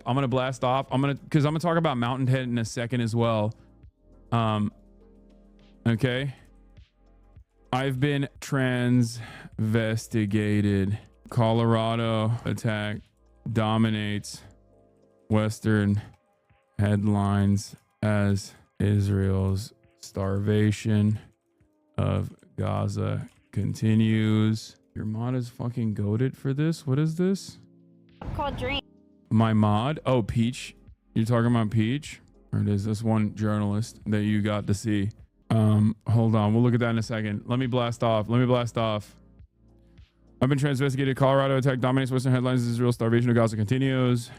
I'm gonna blast off. Because I'm gonna talk about Mountainhead in a second as well. Okay. I've been transvestigated. Colorado attack dominates Western headlines as Israel's starvation of Gaza continues. Your mod is fucking goated for this. What is this? Called Dream. My mod? Oh, Peach. You're talking about Peach? Or it is this one journalist that you got to see. Hold on. We'll look at that in a second. Let me blast off. I've been transvestigated. Colorado attack dominates Western headlines. Israel starvation of Gaza continues.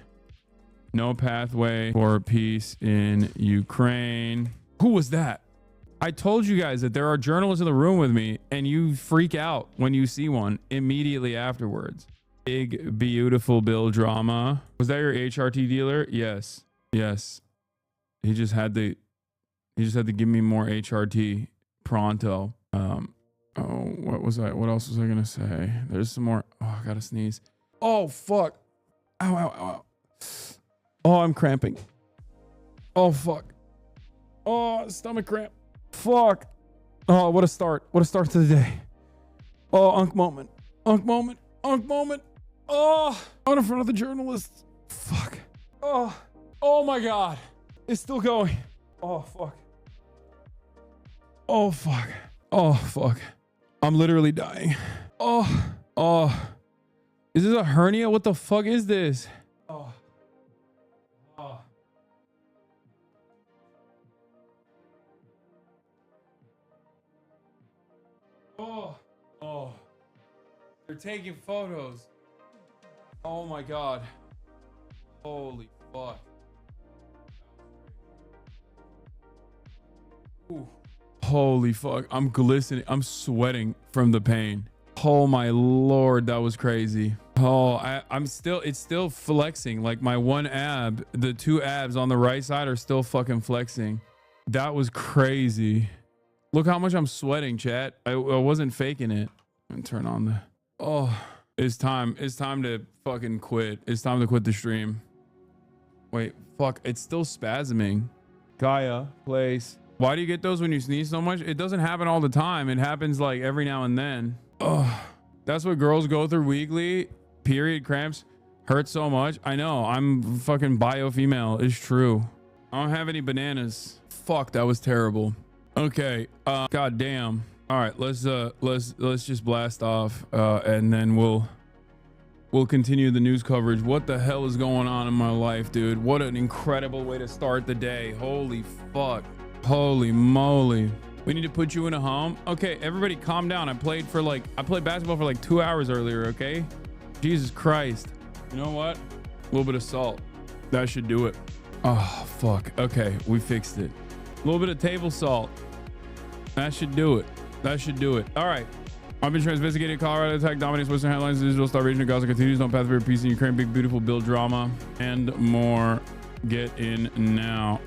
No pathway for peace in Ukraine. Who was that? I told you guys that there are journalists in the room with me, and you freak out when you see one immediately afterwards. Big, beautiful Bill drama. Was that your HRT dealer? Yes. Yes. He just had to give me more HRT pronto. Oh, what was I? What else was I gonna say? There's some more. Oh, I gotta sneeze. Oh, fuck. Ow, ow, ow. Oh, I'm cramping. Oh, fuck. Oh, stomach cramp. Fuck. Oh, what a start. What a start to the day. Oh, unk moment. Unk moment. Unk moment. Oh, I'm in front of the journalists. Fuck. Oh, oh my God. It's still going. Oh, fuck. Oh, fuck. Oh, fuck. I'm literally dying. Oh, oh. Is this a hernia? What the fuck is this? Oh. Oh. Oh. Oh. They're taking photos. Oh my God. Holy fuck. Ooh. Holy fuck. I'm glistening. I'm sweating from the pain. Oh my Lord. That was crazy. Oh, it's still flexing. Like my one ab, the two abs on the right side are still fucking flexing. That was crazy. Look how much I'm sweating, chat. I wasn't faking it. And turn on the, oh, it's time to fucking quit. It's time to quit the stream. Wait, fuck. It's still spasming. Gaia, place. Why do you get those when you sneeze so much? It doesn't happen all the time. It happens like every now and then. Oh, that's what girls go through weekly. Period cramps hurt so much. I know. I'm fucking bio female. It's true. I don't have any bananas. Fuck, that was terrible. Okay. God damn. All right. Let's just blast off. And then we'll continue the news coverage. What the hell is going on in my life, dude? What an incredible way to start the day. Holy fuck. Holy moly. We need to put you in a home. Okay, everybody calm down. I played basketball for like 2 hours earlier, okay? Jesus Christ. You know what? A little bit of salt. That should do it. Oh, fuck. Okay, we fixed it. A little bit of table salt. That should do it. That should do it. All right. I've been transvestigated. Colorado attack dominates Western headlines. Israel starvation of Gaza continues. No path for peace in Ukraine. Big, beautiful Bill drama and more. Get in now.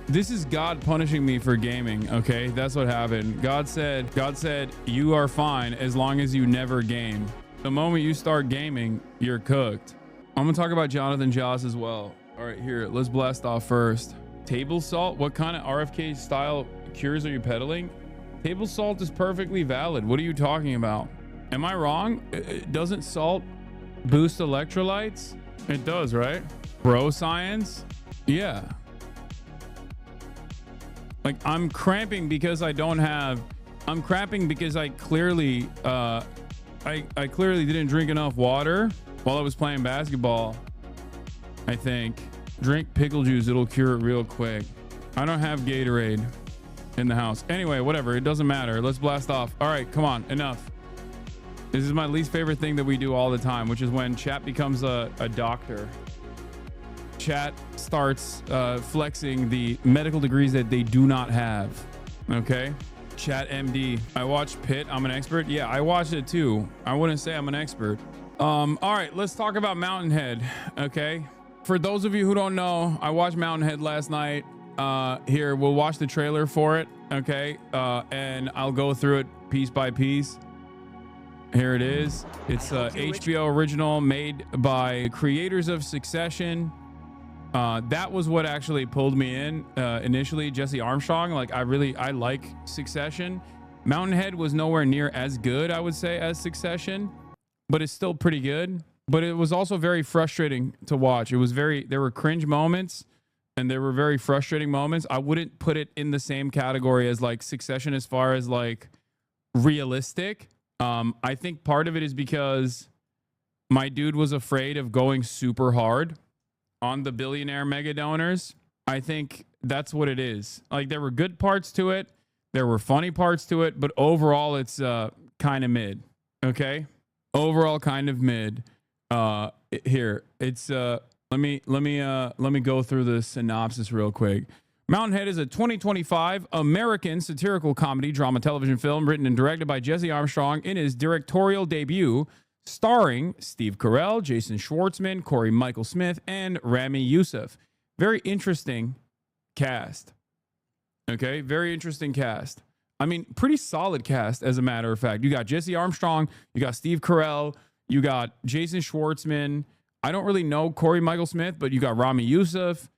This is God punishing me for gaming. Okay, that's what happened. God said, you are fine as long as you never game. The moment you start gaming, you're cooked. I'm gonna talk about Jonathan Joss as well. All right, here, let's blast off first. Table salt. What kind of RFK style cures are you peddling? Table salt is perfectly valid. What are you talking about? Am I wrong? Doesn't salt boost electrolytes? It does, right? Bro science? Yeah. Like I'm cramping because I clearly I clearly didn't drink enough water while I was playing basketball. I think. Drink pickle juice, it'll cure it real quick. I don't have Gatorade in the house. Anyway, whatever, it doesn't matter. Let's blast off. All right, come on, enough. This is my least favorite thing that we do all the time, which is when chat becomes a doctor. Chat starts flexing the medical degrees that they do not have. Okay, chat MD. I watched Pitt. I'm an expert. Yeah, I watched it too. I wouldn't say I'm an expert. All right, let's talk about Mountainhead. Okay, for those of you who don't know, I watched Mountainhead last night. Here, we'll watch the trailer for it. Okay, and I'll go through it piece by piece. Here it is. It's a HBO original made by creators of Succession. That was what actually pulled me in initially. Jesse Armstrong, like I like Succession. Mountainhead was nowhere near as good, I would say, as Succession, but it's still pretty good. But it was also very frustrating to watch. There were cringe moments and there were very frustrating moments. I wouldn't put it in the same category as like Succession as far as like realistic. I think part of it is because my dude was afraid of going super hard on the billionaire mega donors. I think that's what it is. Like there were good parts to it. There were funny parts to it, but overall it's kind of mid. Okay? Overall kind of mid. Here. It's let me go through the synopsis real quick. Mountainhead is a 2025 American satirical comedy drama television film written and directed by Jesse Armstrong in his directorial debut, starring Steve Carell, Jason Schwartzman, Corey Michael Smith, and Rami Youssef. Very interesting cast. Okay, very interesting cast. I mean, pretty solid cast, as a matter of fact. You got Jesse Armstrong, you got Steve Carell, you got Jason Schwartzman. I don't really know Corey Michael Smith, but you got Rami Youssef.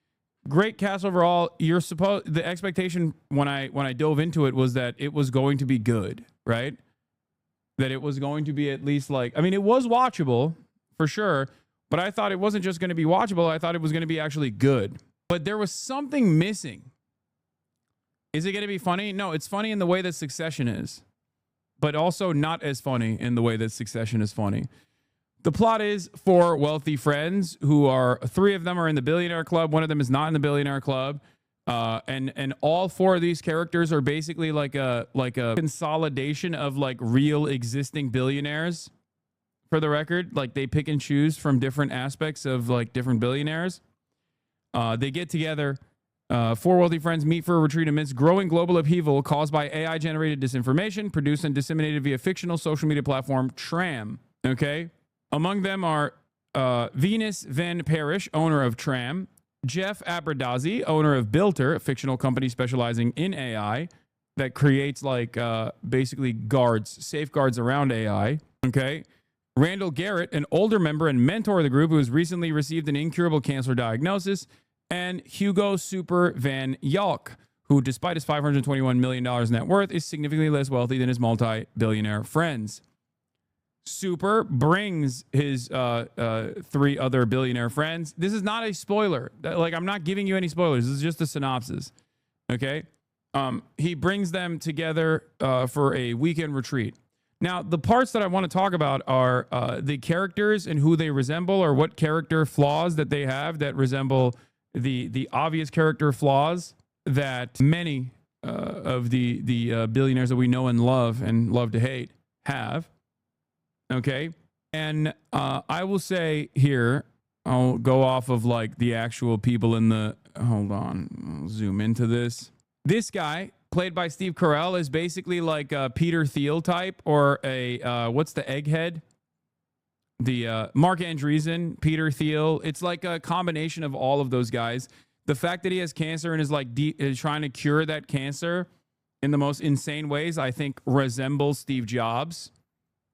Great cast overall. The expectation when I dove into it was that it was going to be good, right? That it was going to be at least like, I mean, it was watchable for sure, but I thought it wasn't just going to be watchable. I thought it was going to be actually good. But there was something missing. Is it going to be funny? No, it's funny in the way that Succession is, but also not as funny in the way that Succession is funny. The plot is four wealthy friends three of them are in the billionaire club. One of them is not in the billionaire club. And all four of these characters are basically like a consolidation of like real existing billionaires, for the record. Like they pick and choose from different aspects of like different billionaires. They get together. Four wealthy friends meet for a retreat amidst growing global upheaval caused by AI-generated disinformation produced and disseminated via fictional social media platform Tram. Okay? Among them are Venus Van Parish, owner of Tram, Jeff Aberdazzi, owner of Builder, a fictional company specializing in AI that creates like basically safeguards around AI. Okay. Randall Garrett, an older member and mentor of the group who has recently received an incurable cancer diagnosis, and Hugo Super Van Yalk, who, despite his $521 million net worth, is significantly less wealthy than his multi-billionaire friends. Super brings his three other billionaire friends. This is not a spoiler. Like, I'm not giving you any spoilers. This is just a synopsis. Okay? He brings them together for a weekend retreat. Now, the parts that I want to talk about are the characters and who they resemble, or what character flaws that they have that resemble the obvious character flaws that many of the billionaires that we know and love to hate have. Okay. And I will say here, I'll go off of like the actual people in the, hold on, I'll zoom into this. This guy, played by Steve Carell, is basically like a Peter Thiel type, or a, what's the egghead? The Mark Andreessen, Peter Thiel. It's like a combination of all of those guys. The fact that he has cancer and is like is trying to cure that cancer in the most insane ways, I think resembles Steve Jobs.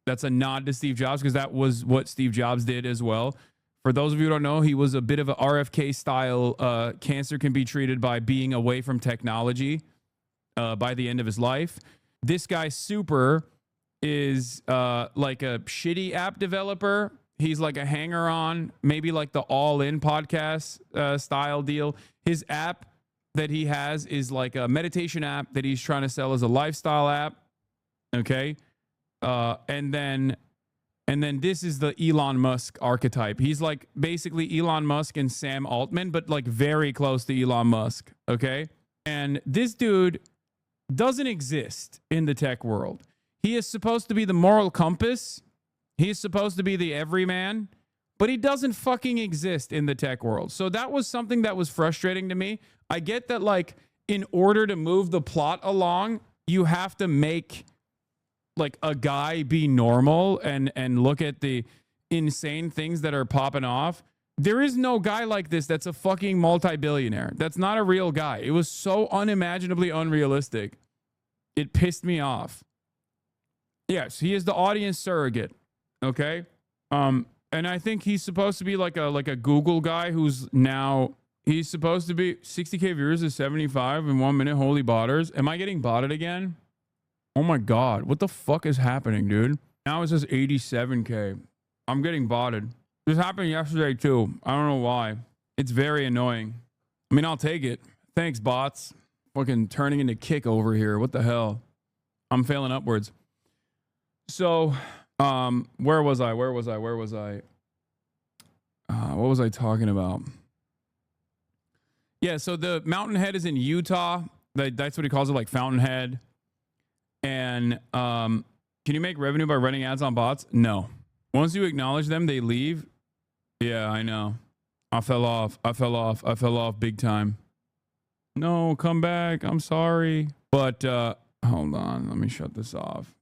That's a nod to Steve Jobs, because that was what Steve Jobs did as well. For those of you who don't know, he was a bit of an RFK style. Cancer can be treated by being away from technology by the end of his life. This guy, Super, is like a shitty app developer. He's like a hanger-on, maybe like the All-In podcast style deal. His app that he has is like a meditation app that he's trying to sell as a lifestyle app. Okay. And then this is the Elon Musk archetype. He's like basically Elon Musk and Sam Altman, but like very close to Elon Musk. Okay. And this dude doesn't exist in the tech world. He is supposed to be the moral compass. He is supposed to be the everyman, but he doesn't fucking exist in the tech world. So that was something that was frustrating to me. I get that, like, in order to move the plot along, you have to make like a guy be normal and look at the insane things that are popping off. There is no guy like this that's a fucking multi-billionaire. That's not a real guy. It was so unimaginably unrealistic. It pissed me off. Yes, he is the audience surrogate. Okay. And I think he's supposed to be like a Google guy who's now He's supposed to be 60K viewers is 75 in 1 minute. Holy botters. Am I getting botted again? Oh my God. What the fuck is happening, dude? Now it says 87K. I'm getting botted. This happened yesterday too. I don't know why. It's very annoying. I mean, I'll take it. Thanks, bots. Fucking turning into kick over here. What the hell? I'm failing upwards. So, where was I? What was I talking about? Yeah, so the Mountainhead is in Utah. That's what he calls it, like Fountainhead. And can you make revenue by running ads on bots? No. Once you acknowledge them, they leave. Yeah, I know. I fell off big time. No, come back. I'm sorry. But hold on. Let me shut this off.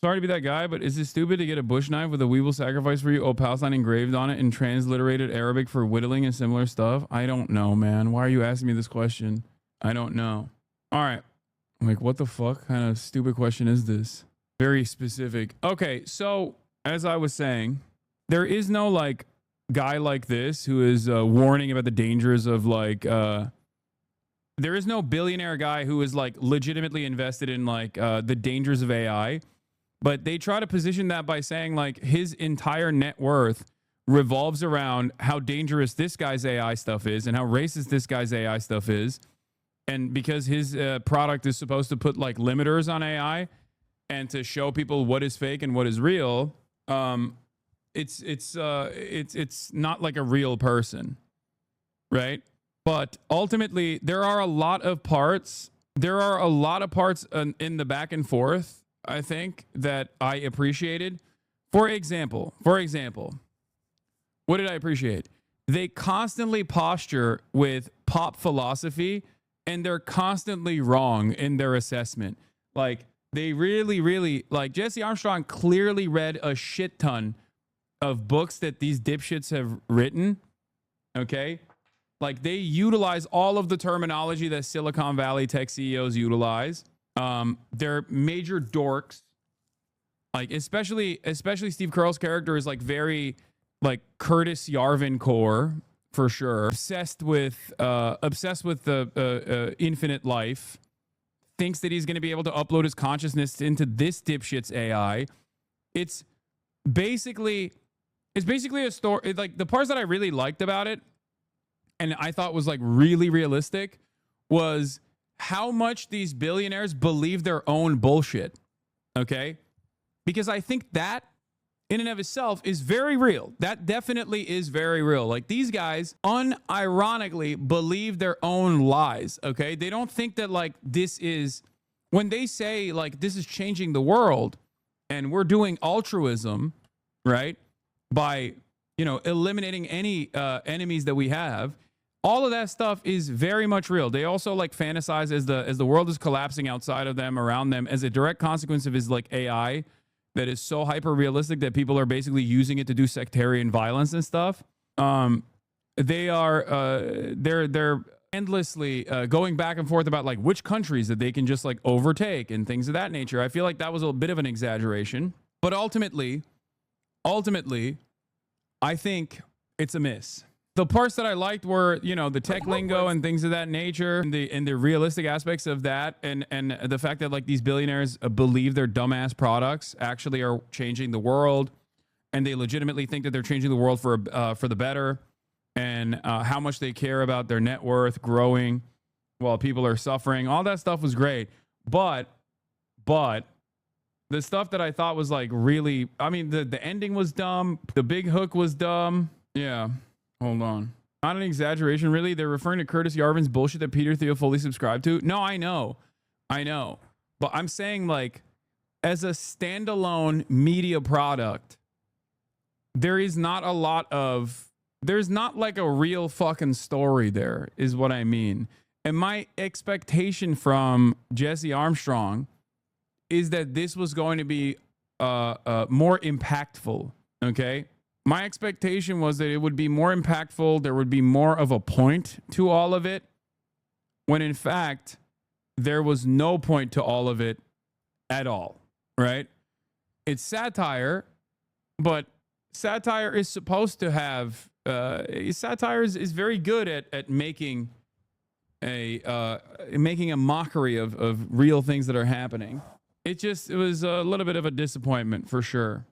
Sorry to be that guy, but is it stupid to get a bush knife with a "we will sacrifice for you, oh Palestine" engraved on it in transliterated Arabic for whittling and similar stuff? I don't know, man. Why are you asking me this question? I don't know. All right. Like, what the fuck kind of stupid question is this? Very specific. Okay, so as I was saying, there is no like guy like this who is warning about the dangers of like there is no billionaire guy who is like legitimately invested in like the dangers of AI. But they try to position that by saying like his entire net worth revolves around how dangerous this guy's AI stuff is and how racist this guy's AI stuff is. And because his product is supposed to put like limiters on AI and to show people what is fake and what is real, it's not like a real person, right? But ultimately, there are a lot of parts. There are a lot of parts in the back and forth, I think, that I appreciated. For example, what did I appreciate? They constantly posture with pop philosophy, and they're constantly wrong in their assessment. Like, they really, like, Jesse Armstrong clearly read a shit ton of books that these dipshits have written, okay? Like, they utilize all of the terminology that Silicon Valley tech CEOs utilize. They're major dorks. Like, especially Steve Carell's character is like very like Curtis Yarvin core for sure. Obsessed with the infinite life. Thinks that he's going to be able to upload his consciousness into this dipshit's AI. It's basically a story. Like, the parts that I really liked about it, and I thought was like really realistic, was how much these billionaires believe their own bullshit. Okay? Because I think that in and of itself is very real. That definitely is very real. Like, these guys unironically believe their own lies. Okay? They don't think that like this is, when they say like this is changing the world and we're doing altruism, right? By, eliminating any enemies that we have. All of that stuff is very much real. They also like fantasize as the world is collapsing outside of them, around them, as a direct consequence of his like AI that is so hyper realistic that people are basically using it to do sectarian violence and stuff. They're endlessly going back and forth about like which countries that they can just like overtake and things of that nature. I feel like that was a bit of an exaggeration, but ultimately, I think it's a miss. The parts that I liked were, the tech lingo and things of that nature, and the realistic aspects of that, and the fact that like these billionaires believe their dumbass products actually are changing the world, and they legitimately think that they're changing the world for the better, and how much they care about their net worth growing while people are suffering. All that stuff was great, but the stuff that I thought was like really, I mean, the ending was dumb, the big hook was dumb. Yeah. Hold on. Not an exaggeration, really. They're referring to Curtis Yarvin's bullshit that Peter Thiel fully subscribed to. No, I know. But I'm saying, like, as a standalone media product, there's not like a real fucking story there, is what I mean. And my expectation from Jesse Armstrong is that this was going to be more impactful, okay? My expectation was that it would be more impactful. There would be more of a point to all of it, when in fact, there was no point to all of it at all, right? It's satire, but satire is supposed to have satire is very good at making a mockery of real things that are happening. It was a little bit of a disappointment for sure.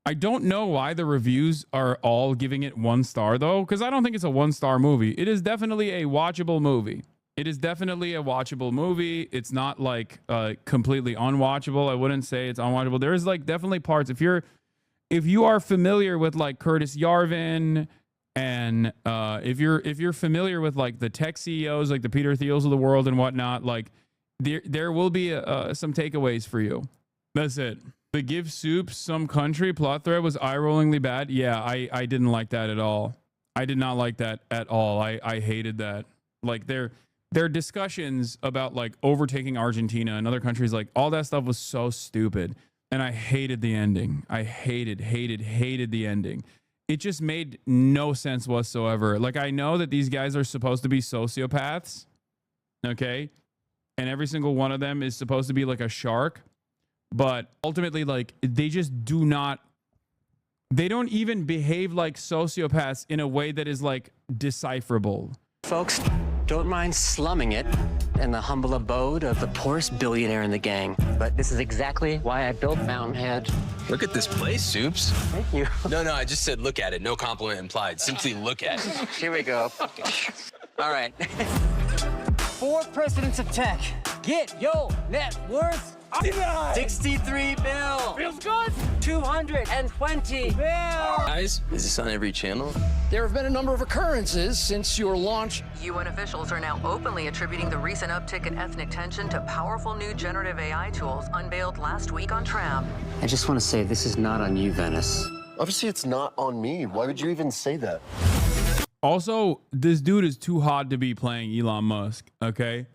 I don't know why the reviews are all giving it 1 star though, because I don't think it's a 1-star movie. It is definitely a watchable movie. It is definitely a watchable movie. It's not like completely unwatchable. I wouldn't say it's unwatchable. There is like definitely parts. If you are familiar with like Curtis Yarvin, and if you're familiar with like the tech CEOs, like the Peter Thiels of the world and whatnot, like there will be some takeaways for you. That's it. The give soup some country plot thread was eye-rollingly bad. Yeah, I didn't like that at all. I did not like that at all. I hated that. Like their discussions about like overtaking Argentina and other countries, like all that stuff was so stupid. And I hated the ending. I hated the ending. It just made no sense whatsoever. Like, I know that these guys are supposed to be sociopaths, okay? And every single one of them is supposed to be like a shark. But ultimately, like, they just do not, they don't even behave like sociopaths in a way that is like decipherable. Folks, don't mind slumming it in the humble abode of the poorest billionaire in the gang. But this is exactly why I built Mountainhead. Look at this place, Soups. Thank you. No, I just said look at it. No compliment implied. Simply look at it. Here we go. All right. 4 presidents of tech. Get yo net worth 63 bill. Feels good. 220 bill. Guys, is this on every channel? There have been a number of occurrences since your launch. UN officials are now openly attributing the recent uptick in ethnic tension to powerful new generative AI tools unveiled last week on Tram. I just want to say this is not on you, Venice. Obviously, it's not on me. Why would you even say that? Also, this dude is too hot to be playing Elon Musk, okay?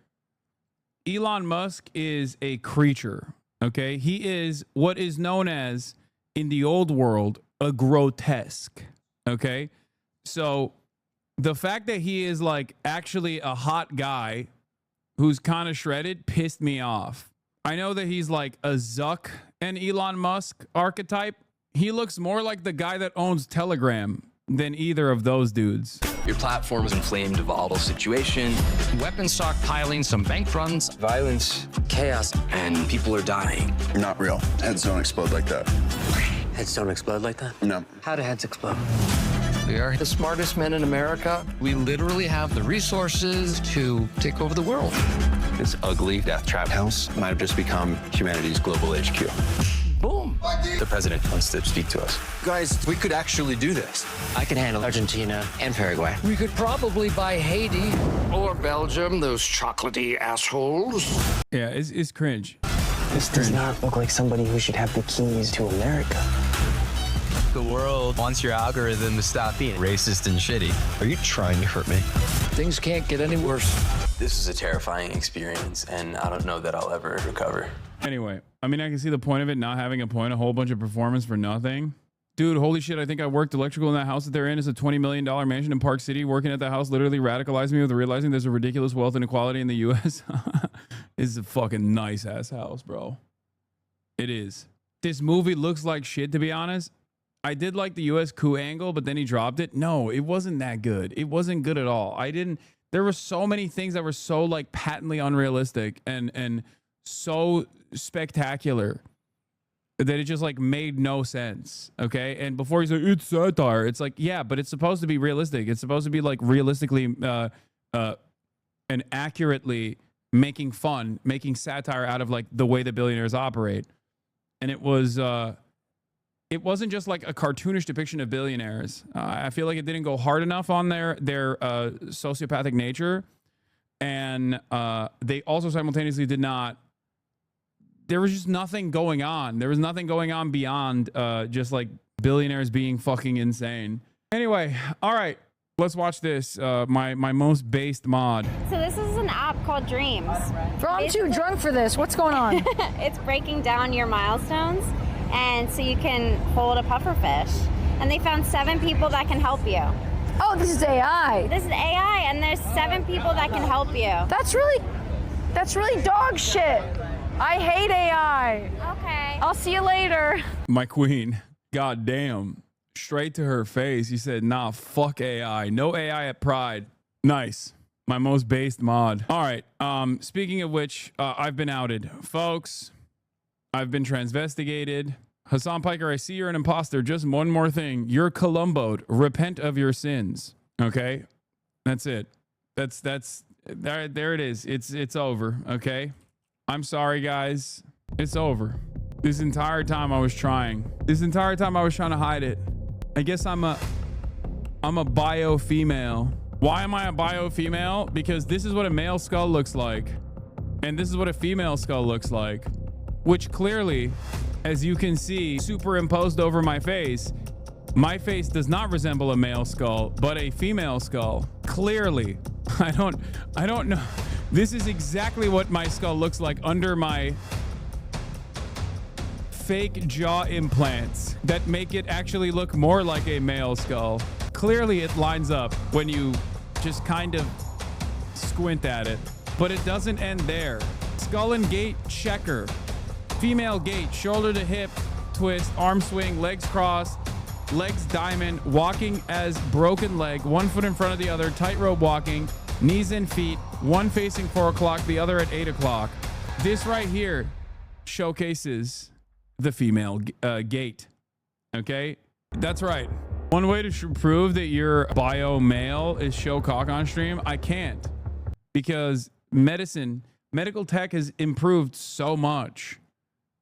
Elon Musk is a creature, okay? He is what is known as, in the old world, a grotesque, okay? So the fact that he is like actually a hot guy who's kind of shredded pissed me off. I know that he's like a Zuck and Elon Musk archetype. He looks more like the guy that owns Telegram than either of those dudes. Your platform is inflamed, a volatile situation, Weapon stockpiling, some bank runs. violence, chaos, and people are dying. You're not real. Heads don't explode like that. Heads don't explode like that? No. How do heads explode? We are the smartest men in America. We literally have the resources to take over the world. This ugly death trap house might have just become humanity's global HQ. Boom. The president wants to speak to us. Guys, we could actually do this. I can handle Argentina and Paraguay. We could probably buy Haiti or Belgium, those chocolatey assholes. Yeah, it's cringe. This does not look like somebody who should have the keys to America. The world wants your algorithm to stop being racist and shitty. Are you trying to hurt me? Things can't get any worse. This is a terrifying experience, and I don't know that I'll ever recover. Anyway, I mean, I can see the point of it not having a point, a whole bunch of performance for nothing. Dude, holy shit, I think I worked electrical in that house that they're in. It's a $20 million mansion in Park City. Working at that house literally radicalized me with realizing there's a ridiculous wealth inequality in the U.S. It's a fucking nice-ass house, bro. It is. This movie looks like shit, to be honest. I did like the U.S. coup angle, but then he dropped it. No, it wasn't that good. It wasn't good at all. There were so many things that were so, like, patently unrealistic and so spectacular that it just like made no sense. Okay. And before he said it's satire, it's like, yeah, but it's supposed to be realistic. It's supposed to be like realistically and accurately making satire out of like the way that billionaires operate. And it wasn't just like a cartoonish depiction of billionaires. I feel like it didn't go hard enough on their sociopathic nature. And they also simultaneously did not. There was just nothing going on. There was nothing going on beyond just like billionaires being fucking insane. Anyway, all right, let's watch this. My most based mod. So this is an app called Dreams. Bro, I'm too drunk for this. What's going on? It's breaking down your milestones, and so you can hold a pufferfish. And they found 7 people that can help you. Oh, this is AI. This is AI, and there's 7 people that can help you. That's really dog shit. I hate AI. Okay. I'll see you later. My queen. God damn. straight to her face. He said, nah, fuck AI. No AI at Pride. Nice. My most based mod. All right. Speaking of which, I've been outed. Folks, I've been transvestigated. Hassan Piker, I see you're an imposter. Just one more thing. You're Columboed. Repent of your sins. Okay? That's it. That's there it is. It's over. Okay? I'm sorry, guys. It's over. This entire time I was trying. This entire time I was trying to hide it. I guess I'm a bio female. Why am I a bio female? Because this is what a male skull looks like. And this is what a female skull looks like. Which clearly, as you can see, superimposed over my face does not resemble a male skull, but a female skull. Clearly. I don't know. This is exactly what my skull looks like under my fake jaw implants that make it actually look more like a male skull. Clearly it lines up when you just kind of squint at it, but it doesn't end there. Skull and gait checker. Female gait, shoulder to hip twist, arm swing, legs crossed, legs diamond, walking as broken leg, 1 foot in front of the other, tightrope walking, knees and feet, one facing 4 o'clock, the other at 8 o'clock. This right here showcases the female gait. Okay, that's right. One way to prove that you're bio male is show cock on stream. I can't, because medical tech has improved so much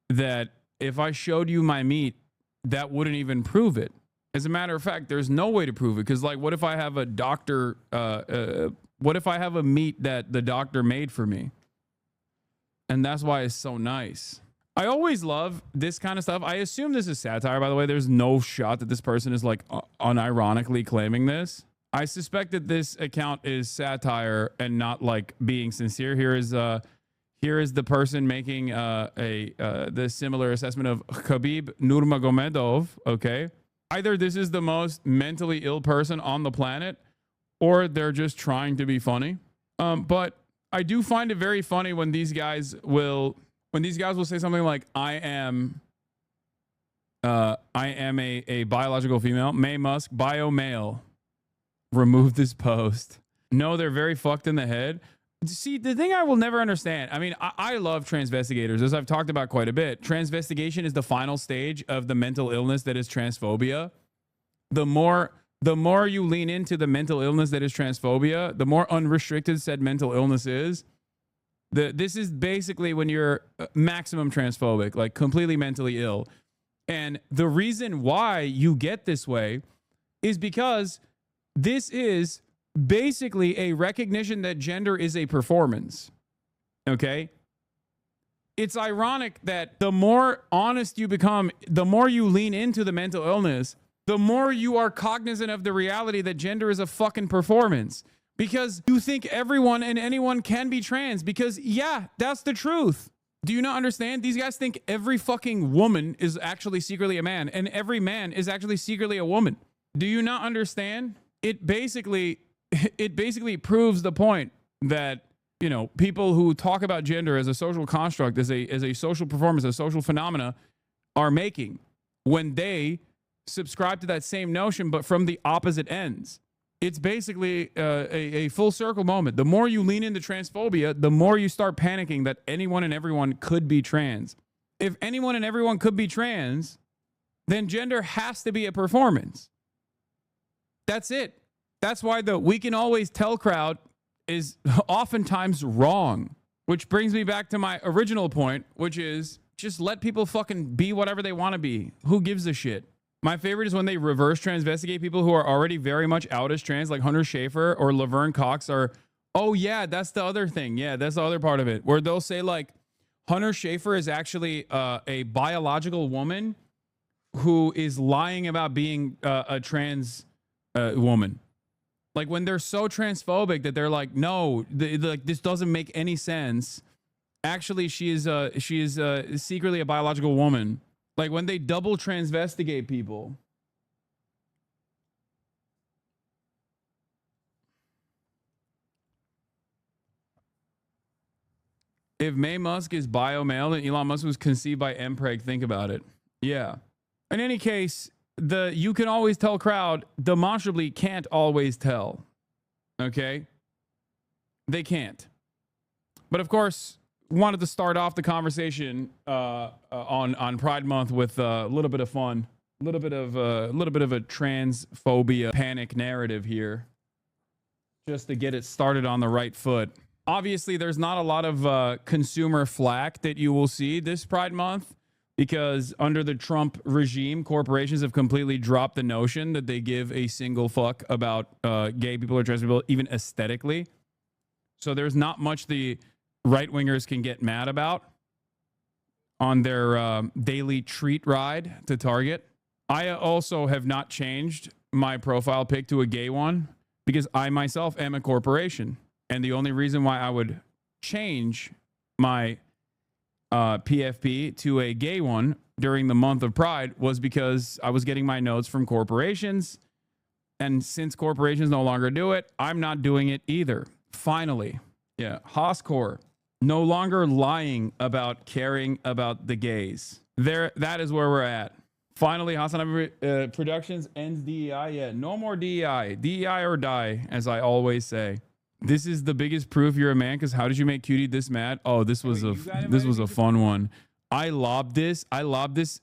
that if I showed you my meat, that wouldn't even prove it. As a matter of fact, there's no way to prove it, because like, what if I have a doctor? What if I have a meat that the doctor made for me? And that's why it's so nice. I always love this kind of stuff. I assume this is satire, by the way. There's no shot that this person is like unironically claiming this. I suspect that this account is satire and not like being sincere. Here is the person making the similar assessment of Khabib Nurmagomedov. Okay, either this is the most mentally ill person on the planet, or they're just trying to be funny. But I do find it very funny when these guys will say something like, I am a biological female. May Musk, bio male. Remove this post. No, they're very fucked in the head. See, the thing I will never understand, I mean, I love transvestigators, as I've talked about quite a bit. Transvestigation is the final stage of the mental illness that is transphobia. The more you lean into the mental illness that is transphobia, the more unrestricted said mental illness is. This is basically when you're maximum transphobic, like completely mentally ill. And the reason why you get this way is because this is basically a recognition that gender is a performance. Okay? It's ironic that the more honest you become, the more you lean into the mental illness, the more you are cognizant of the reality that gender is a fucking performance. Because you think everyone and anyone can be trans, because yeah, that's the truth. Do you not understand? These guys think every fucking woman is actually secretly a man, and every man is actually secretly a woman. Do you not understand? It basically proves the point that, you know, people who talk about gender as a social construct, as a social performance, a social phenomena, are making when they subscribe to that same notion, but from the opposite ends. It's basically a full circle moment. The more you lean into transphobia, the more you start panicking that anyone and everyone could be trans. If anyone and everyone could be trans, then gender has to be a performance. That's it. That's why the we can always tell crowd is oftentimes wrong. Which brings me back to my original point, which is just let people fucking be whatever they want to be. Who gives a shit? My favorite is when they reverse transvestigate people who are already very much out as trans, like Hunter Schafer or Laverne Cox are, oh yeah, that's the other thing. Yeah, that's the other part of it. Where they'll say like, Hunter Schafer is actually a biological woman who is lying about being a trans woman. Like when they're so transphobic that they're like, no, like this doesn't make any sense. Actually, she is secretly a biological woman. Like when they double transvestigate people. If May Musk is bio male, then Elon Musk was conceived by Mpreg. Think about it. Yeah. In any case, the you can always tell crowd demonstrably can't always tell. Okay? They can't. But of course, wanted to start off the conversation on Pride Month with a little bit of fun, a little bit of a transphobia panic narrative here, just to get it started on the right foot. Obviously, there's not a lot of consumer flack that you will see this Pride Month because under the Trump regime, corporations have completely dropped the notion that they give a single fuck about gay people or trans people, even aesthetically. So there's not much the right-wingers can get mad about on their daily treat ride to Target. I also have not changed my profile pic to a gay one because I myself am a corporation. And the only reason why I would change my PFP to a gay one during the month of Pride was because I was getting my notes from corporations. And since corporations no longer do it, I'm not doing it either. Finally, yeah, Hoscore, no longer lying about caring about the gays. That is where we're at. Finally, Hasanabi Productions ends DEI. Yeah, no more DEI. DEI or die, as I always say. This is the biggest proof you're a man, because how did you make Cutie this mad? Oh, this was a fun one. I lobbed this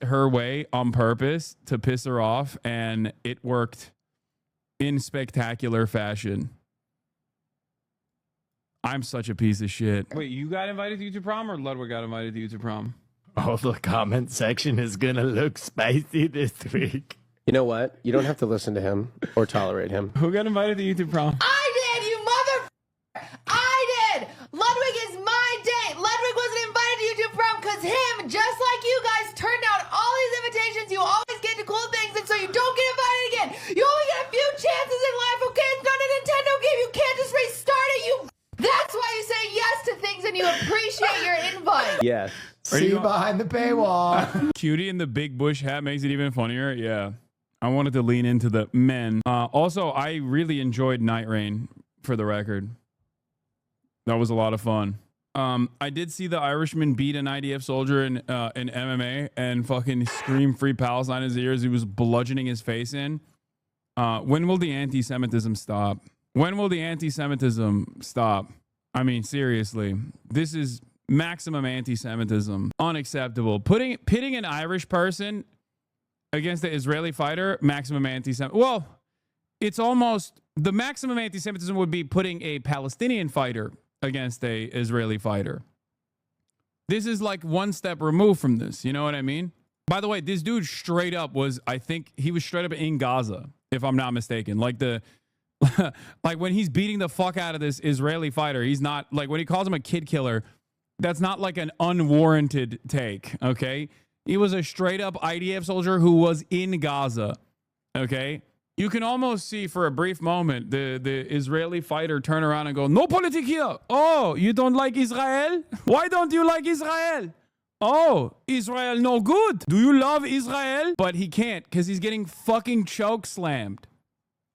her way on purpose to piss her off, and it worked in spectacular fashion. I'm such a piece of shit. Wait, you got invited to YouTube prom or Ludwig got invited to YouTube prom? Oh, the comment section is gonna look spicy this week. You know what? You don't have to listen to him or tolerate him. Who got invited to YouTube prom? I did, you mother. I did. Ludwig is my date. Ludwig wasn't invited to YouTube prom because him, just like you guys, turned down all these invitations. You always get to cool things, and so you don't get invited again. You only get a few chances in life, okay? It's not a Nintendo game. You can't just restart it, you. That's why you say yes to things and you appreciate your invite. Yes. See you behind the paywall. Cutie in the big bush hat makes it even funnier. Yeah. I wanted to lean into the men. Also, I really enjoyed Night Rain, for the record. That was a lot of fun. I did see the Irishman beat an IDF soldier in MMA and fucking scream Free Palestine in his ears. He was bludgeoning his face in. When will the anti-Semitism stop? When will the anti-Semitism stop? I mean, seriously, this is maximum anti-Semitism. Unacceptable. Pitting an Irish person against the Israeli fighter, maximum anti-Semitism. Well, it's almost the maximum anti-Semitism would be putting a Palestinian fighter against a Israeli fighter. This is like one step removed from this. You know what I mean? By the way, this dude straight up was, I think he was straight up in Gaza, if I'm not mistaken. Like like when he's beating the fuck out of this Israeli fighter, he's not like when he calls him a kid killer. That's not like an unwarranted take. Okay. He was a straight up IDF soldier who was in Gaza. Okay. You can almost see for a brief moment the Israeli fighter turn around and go, no politics here. Oh, you don't like Israel? Why don't you like Israel? Oh, Israel no good. Do you love Israel? But he can't because he's getting fucking choke slammed.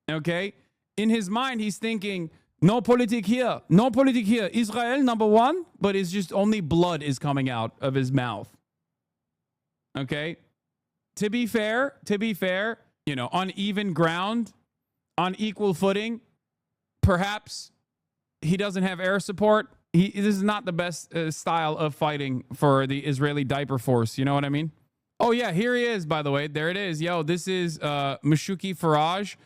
Okay. In his mind, he's thinking, no politic here. No politic here. Israel, number one. But it's just only blood is coming out of his mouth. Okay. To be fair, you know, on even ground, on equal footing, perhaps he doesn't have air support. This is not the best style of fighting for the Israeli diaper force. You know what I mean? Oh, yeah. Here he is, by the way. There it is. Yo, this is Meshuki Faraj.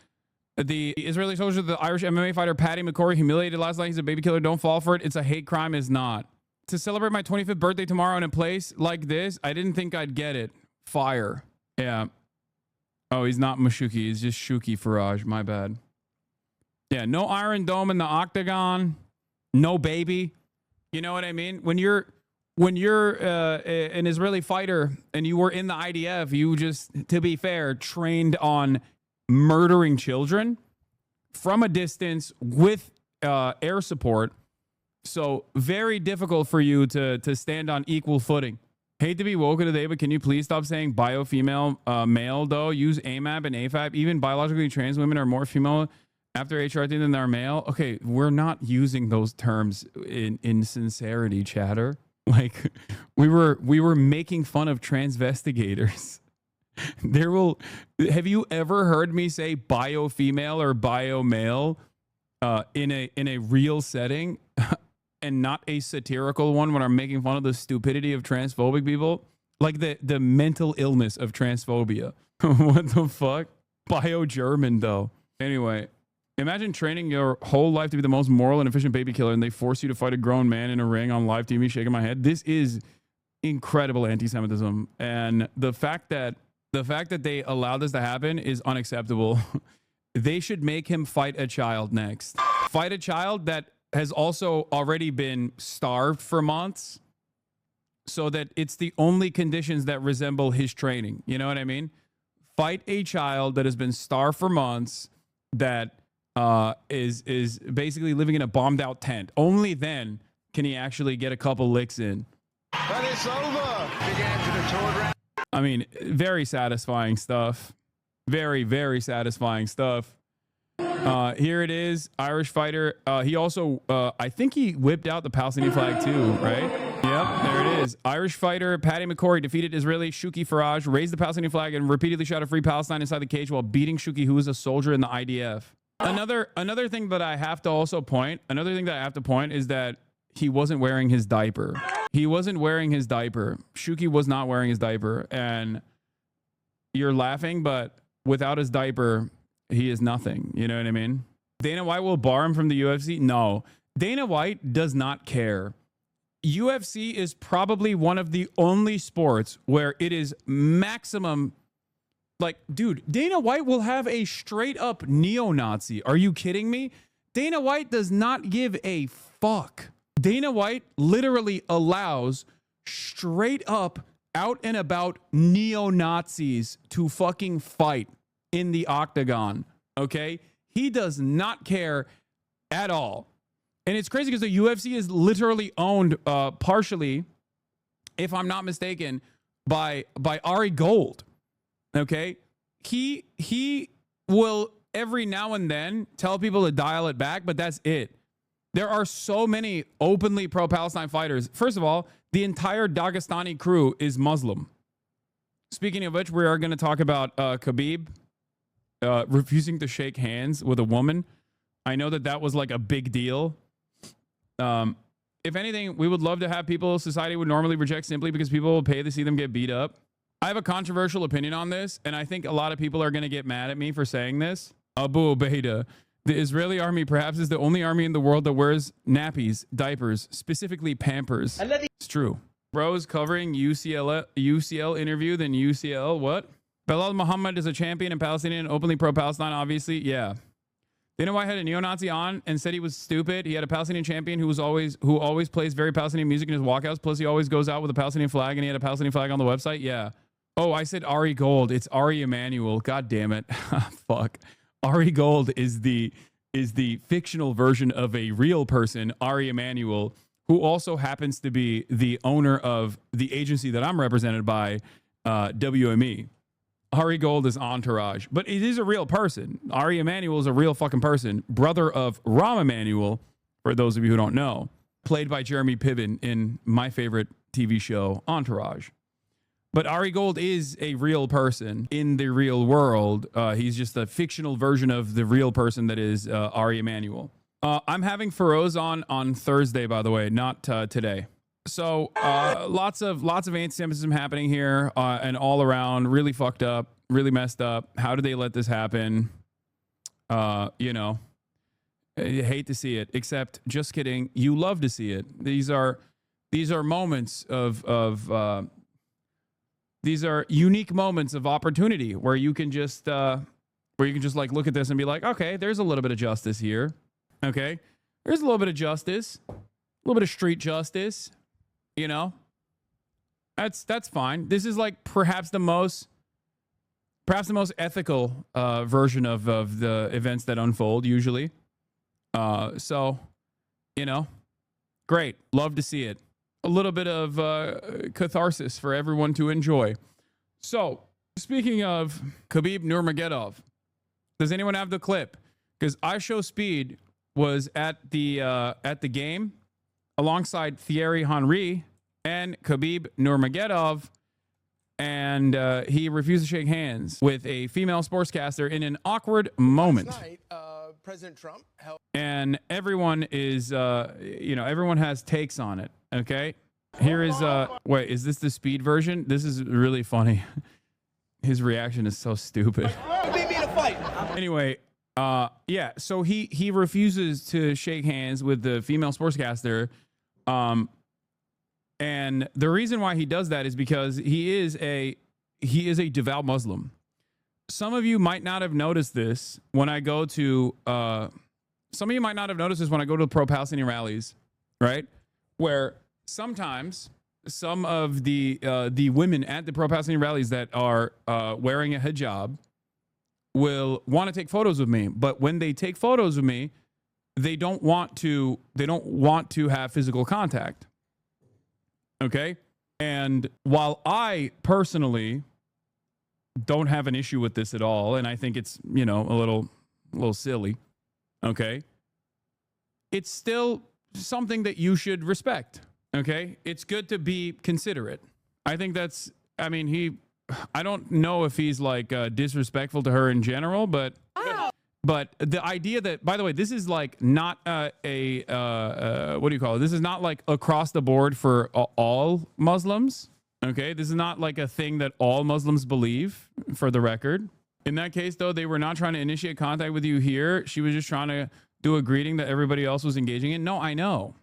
The Israeli soldier, the Irish MMA fighter Paddy McCory, humiliated last night. He's a baby killer. Don't fall for it. It's a hate crime. Is not. To celebrate my 25th birthday tomorrow in a place like this, I didn't think I'd get it. Fire. Yeah. Oh, he's not Meshuki. He's just Shuki Faraj. My bad. Yeah. No Iron Dome in the octagon. No baby. You know what I mean? When you're an Israeli fighter and you were in the IDF, you just, to be fair, trained on murdering children from a distance with air support. So very difficult for you to stand on equal footing. Hate to be woke today, but can you please stop saying bio female male though? Use AMAB and AFAB. Even biologically trans women are more female after HRT than they're male. Okay, we're not using those terms in sincerity, chatter. Like we were making fun of transvestigators. There will. Have you ever heard me say bio female or bio male in a real setting, and not a satirical one when I'm making fun of the stupidity of transphobic people, like the mental illness of transphobia? What the fuck? Bio German though. Anyway, imagine training your whole life to be the most moral and efficient baby killer, and they force you to fight a grown man in a ring on live TV. Shaking my head. This is incredible anti-Semitism, and the fact that they allow this to happen is unacceptable. They should make him fight a child next. Fight a child that has also already been starved for months, so that it's the only conditions that resemble his training. You know what I mean? Fight a child that has been starved for months, that is basically living in a bombed out tent. Only then can he actually get a couple licks in. But it's over. Began to the tour round. I mean, very satisfying stuff. Very, very satisfying stuff. Here it is. Irish fighter. He also, I think he whipped out the Palestinian flag too, right? Yep, there it is. Irish fighter Paddy McCory defeated Israeli Shuki Faraj, raised the Palestinian flag, and repeatedly shouted "Free Palestine" inside the cage while beating Shuki, who was a soldier in the IDF. Another thing that I have to also point, is that he wasn't wearing his diaper. He wasn't wearing his diaper. Shuki was not wearing his diaper. And you're laughing, but without his diaper, he is nothing. You know what I mean? Dana White will bar him from the UFC? No. Dana White does not care. UFC is probably one of the only sports where it is maximum. Like, dude, Dana White will have a straight up neo-Nazi. Are you kidding me? Dana White does not give a fuck. Dana White literally allows straight up out and about neo-Nazis to fucking fight in the octagon. Okay? He does not care at all. And it's crazy because the UFC is literally owned partially, if I'm not mistaken, by Ari Gold. Okay? He will every now and then tell people to dial it back, but that's it. There are so many openly pro-Palestine fighters. First of all, the entire Dagestani crew is Muslim. Speaking of which, we are going to talk about Khabib refusing to shake hands with a woman. I know that was like a big deal. If anything, we would love to have people society would normally reject simply because people will pay to see them get beat up. I have a controversial opinion on this, and I think a lot of people are going to get mad at me for saying this. Abu Ubaidah. The Israeli army perhaps is the only army in the world that wears nappies, diapers, specifically Pampers. It's true. Bro's covering UCL interview, then UCL, what? Bilal Muhammad is a champion in Palestinian, openly pro-Palestine, obviously. Yeah. Dana White had a neo-Nazi on and said he was stupid. He had a Palestinian champion who always plays very Palestinian music in his walkouts. Plus, he always goes out with a Palestinian flag, and he had a Palestinian flag on the website. Yeah. Oh, I said Ari Gold. It's Ari Emanuel. God damn it. Fuck. Ari Gold is the fictional version of a real person, Ari Emanuel, who also happens to be the owner of the agency that I'm represented by, WME. Ari Gold is Entourage, but it is a real person. Ari Emanuel is a real fucking person, brother of Rahm Emanuel, for those of you who don't know, played by Jeremy Piven in my favorite TV show, Entourage. But Ari Gold is a real person in the real world. He's just a fictional version of the real person that is Ari Emanuel. I'm having Feroz on Thursday, by the way, not today. So lots of anti-Semitism happening here and all around. Really fucked up, really messed up. How did they let this happen? You know, I hate to see it. Except, just kidding. You love to see it. These are moments of these are unique moments of opportunity where you can just like look at this and be like, okay, there's a little bit of justice here. Okay, there's a little bit of justice, a little bit of street justice. You know, that's fine. This is like perhaps the most ethical version of the events that unfold usually. So, you know, great. Love to see it. A little bit of catharsis for everyone to enjoy. So, speaking of Khabib Nurmagomedov, does anyone have the clip? Because I Show Speed was at the game alongside Thierry Henry and Khabib Nurmagomedov, and and he refused to shake hands with a female sportscaster in an awkward moment. Last night, President Trump held. And everyone is, everyone has takes on it. Okay. Here is, wait, is this the speed version? This is really funny. His reaction is so stupid. Anyway, yeah, so he refuses to shake hands with the female sportscaster. And the reason why he does that is because he is a devout Muslim. Some of you might not have noticed this when I go to pro-Palestinian rallies, right? Where sometimes some of the women at the pro-Palestinian rallies that are wearing a hijab will want to take photos with me, but when they take photos with me, they don't want to have physical contact. Okay? And while I personally don't have an issue with this at all, and I think it's, a little silly, okay? It's still something that you should respect, okay? It's good to be considerate. I think that's, I don't know if he's like disrespectful to her in general, but the idea that, by the way, this is like not what do you call it? This is not like across the board for all Muslims. Okay, this is not like a thing that all Muslims believe, for the record. In that case, though, they were not trying to initiate contact with you here. She was just trying to do a greeting that everybody else was engaging in. No, I know.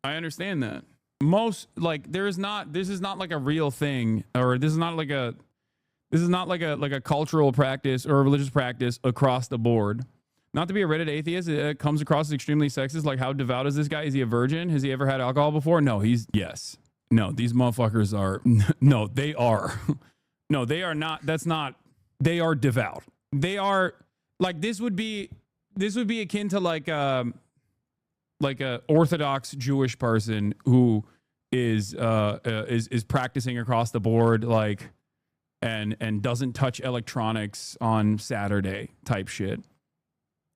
I understand that. This is not like a real thing, or this is not like a cultural practice or a religious practice across the board. Not to be a Reddit atheist, it comes across as extremely sexist. Like, how devout is this guy? Is he a virgin? Has he ever had alcohol before? No, yes. No, these motherfuckers are, no, they are. No, they are not. That's not, they are devout. They are, like, this would be akin to like a Orthodox Jewish person who is practicing across the board, like, and doesn't touch electronics on Saturday type shit.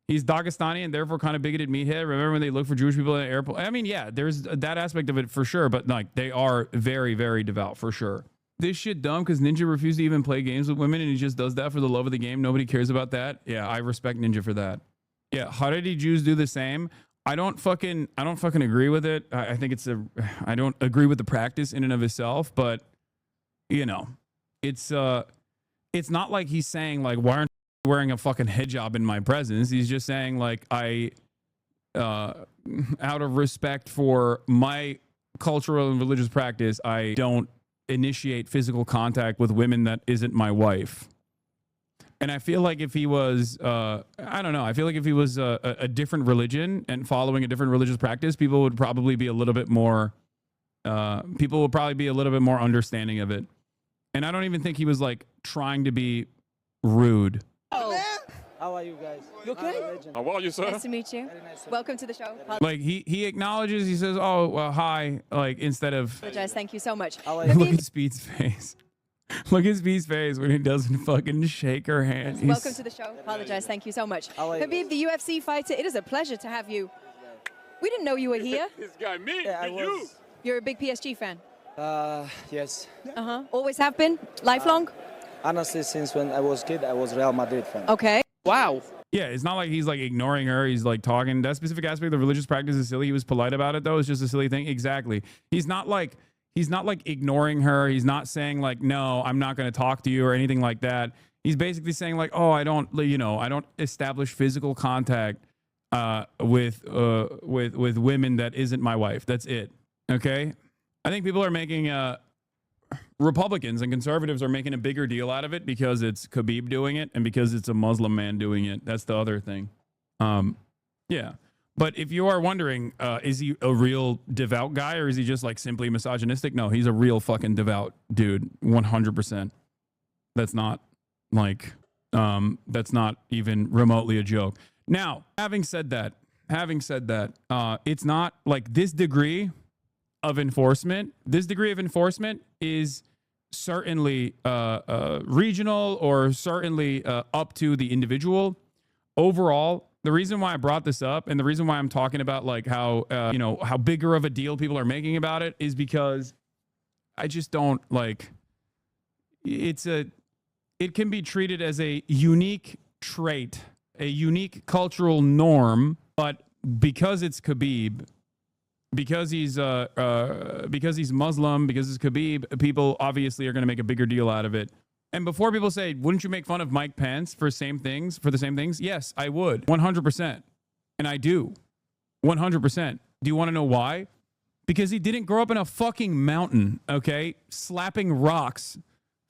He's Dagestani and therefore kind of bigoted meathead. Remember when they look for Jewish people in the airport? I mean, yeah, there's that aspect of it for sure, but like they are very, very devout for sure. This shit dumb because Ninja refused to even play games with women and he just does that for the love of the game. Nobody cares about that. Yeah, I respect Ninja for that. Yeah, Haredi Jews do the same. I don't fucking agree with it. I think I don't agree with the practice in and of itself, but it's not like he's saying like, why aren't you wearing a fucking hijab in my presence? He's just saying like, out of respect for my cultural and religious practice, I don't initiate physical contact with women that isn't my wife. And I feel like if he was, I don't know, I feel like if he was a different religion and following a different religious practice, people would probably be a little bit more understanding of it. And I don't even think he was like trying to be rude. How are you guys? You okay? How are you, sir? Nice to meet you. Welcome to the show. Like he acknowledges, he says, "Oh, well, hi," like instead of. Apologize. Thank you so much. Look at Speed's face. Look at Speed's face when he doesn't fucking shake her hand. Welcome to the show. Apologize. Thank you so much. Habib, the UFC fighter, it is a pleasure to have you. We didn't know you were here. This guy, me, Yeah, you. You're a big PSG fan. Yes. Always have been? Lifelong? Honestly, since when I was kid, I was Real Madrid fan. Okay. Wow. Yeah, it's not like he's like ignoring her. He's like talking. That specific aspect of the religious practice is silly. He was polite about it though. It's just a silly thing. Exactly. He's not like ignoring her. He's not saying like, no, I'm not going to talk to you or anything like that. He's basically saying like, oh, I don't establish physical contact with women that isn't my wife. That's it. Okay. I think people are making Republicans and conservatives are making a bigger deal out of it because it's Khabib doing it and because it's a Muslim man doing it. That's the other thing. Yeah. But if you are wondering, is he a real devout guy or is he just like simply misogynistic? No, he's a real fucking devout dude. 100%. That's not like, that's not even remotely a joke. Now, having said that, it's not like this degree of enforcement. This degree of enforcement is certainly regional or certainly up to the individual. Overall, the reason why I brought this up and the reason why I'm talking about like how how bigger of a deal people are making about it is because I just don't like, it can be treated as a unique trait, a unique cultural norm, but because it's Khabib, because he's Muslim, because it's Khabib, people obviously are going to make a bigger deal out of it. And before people say, wouldn't you make fun of Mike Pence for the same things? Yes, I would. 100%. And I do. 100%. Do you want to know why? Because he didn't grow up in a fucking mountain, okay? Slapping rocks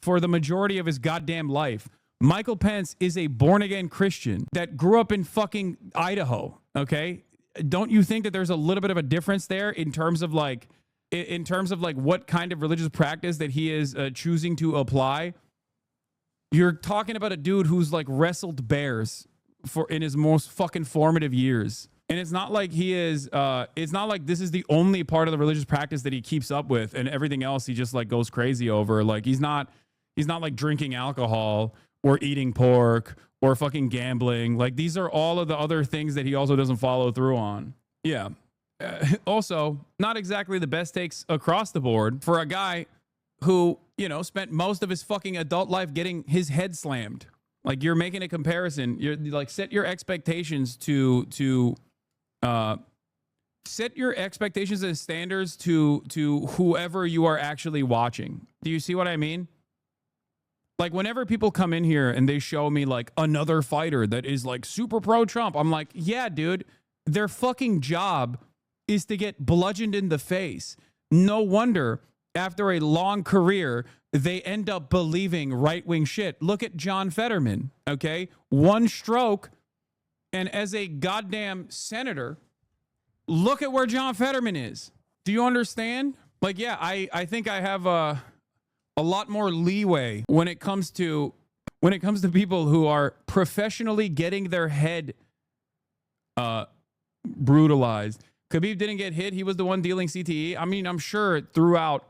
for the majority of his goddamn life. Michael Pence is a born-again Christian that grew up in fucking Idaho, okay? Don't you think that there's a little bit of a difference there in terms of like what kind of religious practice that he is choosing to apply? You're talking about a dude who's like wrestled bears in his most fucking formative years. And it's not like it's not like this is the only part of the religious practice that he keeps up with and everything else he just like goes crazy over. Like he's not like drinking alcohol or eating pork or fucking gambling. Like these are all of the other things that he also doesn't follow through on. Yeah. Also, not exactly the best takes across the board for a guy who, you know, spent most of his fucking adult life getting his head slammed. Like you're making a comparison. You're like, set your expectations set your expectations and standards to whoever you are actually watching. Do you see what I mean? Like whenever people come in here and they show me like another fighter that is like super pro Trump, I'm like, yeah, dude, their fucking job is to get bludgeoned in the face. No wonder after a long career, they end up believing right-wing shit. Look at John Fetterman, okay? One stroke, and as a goddamn senator, look at where John Fetterman is. Do you understand? Like, yeah, I think I have a lot more leeway when it comes to people who are professionally getting their head brutalized. Khabib didn't get hit. He was the one dealing CTE. I mean, I'm sure throughout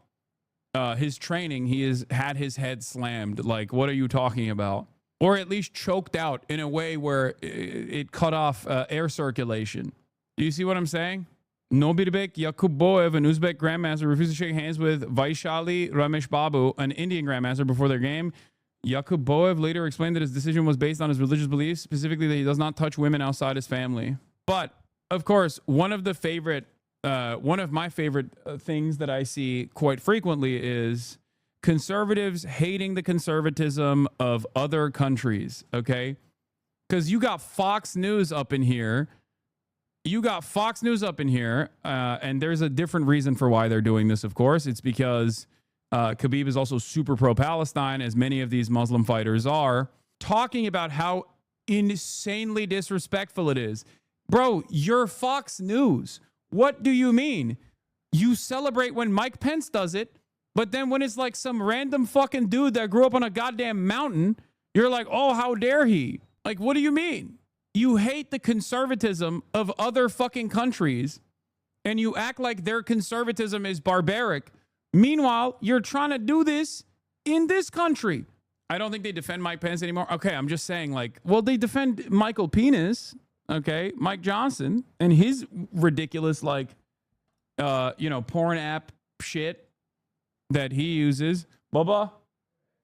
his training, he has had his head slammed. Like, what are you talking about? Or at least choked out in a way where it cut off air circulation. Do you see what I'm saying? Nobirbek Yakuboev, an Uzbek grandmaster, refused to shake hands with Vaishali Ramesh Babu, an Indian grandmaster, before their game. Yakuboev later explained that his decision was based on his religious beliefs, specifically that he does not touch women outside his family. But, of course, one of my favorite things that I see quite frequently is conservatives hating the conservatism of other countries, okay? Because you got Fox News up in here. And there's a different reason for why they're doing this, of course. It's because Khabib is also super pro-Palestine, as many of these Muslim fighters are, talking about how insanely disrespectful it is. Bro, you're Fox News. What do you mean? You celebrate when Mike Pence does it, but then when it's like some random fucking dude that grew up on a goddamn mountain, you're like, oh, how dare he? Like, what do you mean? You hate the conservatism of other fucking countries, and you act like their conservatism is barbaric. Meanwhile, you're trying to do this in this country. I don't think they defend Mike Pence anymore. Okay, I'm just saying, like, well, they defend Michael Penis, okay, Mike Johnson, and his ridiculous, like, porn app shit that he uses. Baba,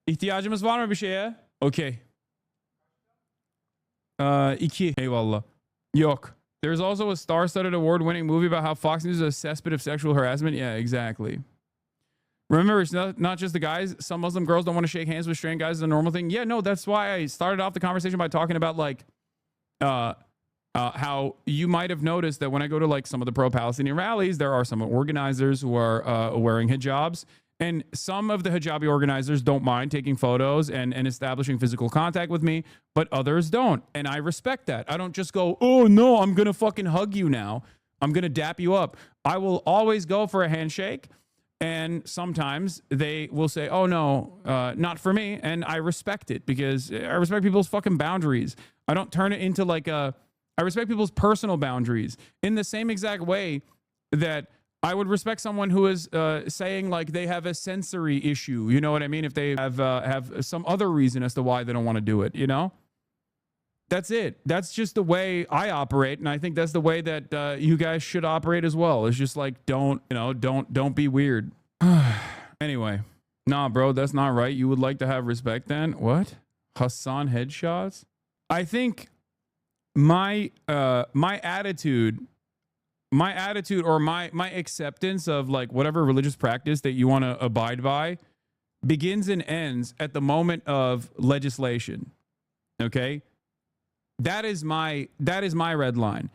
ihtiyacımız var mı bir şeye? Okay. 2. Eyvallah. Yok. There's also a star-studded award-winning movie about how Fox News is a cesspit of sexual harassment. Yeah, exactly. Remember, it's not just the guys. Some Muslim girls don't want to shake hands with straight guys is a normal thing. Yeah, no, that's why I started off the conversation by talking about, like, how you might have noticed that when I go to, like, some of the pro-Palestinian rallies, there are some organizers who are wearing hijabs. And some of the hijabi organizers don't mind taking photos and establishing physical contact with me, but others don't. And I respect that. I don't just go, oh, no, I'm going to fucking hug you now. I'm going to dap you up. I will always go for a handshake. And sometimes they will say, oh, no, not for me. And I respect it because I respect people's fucking boundaries. I don't turn it into like I respect people's personal boundaries in the same exact way that I would respect someone who is saying like they have a sensory issue. You know what I mean? If they have some other reason as to why they don't want to do it, you know? That's it. That's just the way I operate. And I think that's the way that you guys should operate as well. It's just like, don't be weird. Anyway, Nah, bro, that's not right. You would like to have respect then? What? Hassan headshots? I think my attitude or my acceptance of like whatever religious practice that you want to abide by begins and ends at the moment of legislation. Okay? That is my red line.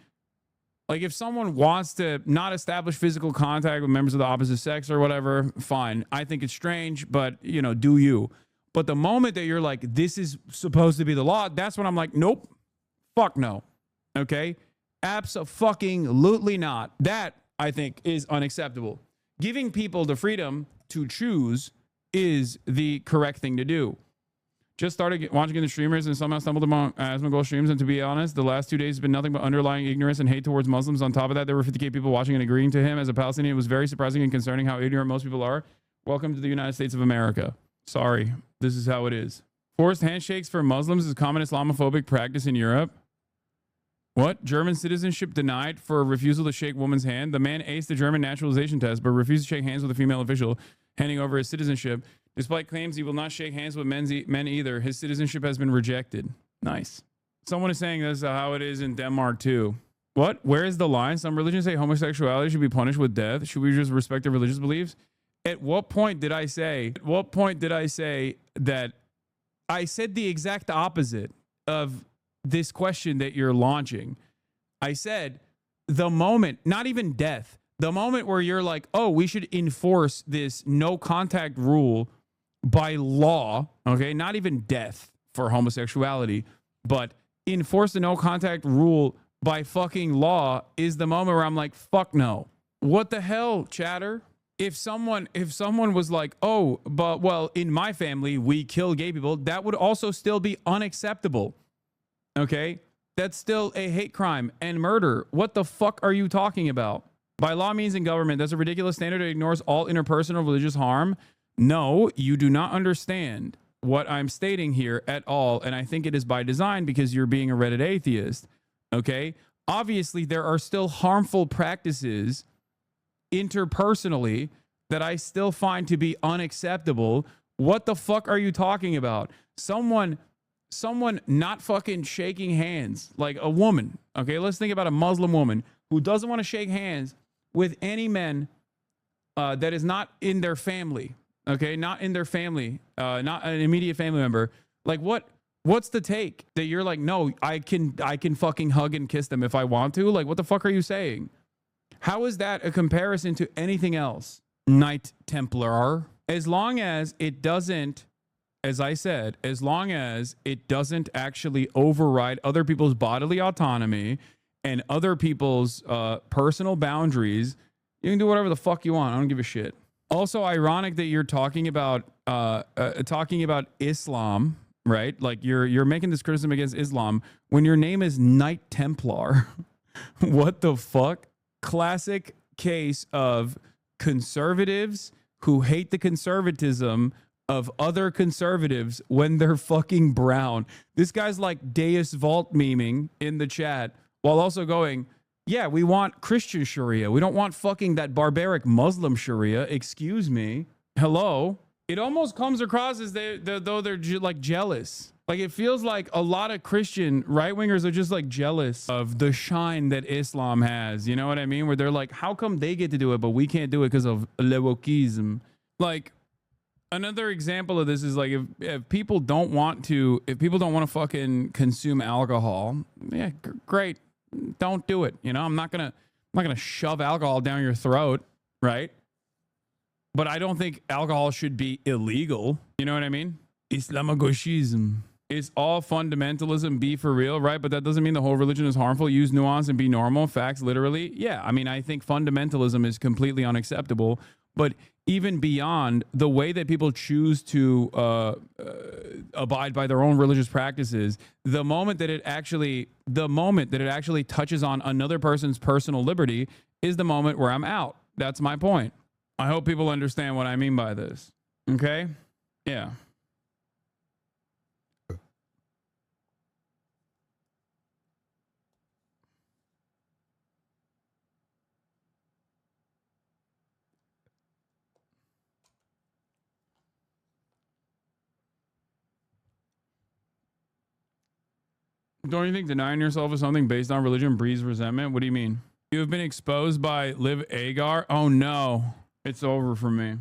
Like if someone wants to not establish physical contact with members of the opposite sex or whatever, fine. I think it's strange, but you know, do you. But the moment that you're like, this is supposed to be the law, that's when I'm like, nope, fuck no. Okay? Abso-fucking-lutely not. That, I think, is unacceptable. Giving people the freedom to choose is the correct thing to do. Just started watching the streamers and somehow stumbled among Asmongold streams. And to be honest, the last 2 days has been nothing but underlying ignorance and hate towards Muslims. On top of that, there were 50K people watching and agreeing to him. As a Palestinian, it was very surprising and concerning how ignorant most people are. Welcome to the United States of America. Sorry, this is how it is. Forced handshakes for Muslims is a common Islamophobic practice in Europe. What? German citizenship denied for refusal to shake woman's hand. The man aced the German naturalization test, but refused to shake hands with a female official, handing over his citizenship. Despite claims he will not shake hands with men either, his citizenship has been rejected. Nice. Someone is saying this is how it is in Denmark too. What? Where is the line? Some religions say homosexuality should be punished with death. Should we just respect their religious beliefs? At what point did I say that I said the exact opposite of this question that you're launching? I said the moment, not even death, the moment where you're like, oh, we should enforce this no contact rule by law, okay? Not even death for homosexuality, but enforce the no contact rule by fucking law is the moment where I'm like, fuck no. What the hell, chatter? If someone was like, oh, but well, in my family, we kill gay people, that would also still be unacceptable. Okay? That's still a hate crime and murder. What the fuck are you talking about? By law means in government, that's a ridiculous standard that ignores all interpersonal religious harm. No, you do not understand what I'm stating here at all. And I think it is by design because you're being a Reddit atheist. Okay? Obviously, there are still harmful practices interpersonally that I still find to be unacceptable. What the fuck are you talking about? Someone not fucking shaking hands, like a woman. Okay, let's think about a Muslim woman who doesn't want to shake hands with any men that is not in their family. Okay, not in their family, not an immediate family member. Like what's the take that you're like, no, I can fucking hug and kiss them if I want to? Like, what the fuck are you saying? How is that a comparison to anything else? Knight Templar. As long as it doesn't, as I said, as long as it doesn't actually override other people's bodily autonomy and other people's personal boundaries, you can do whatever the fuck you want. I don't give a shit. Also ironic that you're talking about Islam, right? Like you're making this criticism against Islam when your name is Knight Templar. What the fuck? Classic case of conservatives who hate the conservatism of other conservatives when they're fucking brown. This guy's like Deus Vult memeing in the chat while also going, yeah, we want Christian Sharia. We don't want fucking that barbaric Muslim Sharia. Excuse me. Hello? It almost comes across as though they're like jealous. Like it feels like a lot of Christian right-wingers are just like jealous of the shine that Islam has. You know what I mean? Where they're like, how come they get to do it, but we can't do it because of le wokism? Like another example of this is like if people don't want to fucking consume alcohol, yeah, great. Don't do it. You know, I'm not gonna shove alcohol down your throat, right? But I don't think alcohol should be illegal. You know what I mean? Islamogoshism. Is all fundamentalism be for real, right? But that doesn't mean the whole religion is harmful. Use nuance and be normal. Facts, literally. Yeah, I mean, I think fundamentalism is completely unacceptable. But even beyond the way that people choose to abide by their own religious practices, the moment that it actually touches on another person's personal liberty is the moment where I'm out. That's my point. I hope people understand what I mean by this. Okay? Yeah. Don't you think denying yourself of something based on religion breeds resentment? What do you mean? You have been exposed by Liv Agar? Oh no. It's over for me.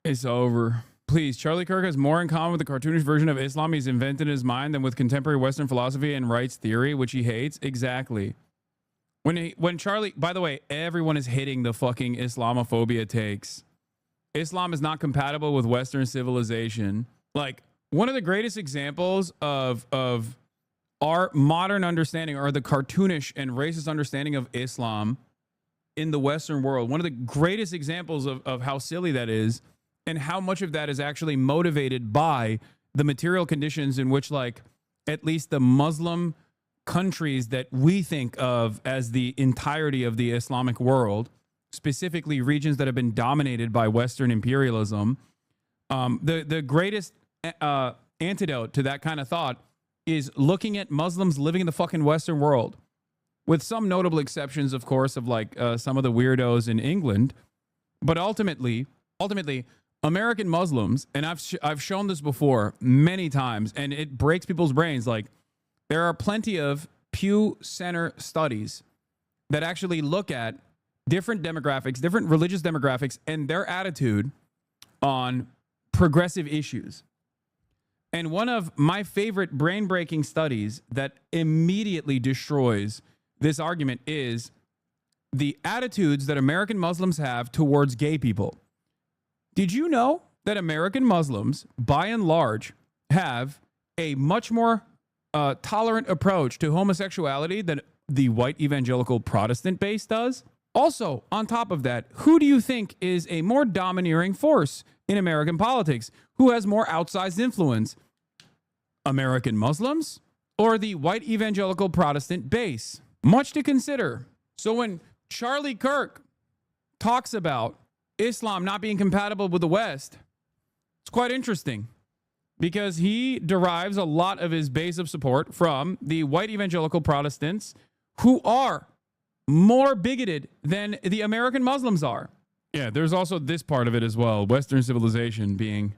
It's over. Please, Charlie Kirk has more in common with the cartoonish version of Islam he's invented in his mind than with contemporary Western philosophy and rights theory, which he hates. Exactly. When Charlie, by the way, everyone is hitting the fucking Islamophobia takes. Islam is not compatible with Western civilization. Like, one of the greatest examples of our modern understanding, or the cartoonish and racist understanding of Islam in the Western world, one of the greatest examples of how silly that is, and how much of that is actually motivated by the material conditions in which, like, at least the Muslim countries that we think of as the entirety of the Islamic world, specifically regions that have been dominated by Western imperialism, the greatest antidote to that kind of thought is looking at Muslims living in the fucking Western world, with some notable exceptions, of course, of like some of the weirdos in England. But ultimately, American Muslims, and I've shown this before many times, and it breaks people's brains. Like, there are plenty of Pew Center studies that actually look at different demographics, different religious demographics, and their attitude on progressive issues. And one of my favorite brain-breaking studies that immediately destroys this argument is the attitudes that American Muslims have towards gay people. Did you know that American Muslims, by and large, have a much more tolerant approach to homosexuality than the white evangelical Protestant base does? Also, on top of that, who do you think is a more domineering force in American politics? Who has more outsized influence? American Muslims or the white evangelical Protestant base? Much to consider. So when Charlie Kirk talks about Islam not being compatible with the West, it's quite interesting, because he derives a lot of his base of support from the white evangelical Protestants, who are more bigoted than the American Muslims are. Yeah, there's also this part of it as well. Western civilization being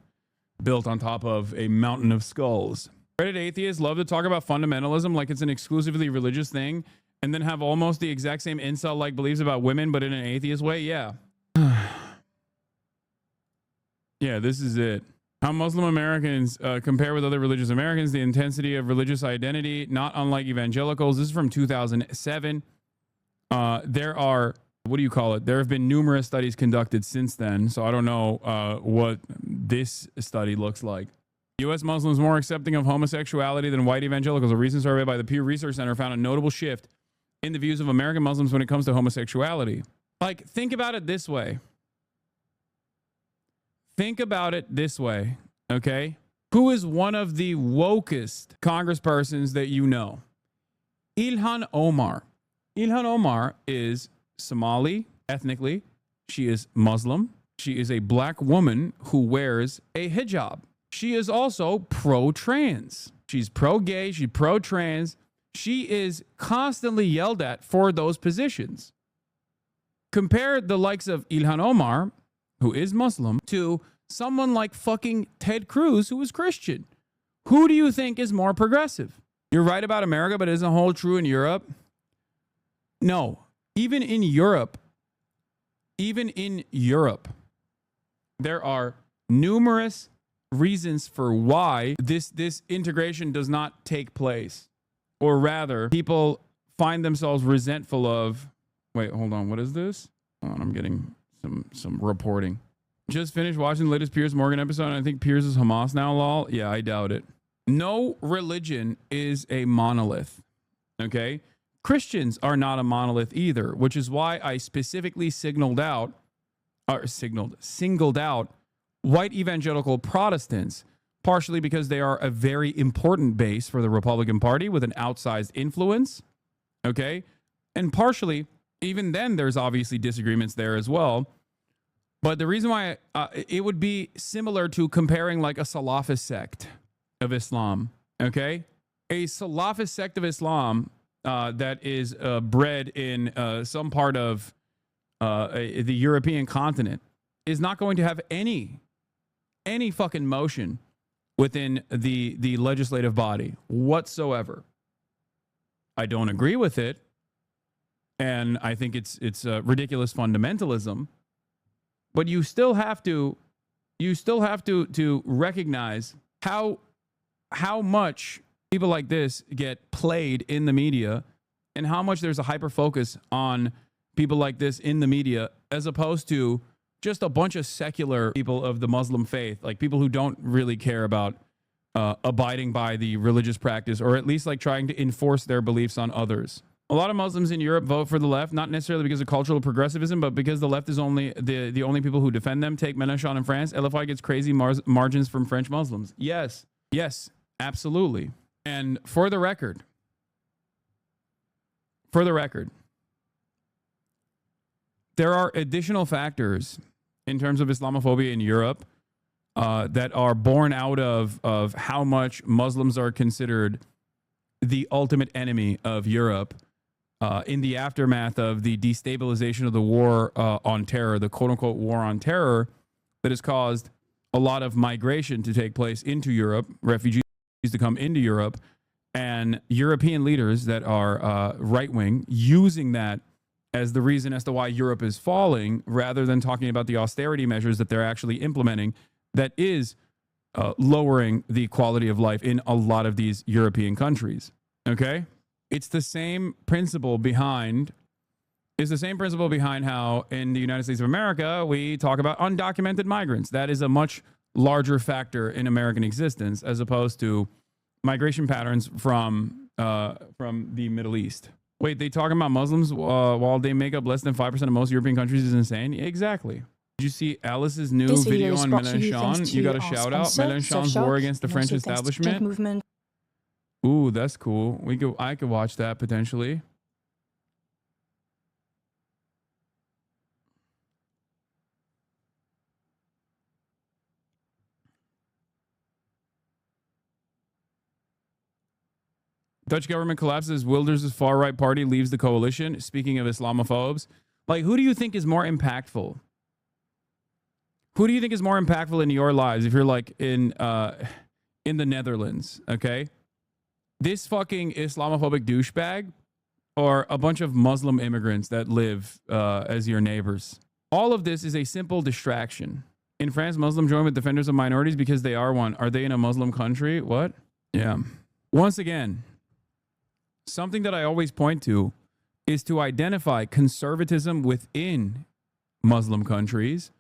built on top of a mountain of skulls. Reddit atheists love to talk about fundamentalism like it's an exclusively religious thing, and then have almost the exact same incel-like beliefs about women, but in an atheist way. Yeah. Yeah, this is it. How Muslim Americans compare with other religious Americans, the intensity of religious identity, not unlike evangelicals. This is from 2007. There are, what do you call it? There have been numerous studies conducted since then, so I don't know what this study looks like. U.S. Muslims more accepting of homosexuality than white evangelicals. A recent survey by the Pew Research Center found a notable shift in the views of American Muslims when it comes to homosexuality. Like, think about it this way. Think about it this way, okay? Who is one of the wokest congresspersons that you know? Ilhan Omar. Ilhan Omar is Somali ethnically. She is Muslim. She is a black woman who wears a hijab. She is also pro-trans. She's pro-gay. She's pro-trans. She is constantly yelled at for those positions. Compare the likes of Ilhan Omar, who is Muslim, to someone like fucking Ted Cruz, who is Christian. Who do you think is more progressive? You're right about America, but isn't whole true in Europe? No. Even in Europe, there are numerous reasons for why this integration does not take place. Or rather, people find themselves resentful of... Wait, hold on. What is this? Hold on, I'm getting some reporting. Just finished watching the latest Piers Morgan episode, and I think Piers is Hamas now, lol. Yeah, I doubt it. No religion is a monolith, okay? Christians are not a monolith either, which is why I specifically singled out white evangelical Protestants, partially because they are a very important base for the Republican Party with an outsized influence, okay? And partially, even then, there's obviously disagreements there as well. But the reason why it would be similar to comparing like a Salafist sect of Islam, okay? A Salafist sect of Islam that is bred in some part of the European continent is not going to have any fucking motion within the legislative body whatsoever. I don't agree with it. And I think it's ridiculous fundamentalism. But you still have to recognize how much people like this get played in the media, and how much there's a hyper focus on people like this in the media, as opposed to just a bunch of secular people of the Muslim faith, like people who don't really care about abiding by the religious practice, or at least like trying to enforce their beliefs on others. A lot of Muslims in Europe vote for the left, not necessarily because of cultural progressivism, but because the left is only the only people who defend them. Take Mélenchon in France. LFI gets crazy margins from French Muslims. Yes, absolutely. And for the record, there are additional factors in terms of Islamophobia in Europe that are born out of how much Muslims are considered the ultimate enemy of Europe in the aftermath of the destabilization of the war on terror, the quote-unquote war on terror that has caused a lot of migration to take place into Europe, refugees to come into Europe, and European leaders that are right-wing using that as the reason as to why Europe is falling, rather than talking about the austerity measures that they're actually implementing that is lowering the quality of life in a lot of these European countries. Okay? It's the same principle behind how in the United States of America we talk about undocumented migrants. That is a much larger factor in American existence as opposed to migration patterns from the Middle East. Wait, they talking about Muslims while they make up less than 5% of most European countries is insane? Exactly. Did you see Alice's new video on Mélenchon? You got a shout out. Mélenchon's war against the French establishment. Ooh, that's cool. I could watch that potentially. Dutch government collapses. Wilders' far-right party leaves the coalition. Speaking of Islamophobes, like, who do you think is more impactful? Who do you think is more impactful in your lives if you're like in the Netherlands, okay? This fucking Islamophobic douchebag or a bunch of Muslim immigrants that live as your neighbors? All of this is a simple distraction. In France, Muslims join with defenders of minorities because they are one. Are they in a Muslim country? What? Yeah. Once again, something that I always point to is to identify conservatism within Muslim countries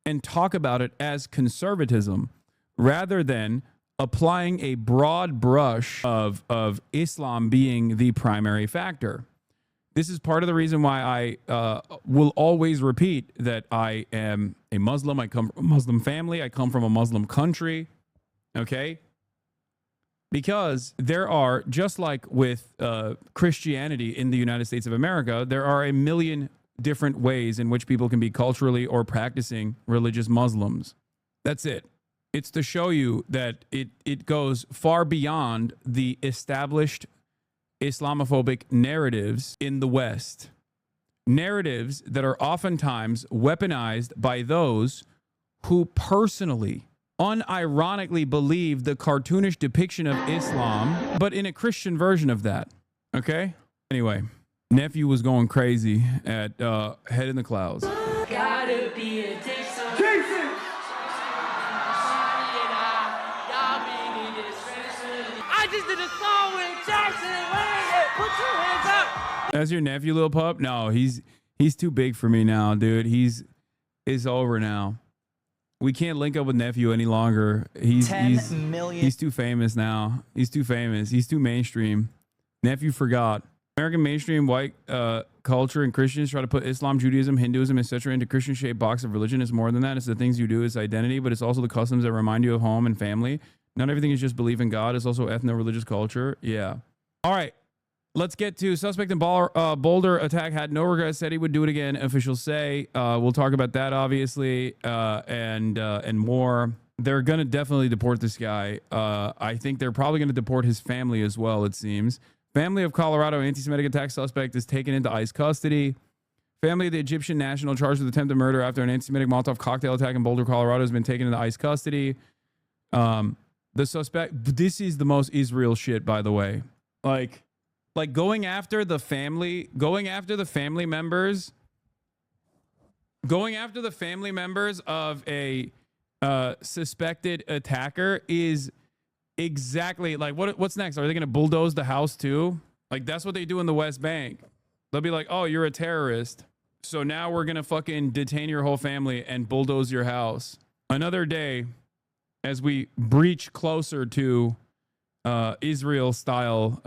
and talk about it as conservatism rather than applying a broad brush of Islam being the primary factor. This is part of the reason why I will always repeat that I am a Muslim. I come from a Muslim family. I come from a Muslim country. Okay? Because there are, just like with Christianity in the United States of America, there are a million different ways in which people can be culturally or practicing religious Muslims. That's it. It's to show you that it goes far beyond the established Islamophobic narratives in the West. Narratives that are oftentimes weaponized by those who personally, unironically believe the cartoonish depiction of Islam, but in a Christian version of that. Okay? Anyway, nephew was going crazy at Head in the Clouds. Gotta be a Jason. I just did a song with Jackson. Put your hands up. That's your nephew, little pup? No, he's too big for me now, dude. It's over now. We can't link up with nephew any longer. He's too famous now. He's too famous. He's too mainstream. Nephew forgot. American mainstream white culture and Christians try to put Islam, Judaism, Hinduism, etc. into Christian-shaped box of religion. It's more than that. It's the things you do. It's identity, but it's also the customs that remind you of home and family. Not everything is just belief in God. It's also ethno-religious culture. Yeah. All right. Let's get to suspect in Boulder attack had no regrets, said he would do it again. Officials say. We'll talk about that, obviously, and more. They're going to definitely deport this guy. I think they're probably going to deport his family as well, it seems. Family of Colorado anti-Semitic attack suspect is taken into ICE custody. Family of the Egyptian national charged with attempted murder after an anti-Semitic Molotov cocktail attack in Boulder, Colorado has been taken into ICE custody. The suspect, this is the most Israel shit, by the way. Like, Like going after the family members of a suspected attacker is exactly like what's next? Are they going to bulldoze the house too? Like that's what they do in the West Bank. They'll be like, "Oh, you're a terrorist. So now we're going to fucking detain your whole family and bulldoze your house." Another day as we breach closer to Israel-style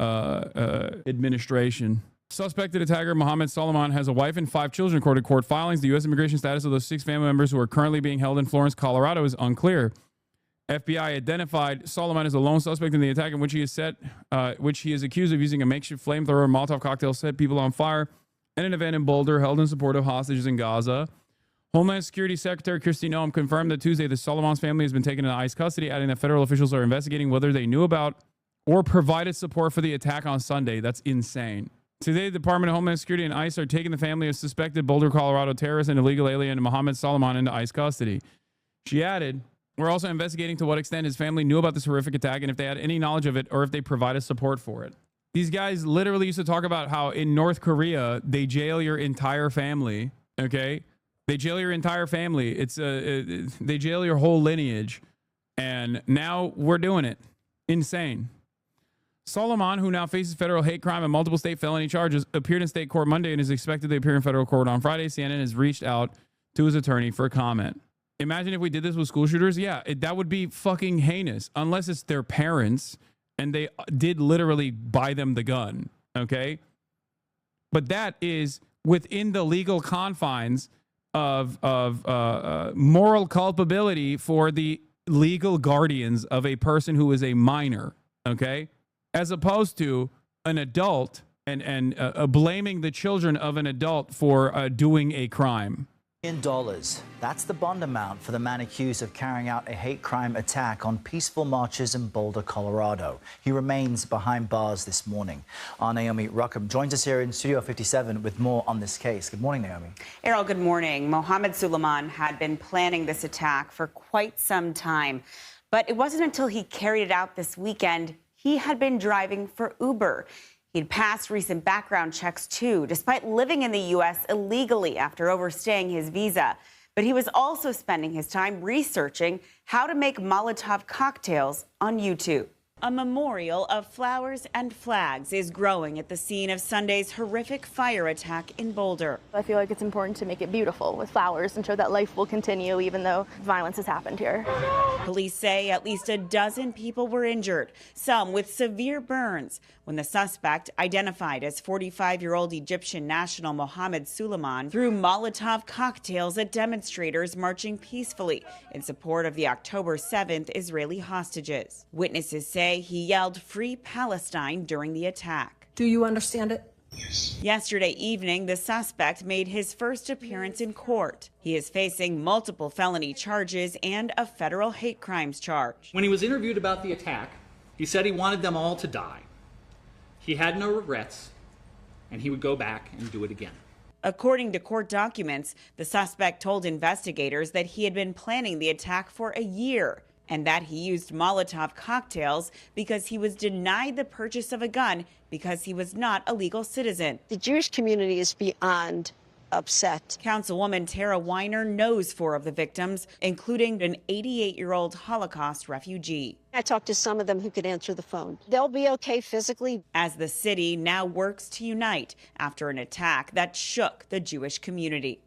administration. Suspected attacker Mohammed Solomon has a wife and 5 children, according to court filings. The U.S. immigration status of those 6 family members who are currently being held in Florence, Colorado is unclear. FBI identified Solomon as a lone suspect in the attack in which he is accused of using a makeshift flamethrower and Molotov cocktail set people on fire at an event in Boulder held in support of hostages in Gaza. Homeland Security Secretary Kristi Noem confirmed that Tuesday the Solomon's family has been taken into ICE custody, adding that federal officials are investigating whether they knew about or provided support for the attack on Sunday. That's insane. Today, the Department of Homeland Security and ICE are taking the family of suspected Boulder, Colorado terrorist and illegal alien Mohammed Solomon into ICE custody. She added, "We're also investigating to what extent his family knew about this horrific attack and if they had any knowledge of it or if they provided support for it." These guys literally used to talk about how in North Korea, they jail your entire family, okay? They jail your entire family. They jail your whole lineage. And now we're doing it. Insane. Solomon, who now faces federal hate crime and multiple state felony charges, appeared in state court Monday and is expected to appear in federal court on Friday. CNN has reached out to his attorney for comment. Imagine if we did this with school shooters. Yeah, that would be fucking heinous, unless it's their parents and they did literally buy them the gun, okay? But that is within the legal confines of moral culpability for the legal guardians of a person who is a minor, okay? As opposed to an adult and blaming the children of an adult for doing a crime. $1 million. That's the bond amount for the man accused of carrying out a hate crime attack on peaceful marchers in Boulder, Colorado. He remains behind bars this morning. Our Naomi Ruckham joins us here in Studio 57 with more on this case. Good morning, Naomi. Errol, good morning. Mohammed Solomon had been planning this attack for quite some time, but it wasn't until he carried it out this weekend he had been driving for Uber. He'd passed recent background checks, too, despite living in the U.S. illegally after overstaying his visa. But he was also spending his time researching how to make Molotov cocktails on YouTube. A memorial of flowers and flags is growing at the scene of Sunday's horrific fire attack in Boulder. I feel like it's important to make it beautiful with flowers and show that life will continue even though violence has happened here. Police say at least a dozen people were injured, some with severe burns, when the suspect, identified as 45-year-old Egyptian national Mohammed Solomon, threw Molotov cocktails at demonstrators marching peacefully in support of the October 7th Israeli hostages. Witnesses say he yelled "Free Palestine" during the attack. Do you understand it? Yesterday evening, the suspect made his first appearance in court. He is facing multiple felony charges and a federal hate crimes charge. When he was interviewed about the attack, he said he wanted them all to die. He had no regrets, and he would go back and do it again. According to court documents, the suspect told investigators that he had been planning the attack for a year and that he used Molotov cocktails because he was denied the purchase of a gun because he was not a legal citizen. The Jewish community is beyond upset. Councilwoman Tara Weiner knows 4 of the victims, including an 88-year-old Holocaust refugee. I talked to some of them who could answer the phone. They'll be okay physically. As the city now works to unite after an attack that shook the Jewish community.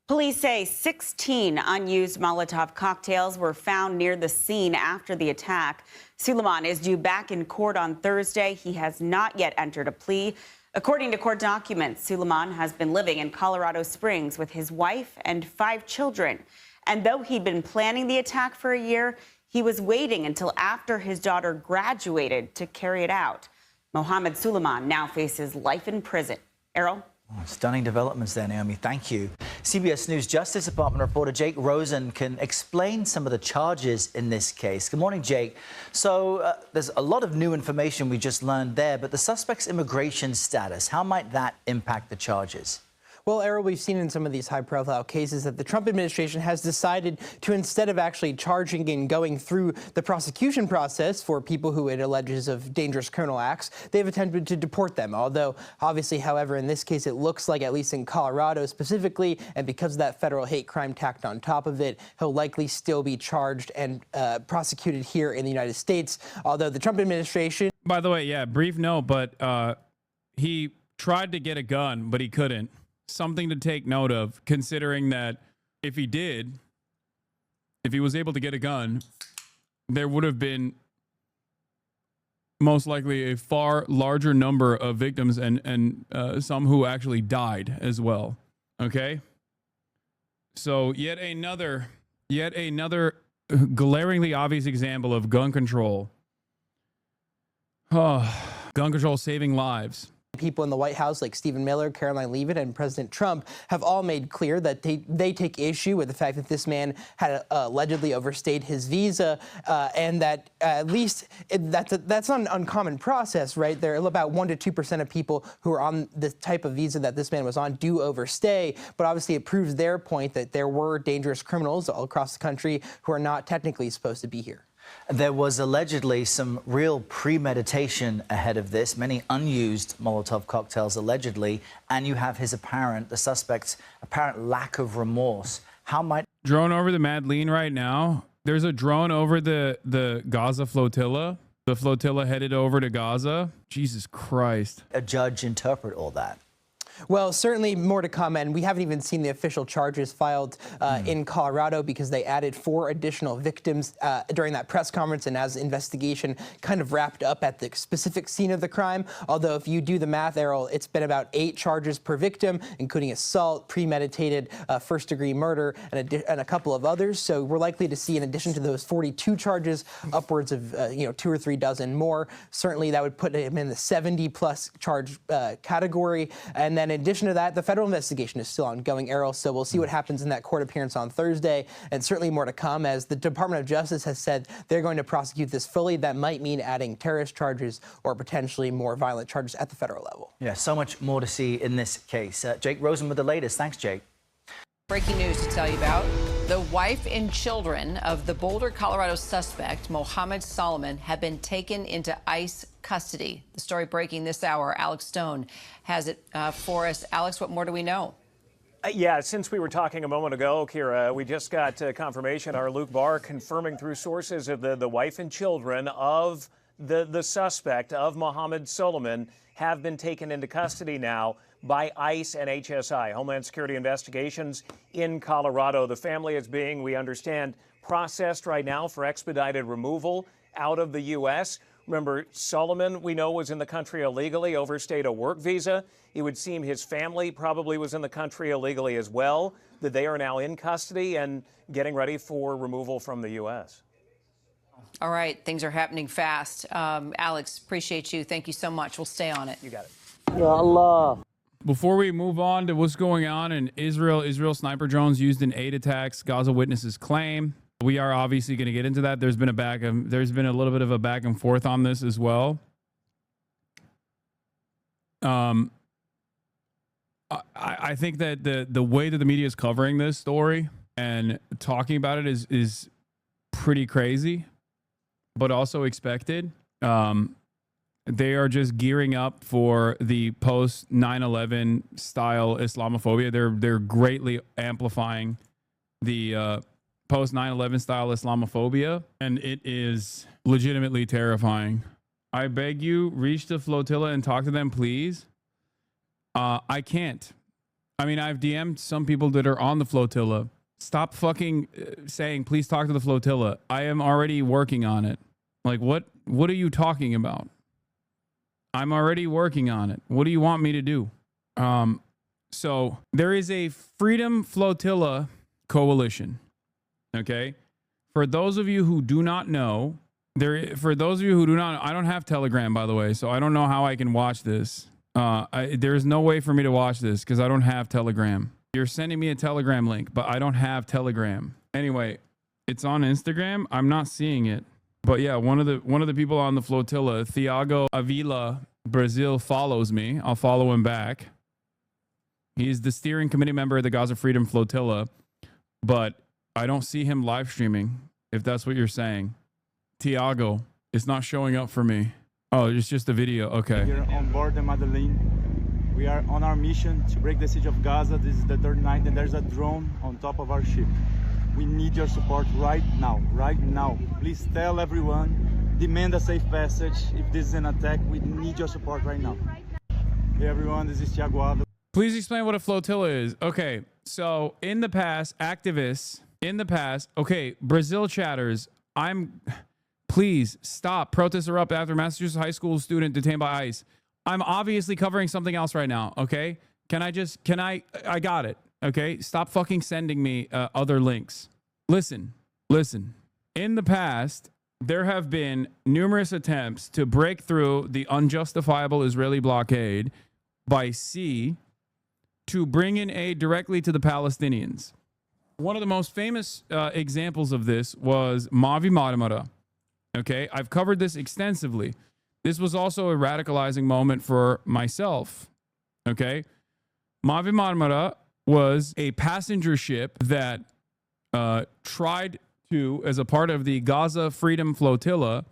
Police say 16 unused Molotov cocktails were found near the scene after the attack. Solomon is due back in court on Thursday. He has not yet entered a plea. According to court documents, Solomon has been living in Colorado Springs with his wife and 5 children. And though he'd been planning the attack for a year, he was waiting until after his daughter graduated to carry it out. Mohammed Solomon now faces life in prison. Errol? Oh, stunning developments there, Naomi. Thank you. CBS News Justice Department reporter Jake Rosen can explain some of the charges in this case. Good morning, Jake. So there's a lot of new information we just learned there, but the suspect's immigration status, how might that impact the charges? Well, Errol, we've seen in some of these high-profile cases that the Trump administration has decided to, instead of actually charging and going through the prosecution process for people who it alleges of dangerous criminal acts, they've attempted to deport them. Although, obviously, however, in this case, it looks like, at least in Colorado specifically, and because of that federal hate crime tacked on top of it, he'll likely still be charged and prosecuted here in the United States. Although the Trump administration... By the way, yeah, brief note, but he tried to get a gun, but he couldn't. Something to take note of, considering that if he was able to get a gun, there would have been most likely a far larger number of victims and some who actually died as well. Okay? So yet another glaringly obvious example of gun control. Gun control saving lives. People in the White House like Stephen Miller, Caroline Leavitt, and President Trump have all made clear that they take issue with the fact that this man had allegedly overstayed his visa, and that at least that's not an uncommon process, right? There are about 1% to 2% of people who are on the type of visa that this man was on do overstay, but obviously it proves their point that there were dangerous criminals all across the country who are not technically supposed to be here. There was allegedly some real premeditation ahead of this, many unused Molotov cocktails allegedly, and you have the suspect's apparent lack of remorse. How might... Drone over the Madeleine right now. There's a drone over the Gaza flotilla. The flotilla headed over to Gaza. Jesus Christ. A judge interpret all that? Well, certainly more to come, and we haven't even seen the official charges filed in Colorado because they added 4 additional victims during that press conference and as investigation kind of wrapped up at the specific scene of the crime. Although if you do the math, Errol, it's been about 8 charges per victim, including assault, premeditated first-degree murder, and a couple of others. So we're likely to see, in addition to those 42 charges, upwards of 2 or 3 dozen more. Certainly that would put him in the 70-plus charge category. And then in addition to that, the federal investigation is still ongoing, Errol, so we'll see what happens in that court appearance on Thursday, and certainly more to come, as the Department of Justice has said they're going to prosecute this fully. That might mean adding terrorist charges or potentially more violent charges at the federal level. Yeah, so much more to see in this case. Jake Rosen with the latest. Thanks, Jake. Breaking news to tell you about. The wife and children of the Boulder, Colorado suspect, Mohammed Solomon, have been taken into ICE custody. The story breaking this hour. Alex Stone has it for us. Alex, what more do we know? Yeah, since we were talking a moment ago, Kira, we just got confirmation. Our Luke Barr confirming through sources of the wife and children of the suspect of Mohammed Solomon have been taken into custody now by ICE and HSI, Homeland Security Investigations in Colorado. The family is being, we understand, processed right now for expedited removal out of the U.S. Remember, Solomon, we know, was in the country illegally, overstayed a work visa. It would seem his family probably was in the country illegally as well, that they are now in custody and getting ready for removal from the U.S. All right, things are happening fast. Alex, appreciate you. Thank you so much. We'll stay on it. You got it. Ya Allah. Before we move on to what's going on in Israel sniper drones used in 8 attacks, Gaza witnesses claim. We are obviously going to get into that. There's been a little bit of a back and forth on this as well. I think that the way that the media is covering this story and talking about it is pretty crazy, but also expected. They are just gearing up for the post 9/11 style Islamophobia. They're greatly amplifying the post 9/11 style Islamophobia, and it is legitimately terrifying. I beg you, reach the flotilla and talk to them, please. I can't. I mean, I've DM'd some people that are on the flotilla. Stop fucking saying, please talk to the flotilla. I am already working on it. Like, what are you talking about? I'm already working on it. What do you want me to do? So there is a Freedom Flotilla coalition. Okay. For those of you who do not know, I don't have Telegram, by the way, so I don't know how I can watch this. There's no way for me to watch this because I don't have Telegram. You're sending me a Telegram link, but I don't have Telegram. Anyway, it's on Instagram. I'm not seeing it. But yeah, one of the people on the flotilla, Thiago Avila Brazil, follows me. I'll follow him back. He's the steering committee member of the Gaza Freedom Flotilla, but I don't see him live streaming, if that's what you're saying. Tiago, it's not showing up for me. Oh, it's just a video. Okay. Here on board the Madeleine, we are on our mission to break the siege of Gaza. This is the third night, and there's a drone on top of our ship. We need your support right now, right now. Please tell everyone, demand a safe passage. If this is an attack, we need your support right now. Hey everyone, this is Tiago Ava. Please explain what a flotilla is. Okay, so in the past, activists, okay, Brazil chatters, please stop. Protests erupt after Massachusetts high school student detained by ICE. I'm obviously covering something else right now, okay? I got it, okay? Stop fucking sending me other links. Listen. In the past, there have been numerous attempts to break through the unjustifiable Israeli blockade by sea to bring in aid directly to the Palestinians. One of the most famous examples of this was Mavi Marmara. Okay, I've covered this extensively. This was also a radicalizing moment for myself. Okay, Mavi Marmara was a passenger ship that tried to, as a part of the Gaza Freedom Flotilla,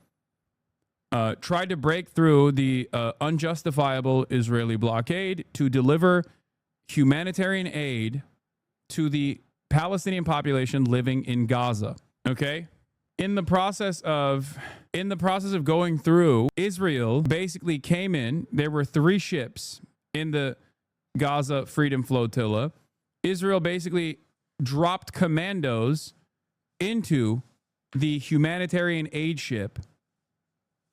tried to break through the unjustifiable Israeli blockade to deliver humanitarian aid to the Palestinian population living in Gaza. Okay? In the process of going through, Israel basically came in. There were 3 ships in the Gaza Freedom Flotilla. Israel basically dropped commandos into the humanitarian aid ship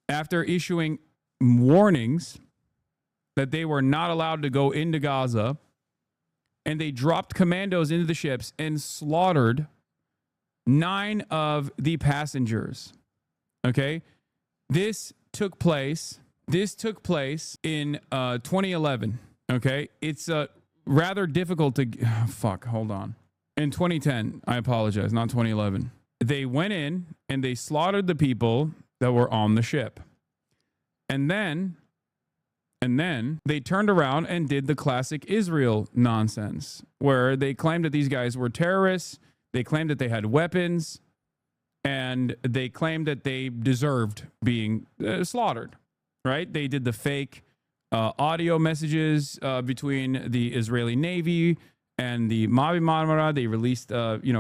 after issuing warnings that they were not allowed to go into Gaza. And they dropped commandos into the ships and slaughtered 9 of the passengers. Okay? This took place in 2011. Okay? It's rather difficult to... hold on. In 2010. I apologize. Not 2011. They went in and they slaughtered the people that were on the ship. And then they turned around and did the classic Israel nonsense, where they claimed that these guys were terrorists. They claimed that they had weapons, and they claimed that they deserved being slaughtered, right? They did the fake audio messages between the Israeli Navy and the Mavi Marmara. They released,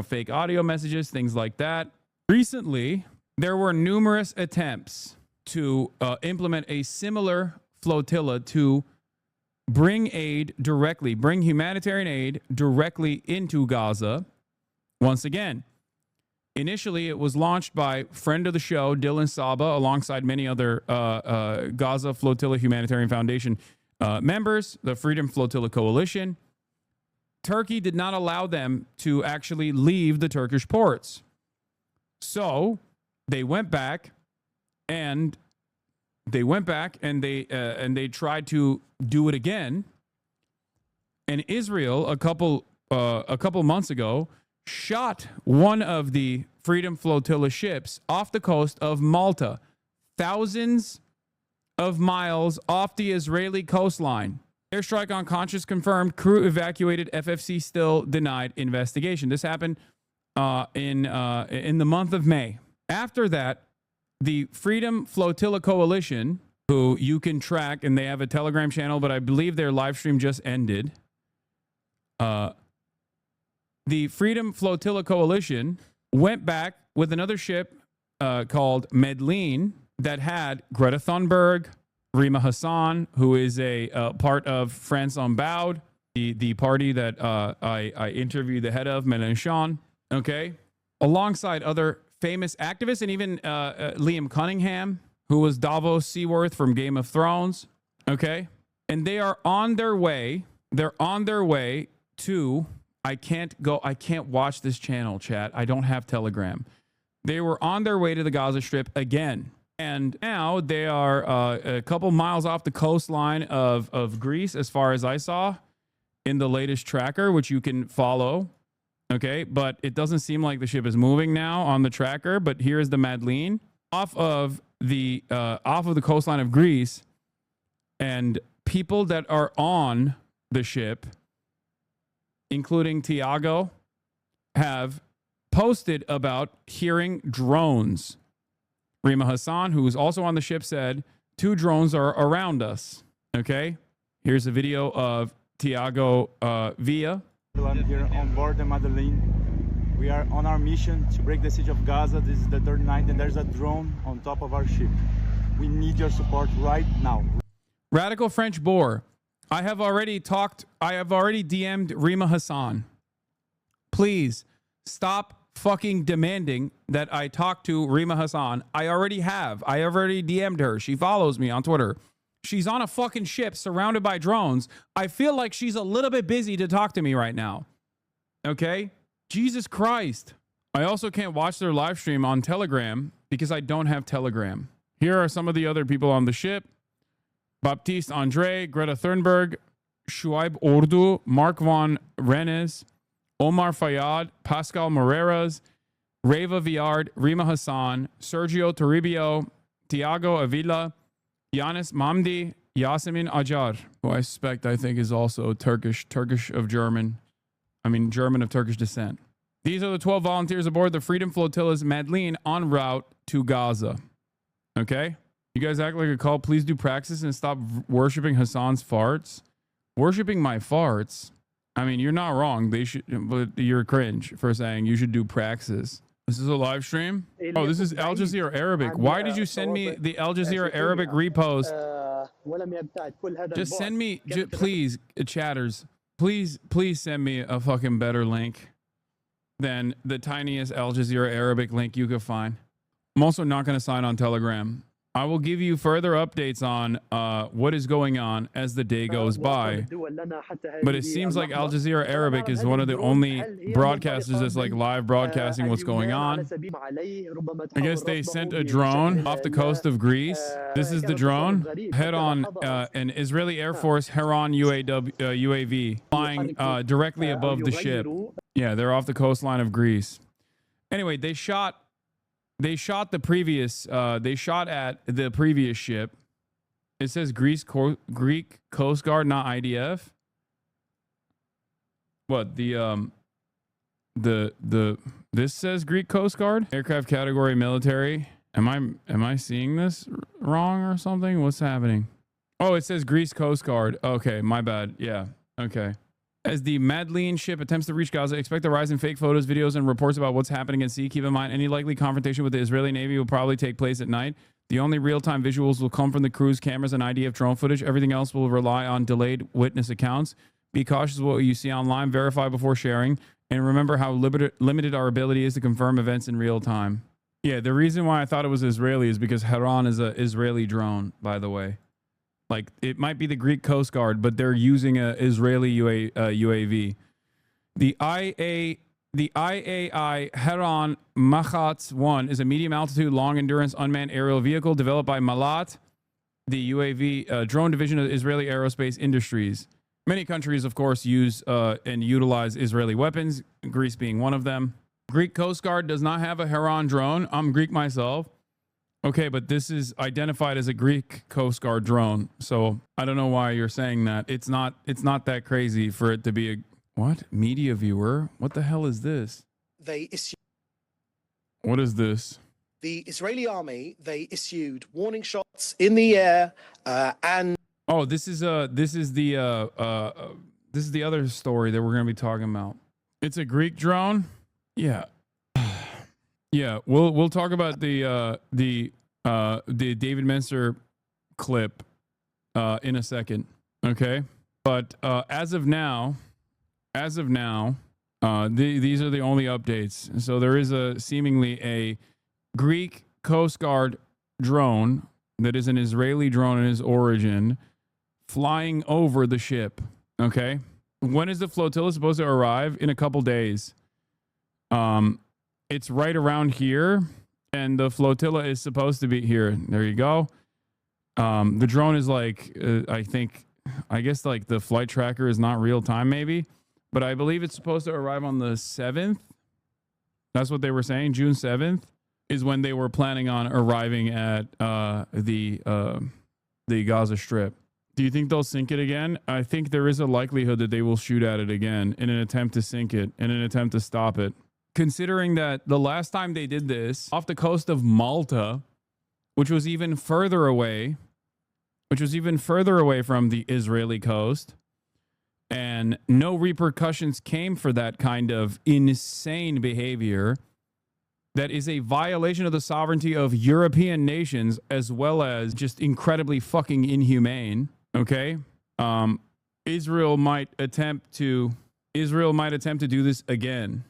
fake audio messages, things like that. Recently, there were numerous attempts to implement a similar flotilla to bring humanitarian aid directly into Gaza. Once again, initially it was launched by friend of the show, Dylan Saba, alongside many other Gaza Flotilla Humanitarian Foundation members, the Freedom Flotilla Coalition. Turkey did not allow them to actually leave the Turkish ports. So they went back and they tried to do it again. And Israel, a couple months ago, shot one of the Freedom Flotilla ships off the coast of Malta, thousands of miles off the Israeli coastline. Airstrike unconscious confirmed. Crew evacuated. FFC still denied investigation. This happened in the month of May. After that, the Freedom Flotilla Coalition, who you can track, and they have a Telegram channel, but I believe their live stream just ended. The Freedom Flotilla Coalition went back with another ship called Medellin that had Greta Thunberg, Rima Hassan, who is a part of France Unbowed, the party that I interviewed the head of, Mélenchon, okay, alongside other famous activists, and even Liam Cunningham, who was Davos Seaworth from Game of Thrones, okay? And they are on their way. They're on their way to... I can't watch this channel, chat. I don't have Telegram. They were on their way to the Gaza Strip again. And now they are a couple miles off the coastline of Greece, as far as I saw in the latest tracker, which you can follow. Okay, but it doesn't seem like the ship is moving now on the tracker. But here is the Madeleine off of the coastline of Greece, and people that are on the ship including Tiago, have posted about hearing drones. Rima Hassan, who was also on the ship, said, 2 drones are around us. Okay? Here's a video of Tiago Villa. I'm here on board the Madeleine. We are on our mission to break the siege of Gaza. This is the 3rd night, and there's a drone on top of our ship. We need your support right now. Radical French Boer. I have already DM'd Rima Hassan. Please stop fucking demanding that I talk to Rima Hassan. I already DM'd her. She follows me on Twitter. She's on a fucking ship surrounded by drones. I feel like she's a little bit busy to talk to me right now. Okay? Jesus Christ. I also can't watch their live stream on Telegram because I don't have Telegram. Here are some of the other people on the ship. Baptiste Andre, Greta Thunberg, Shuaib Ordu, Mark von Rennes, Omar Fayyad, Pascal Moreras, Reva Viard, Rima Hassan, Sergio Toribio, Tiago Avila, Yanis Mamdi, Yasemin Ajar, who I think is also German of Turkish descent. These are the 12 volunteers aboard the Freedom Flotilla's Madeleine en route to Gaza. Okay? You guys act like a cult. Please do praxis and stop worshiping Hassan's farts. Worshiping my farts? I mean, you're not wrong. They should, but you're cringe for saying you should do praxis. This is a live stream? Oh, this is Al Jazeera Arabic. Why did you send me the Al Jazeera Arabic repost? Just send me, please, chatters. Please send me a fucking better link than the tiniest Al Jazeera Arabic link you could find. I'm also not going to sign on Telegram. I will give you further updates on what is going on as the day goes by. But it seems like Al Jazeera Arabic is one of the only broadcasters that's like live broadcasting what's going on. I guess they sent a drone off the coast of Greece. This is the drone. Head on an Israeli Air Force Heron UAV flying directly above the ship. Yeah, they're off the coastline of Greece. Anyway, they shot at the previous ship. It says Greek Coast Guard, not IDF. What this says Greek Coast Guard, aircraft category military. Am I seeing this wrong or something? What's happening? Oh, it says Greece Coast Guard. Okay, my bad. Yeah. Okay. As the Madeleine ship attempts to reach Gaza, expect a rise in fake photos, videos, and reports about what's happening at sea. Keep in mind, any likely confrontation with the Israeli Navy will probably take place at night. The only real-time visuals will come from the crew's cameras and IDF drone footage. Everything else will rely on delayed witness accounts. Be cautious of what you see online. Verify before sharing. And remember how limited our ability is to confirm events in real time. Yeah, the reason why I thought it was Israeli is because Heron is an Israeli drone, by the way. Like, it might be the Greek Coast Guard, but they're using an Israeli UAV. The IAI Heron Machatz 1 is a medium-altitude, long-endurance unmanned aerial vehicle developed by Malat, the UAV drone division of Israeli Aerospace Industries. Many countries, of course, use and utilize Israeli weapons, Greece being one of them. Greek Coast Guard does not have a Heron drone. I'm Greek myself. Okay, but this is identified as a Greek Coast Guard drone, so I don't know why you're saying that. It's not that crazy for it to be a what? Media viewer? What the hell is this? What is this? The Israeli army, they issued warning shots in the air and this is the other story that we're going to be talking about. It's a Greek drone? Yeah. Yeah, we'll talk about the David Menser clip in a second, okay? But as of now, these are the only updates. So there is seemingly a Greek Coast Guard drone that is an Israeli drone in its origin flying over the ship, okay? When is the flotilla supposed to arrive? In a couple days. It's right around here, and the flotilla is supposed to be here. There you go. The drone is like, I guess like the flight tracker is not real time maybe, but I believe it's supposed to arrive on the 7th. That's what they were saying. June 7th is when they were planning on arriving at the Gaza Strip. Do you think they'll sink it again? I think there is a likelihood that they will shoot at it again in an attempt to sink it, in an attempt to stop it. Considering that the last time they did this off the coast of Malta, which was even further away from the Israeli coast, and no repercussions came for that kind of insane behavior that is a violation of the sovereignty of European nations, as well as just incredibly fucking inhumane. Okay. Israel might attempt to do this again.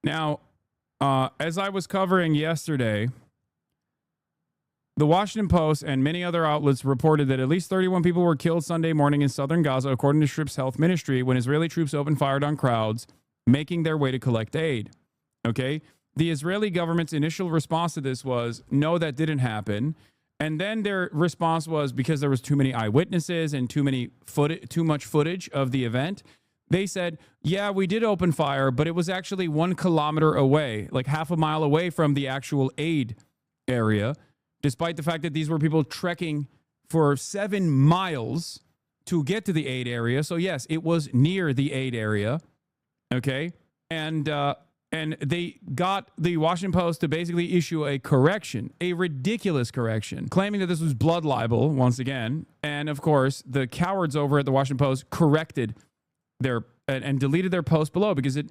Now, as I was covering yesterday, the Washington Post and many other outlets reported that at least 31 people were killed Sunday morning in southern Gaza, according to Strip's health ministry, when Israeli troops opened fire on crowds making their way to collect aid. Okay? The Israeli government's initial response to this was, no, that didn't happen. And then their response was, because there was too many eyewitnesses and too much footage of the event, they said, yeah, we did open fire, but it was actually 1 kilometer away, like half a mile away from the actual aid area, despite the fact that these were people trekking for 7 miles to get to the aid area. So yes, it was near the aid area. Okay. And they got the Washington Post to basically issue a correction, a ridiculous correction, claiming that this was blood libel once again. And of course, the cowards over at the Washington Post corrected their and deleted their post below because it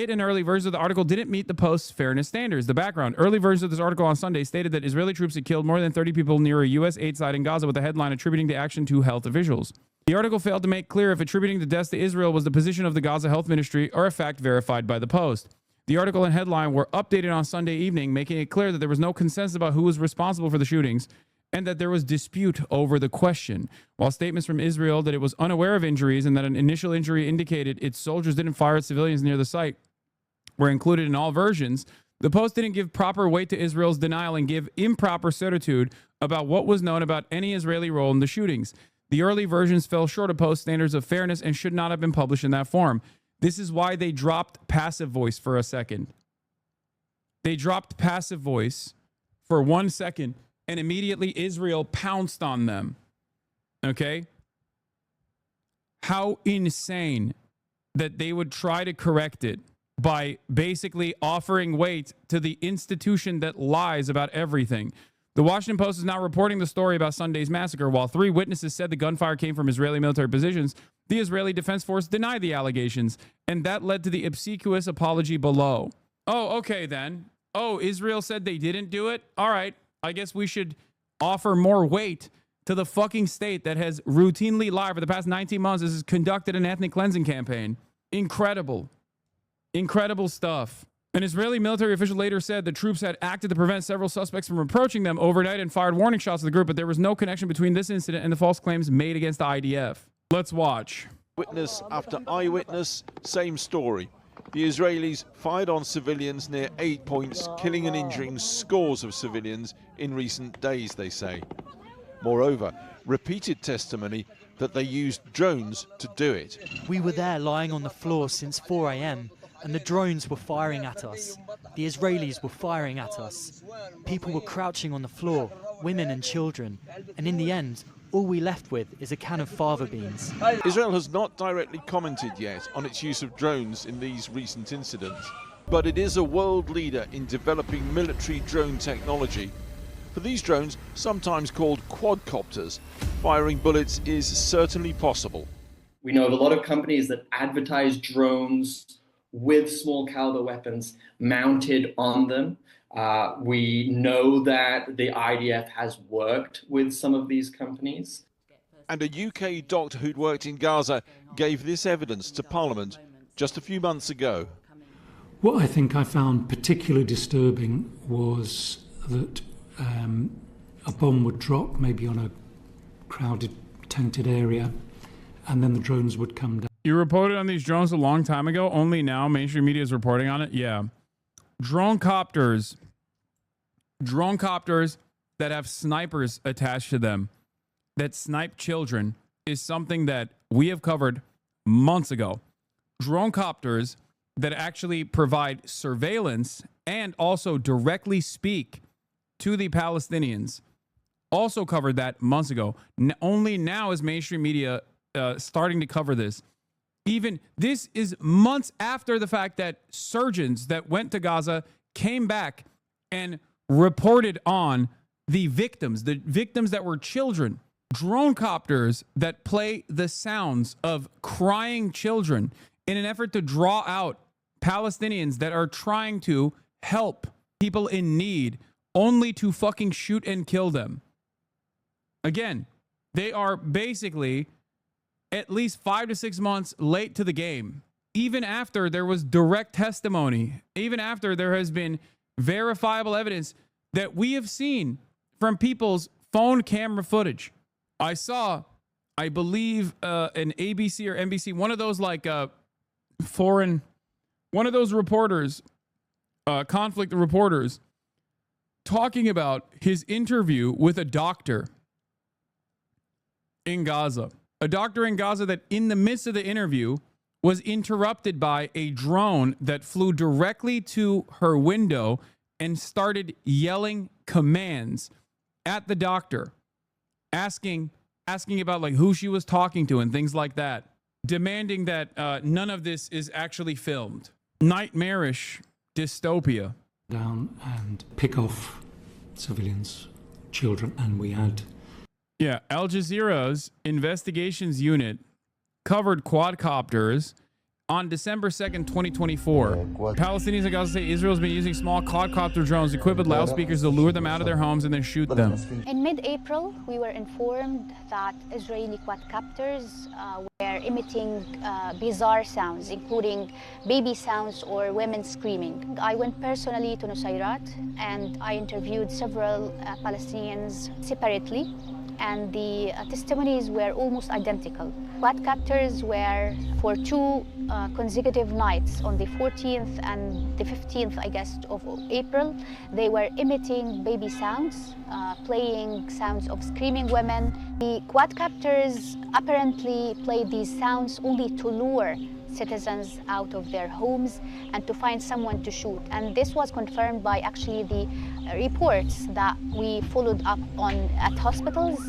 and early versions of the article didn't meet the Post's fairness standards. The background: early versions of this article on Sunday stated that Israeli troops had killed more than 30 people near a U.S. aid site in Gaza, with the headline attributing the action to health officials. The article failed to make clear if attributing the deaths to Israel was the position of the Gaza Health Ministry or a fact verified by the Post. The article and headline were updated on Sunday evening, making it clear that there was no consensus about who was responsible for the shootings and that there was dispute over the question. While statements from Israel that it was unaware of injuries and that an initial injury indicated its soldiers didn't fire at civilians near the site were included in all versions, the Post didn't give proper weight to Israel's denial and give improper certitude about what was known about any Israeli role in the shootings. The early versions fell short of Post standards of fairness and should not have been published in that form. This is why they dropped passive voice for a second. They dropped passive voice for 1 second, and immediately Israel pounced on them. Okay? How insane that they would try to correct it by basically offering weight to the institution that lies about everything. The Washington Post is now reporting the story about Sunday's massacre. While 3 witnesses said the gunfire came from Israeli military positions, the Israeli Defense Force denied the allegations, and that led to the obsequious apology below. Oh, okay then. Oh, Israel said they didn't do it? All right. I guess we should offer more weight to the fucking state that has routinely lied for the past 19 months. This has conducted an ethnic cleansing campaign. Incredible. Incredible stuff. An Israeli military official later said the troops had acted to prevent several suspects from approaching them overnight and fired warning shots at the group, but there was no connection between this incident and the false claims made against the IDF. Let's watch. Witness after eyewitness, same story. The Israelis fired on civilians near 8 points, killing and injuring scores of civilians in recent days, they say. Moreover, repeated testimony that they used drones to do it. We were there lying on the floor since 4 a.m. and the drones were firing at us. The Israelis were firing at us. People were crouching on the floor, women and children, and in the end, all we left with is a can of fava beans. Israel has not directly commented yet on its use of drones in these recent incidents, but it is a world leader in developing military drone technology. For these drones, sometimes called quadcopters, firing bullets is certainly possible. We know of a lot of companies that advertise drones with small caliber weapons mounted on them. We know that the IDF has worked with some of these companies. And a UK doctor who'd worked in Gaza gave this evidence to Parliament just a few months ago. What I think I found particularly disturbing was that a bomb would drop maybe on a crowded, tented area, and then the drones would come down. You reported on these drones a long time ago. Only now mainstream media is reporting on it. Yeah. Drone copters that have snipers attached to them that snipe children is something that we have covered months ago. drone copters that actually provide surveillance and also directly speak to the Palestinians. Also covered that months ago. Only now is mainstream media starting to cover this. Even this is months after the fact that surgeons that went to Gaza came back and reported on the victims that were children. Drone copters that play the sounds of crying children in an effort to draw out Palestinians that are trying to help people in need, only to fucking shoot and kill them. Again, they are basically at least 5 to 6 months late to the game. Even after there was direct testimony, even after there has been verifiable evidence that we have seen from people's phone camera footage. I saw, I believe, an ABC or NBC, one of those like foreign, one of those reporters, conflict reporters, talking about his interview with a doctor in Gaza. A doctor in Gaza that in the midst of the interview was interrupted by a drone that flew directly to her window and started yelling commands at the doctor, asking about like who she was talking to and things like that, demanding that none of this is actually filmed. Nightmarish dystopia. Down and pick off civilians, children, and we had... Yeah, Al Jazeera's investigations unit covered quadcopters on December 2nd, 2024. Palestinians in Gaza say Israel's been using small quadcopter drones equipped with loudspeakers to lure them out of their homes and then shoot them. In mid-April, we were informed that Israeli quadcopters were emitting bizarre sounds, including baby sounds or women screaming. I went personally to Nusayrat and I interviewed several Palestinians separately, and the testimonies were almost identical. Quadcopters were for 2 consecutive nights on the 14th and the 15th, I guess, of April. They were emitting baby sounds, playing sounds of screaming women. The quadcopters apparently played these sounds only to lure citizens out of their homes and to find someone to shoot. And this was confirmed by actually the reports that we followed up on at hospitals.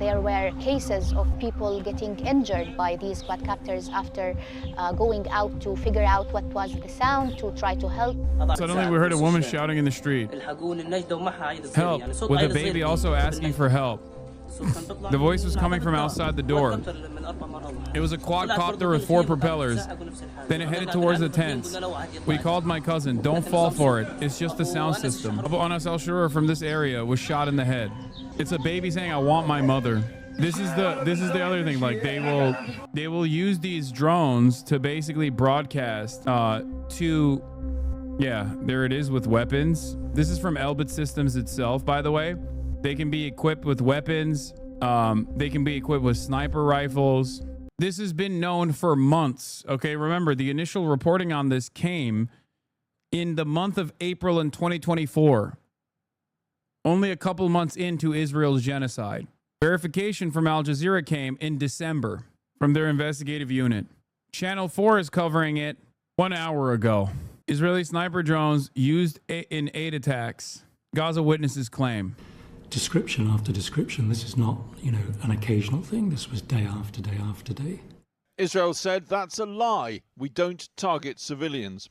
There were cases of people getting injured by these quadcopters after going out to figure out what was the sound, to try to help. Suddenly we heard a woman shouting in the street, help, with a baby also asking for help. The voice was coming from outside the door. It was a quadcopter with 4 propellers. Then it headed towards the tents. We called my cousin. Don't fall for it. It's just the sound system. Abu Anas al-Shura from this area was shot in the head. It's a baby saying, I want my mother. This is the other thing. Like they will use these drones to basically broadcast to, yeah, there it is with weapons. This is from Elbit Systems itself, by the way. They can be equipped with weapons. They can be equipped with sniper rifles. This has been known for months. Okay, remember the initial reporting on this came in the month of April in 2024. Only a couple months into Israel's genocide. Verification from Al Jazeera came in December from their investigative unit. Channel 4 is covering it 1 hour ago. Israeli sniper drones used in aid attacks. Gaza witnesses claim. Description after description. This is not, an occasional thing. This was day after day after day. Israel said that's a lie. We don't target civilians.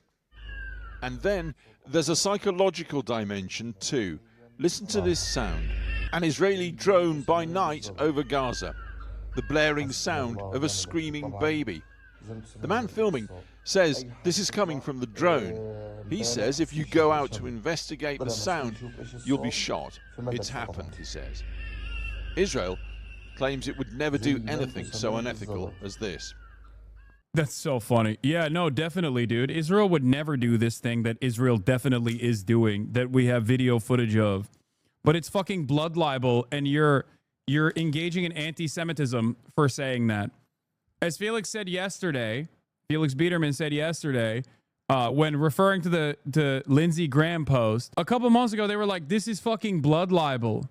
And then there's a psychological dimension too. Listen to this sound. An Israeli drone by night over Gaza. The blaring sound of a screaming baby. The man filming says this is coming from the drone. He says if you go out to investigate the sound, you'll be shot. It's happened, he says. Israel claims it would never do anything so unethical as this. That's so funny. Yeah, no, definitely, dude. Israel would never do this thing that Israel definitely is doing, that we have video footage of. But it's fucking blood libel, and you're engaging in anti-Semitism for saying that. As Felix said yesterday, Felix Biederman said yesterday, when referring to the Lindsey Graham post, a couple months ago, they were like, this is fucking blood libel.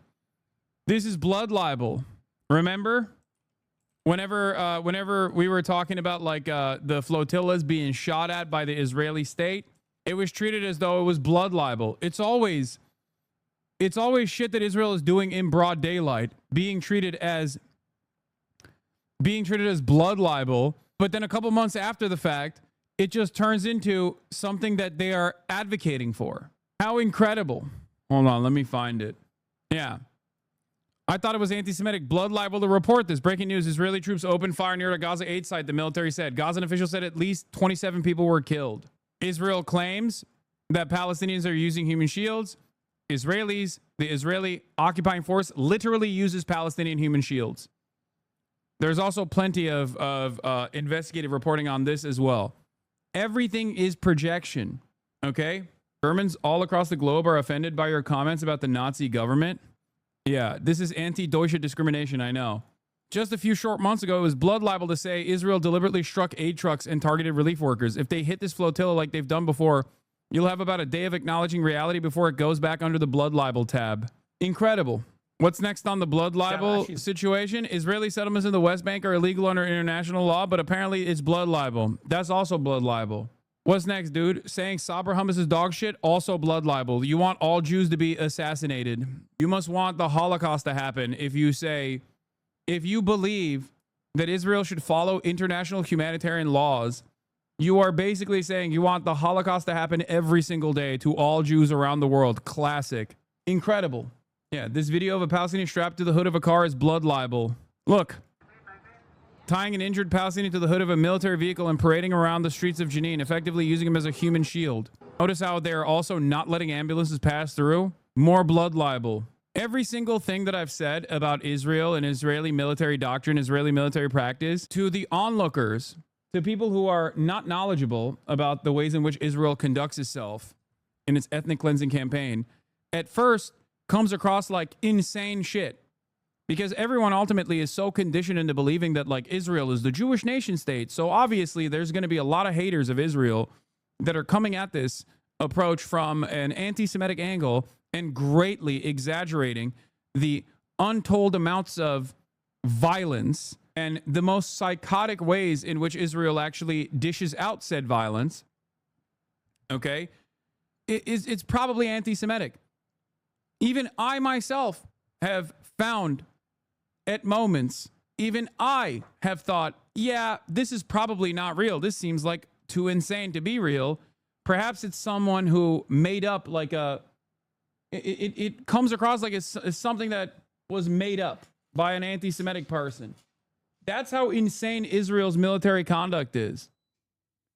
This is blood libel. Remember? whenever we were talking about like the flotillas being shot at by the Israeli state, it was treated as though it was blood libel. It's always shit that Israel is doing in broad daylight being treated as blood libel, but then a couple months after the fact, it just turns into something that they are advocating for. How incredible. Hold on, let me find it. Yeah. I thought it was anti-Semitic blood libel to report this. Breaking news, Israeli troops opened fire near a Gaza aid site, the military said. Gazan officials said at least 27 people were killed. Israel claims that Palestinians are using human shields. The Israeli occupying force literally uses Palestinian human shields. There's also plenty of investigative reporting on this as well. Everything is projection, okay? Germans all across the globe are offended by your comments about the Nazi government. Yeah, this is anti-Deutsche discrimination, I know. Just a few short months ago, it was blood libel to say Israel deliberately struck aid trucks and targeted relief workers. If they hit this flotilla like they've done before, you'll have about a day of acknowledging reality before it goes back under the blood libel tab. Incredible. What's next on the blood libel situation? Israeli settlements in the West Bank are illegal under international law, but apparently it's blood libel. That's also blood libel. What's next, dude? Saying Sabra hummus is dog shit, also blood libel. You want all Jews to be assassinated. You must want the Holocaust to happen if you believe that Israel should follow international humanitarian laws. You are basically saying you want the Holocaust to happen every single day to all Jews around the world. Classic. Incredible. Yeah, this video of a Palestinian strapped to the hood of a car is blood libel. Look. Tying an injured Palestinian to the hood of a military vehicle and parading around the streets of Jenin, effectively using him as a human shield. Notice how they are also not letting ambulances pass through. More blood libel. Every single thing that I've said about Israel and Israeli military doctrine, Israeli military practice, to the onlookers, to people who are not knowledgeable about the ways in which Israel conducts itself in its ethnic cleansing campaign, at first comes across like insane shit. Because everyone ultimately is so conditioned into believing that like Israel is the Jewish nation state. So obviously there's going to be a lot of haters of Israel that are coming at this approach from an anti-Semitic angle and greatly exaggerating the untold amounts of violence and the most psychotic ways in which Israel actually dishes out said violence. Okay? It's probably anti-Semitic. Even I myself have found at moments, even I have thought, yeah, this is probably not real. This seems like too insane to be real. Perhaps it's someone who made up like it comes across like it's something that was made up by an anti-Semitic person. That's how insane Israel's military conduct is.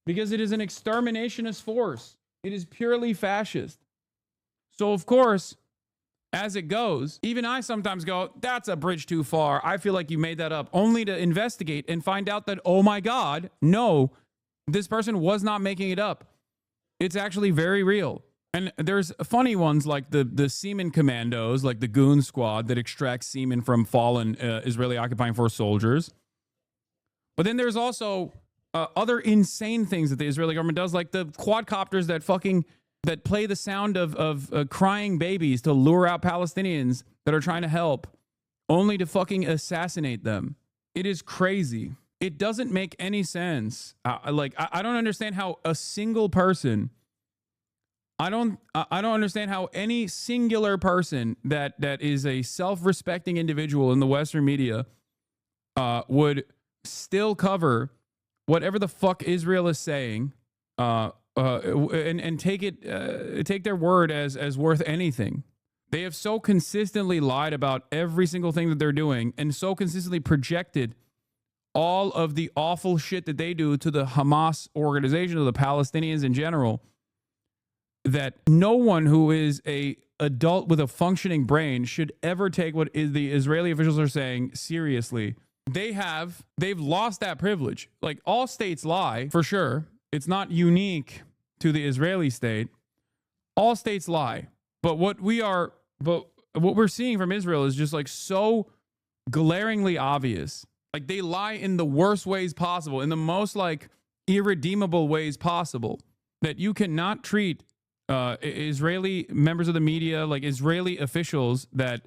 Because it is an exterminationist force. It is purely fascist. So, of course, as it goes, even I sometimes go, that's a bridge too far. I feel like you made that up, only to investigate and find out that, oh my God, no, this person was not making it up. It's actually very real. And there's funny ones like the semen commandos, like the goon squad that extracts semen from fallen Israeli occupying force soldiers. But then there's also other insane things that the Israeli government does, like the quadcopters that play the sound of crying babies to lure out Palestinians that are trying to help, only to fucking assassinate them. It is crazy. It doesn't make any sense. I don't understand how a single person, I don't understand how any singular person that is a self-respecting individual in the Western media would still cover whatever the fuck Israel is saying, and take their word as worth anything. They have so consistently lied about every single thing that they're doing and so consistently projected all of the awful shit that they do to the Hamas organization, to the Palestinians in general, that no one who is a adult with a functioning brain should ever take what the Israeli officials are saying seriously. They've lost that privilege. Like, all states lie, for sure. It's not unique to the Israeli state. All states lie. But what we're seeing from Israel is just like so glaringly obvious. Like, they lie in the worst ways possible, in the most like irredeemable ways possible, that you cannot treat Israeli members of the media, like Israeli officials, that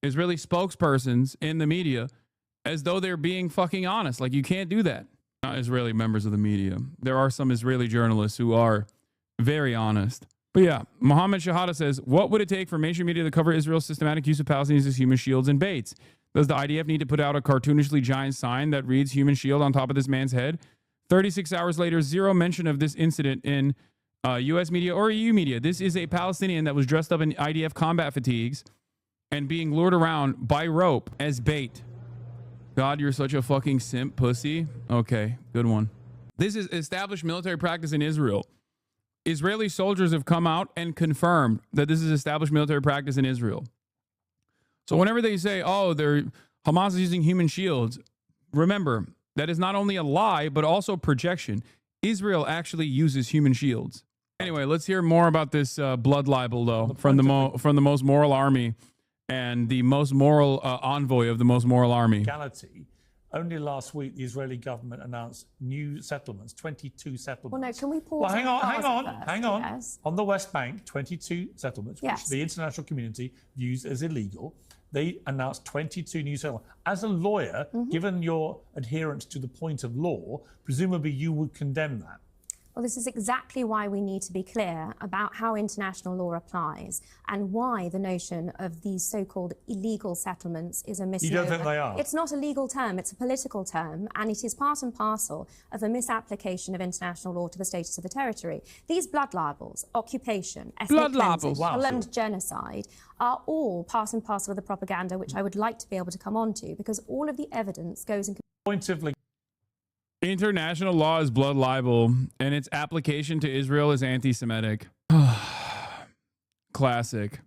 Israeli spokespersons in the media, as though they're being fucking honest. Like, you can't do that. Not Israeli members of the media. There are some Israeli journalists who are very honest. But yeah, Mohammed Shahada says, what would it take for mainstream media to cover Israel's systematic use of Palestinians as human shields and baits? Does the IDF need to put out a cartoonishly giant sign that reads human shield on top of this man's head? 36 hours later, zero mention of this incident in U.S. media or EU media. This is a Palestinian that was dressed up in IDF combat fatigues and being lured around by rope as bait. God, you're such a fucking simp pussy. Okay, good one. This is established military practice in Israel. Israeli soldiers have come out and confirmed that this is established military practice in Israel. So whenever they say, oh, Hamas is using human shields, remember, that is not only a lie, but also projection. Israel actually uses human shields. Anyway, let's hear more about this blood libel, though, from the most moral army and the most moral envoy of the most moral army. Legality. Only last week, the Israeli government announced new settlements, 22 settlements. Well, no, can we pause? Well, hang on. Yes. On the West Bank, 22 settlements, Yes. which the international community views as illegal. They announced 22 new settlements. As a lawyer, given your adherence to the point of law, presumably you would condemn that. Well, this is exactly why we need to be clear about how international law applies and why the notion of these so-called illegal settlements is a misnomer. You don't think they are? It's not a legal term, it's a political term, and it is part and parcel of a misapplication of international law to the status of the territory. These blood libels, occupation, ethnic cleansing, and genocide are all part and parcel of the propaganda, which I would like to be able to come on to, because all of the evidence goes in... Pointedly. International law is blood libel, and its application to Israel is anti-Semitic. Classic.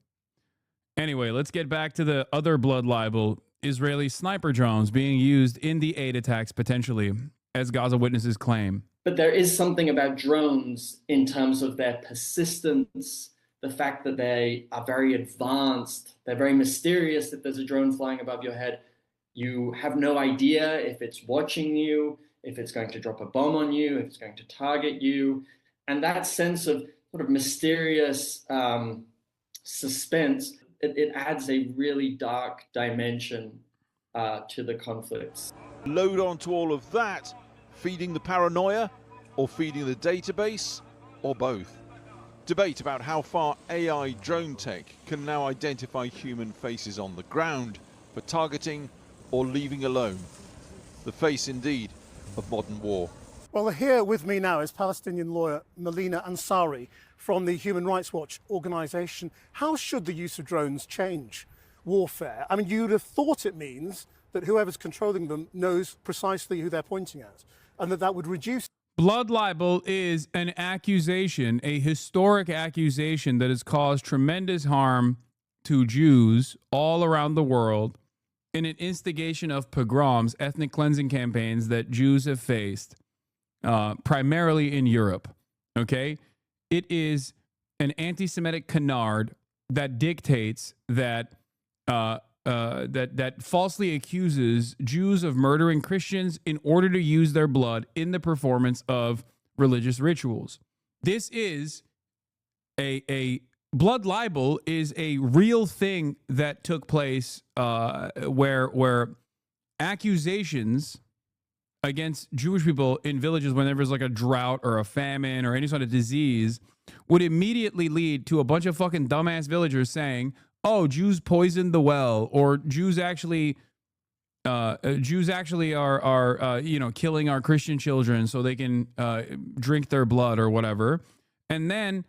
Anyway, let's get back to the other blood libel. Israeli sniper drones being used in the aid attacks, potentially, as Gaza witnesses claim. But there is something about drones in terms of their persistence, the fact that they are very advanced, they're very mysterious. If there's a drone flying above your head, you have no idea if it's watching you, if it's going to drop a bomb on you, if it's going to target you. And that sense of sort of mysterious suspense, it adds a really dark dimension to the conflicts. Load onto all of that, feeding the paranoia or feeding the database, or both. Debate about how far AI drone tech can now identify human faces on the ground for targeting or leaving alone. The face, indeed, of modern war. Well, here with me now is Palestinian lawyer Melina Ansari from the Human Rights Watch organization. How should the use of drones change warfare? I mean, you'd have thought it means that whoever's controlling them knows precisely who they're pointing at, and that would reduce... Blood libel is an accusation, a historic accusation that has caused tremendous harm to Jews all around the world in an instigation of pogroms, ethnic cleansing campaigns that Jews have faced, primarily in Europe. Okay? It is an anti-Semitic canard that dictates that that falsely accuses Jews of murdering Christians in order to use their blood in the performance of religious rituals. This is a blood libel is a real thing that took place where accusations against Jewish people in villages whenever there's like a drought or a famine or any sort of disease would immediately lead to a bunch of fucking dumbass villagers saying, oh, Jews poisoned the well, or Jews actually are killing our Christian children so they can drink their blood or whatever. And then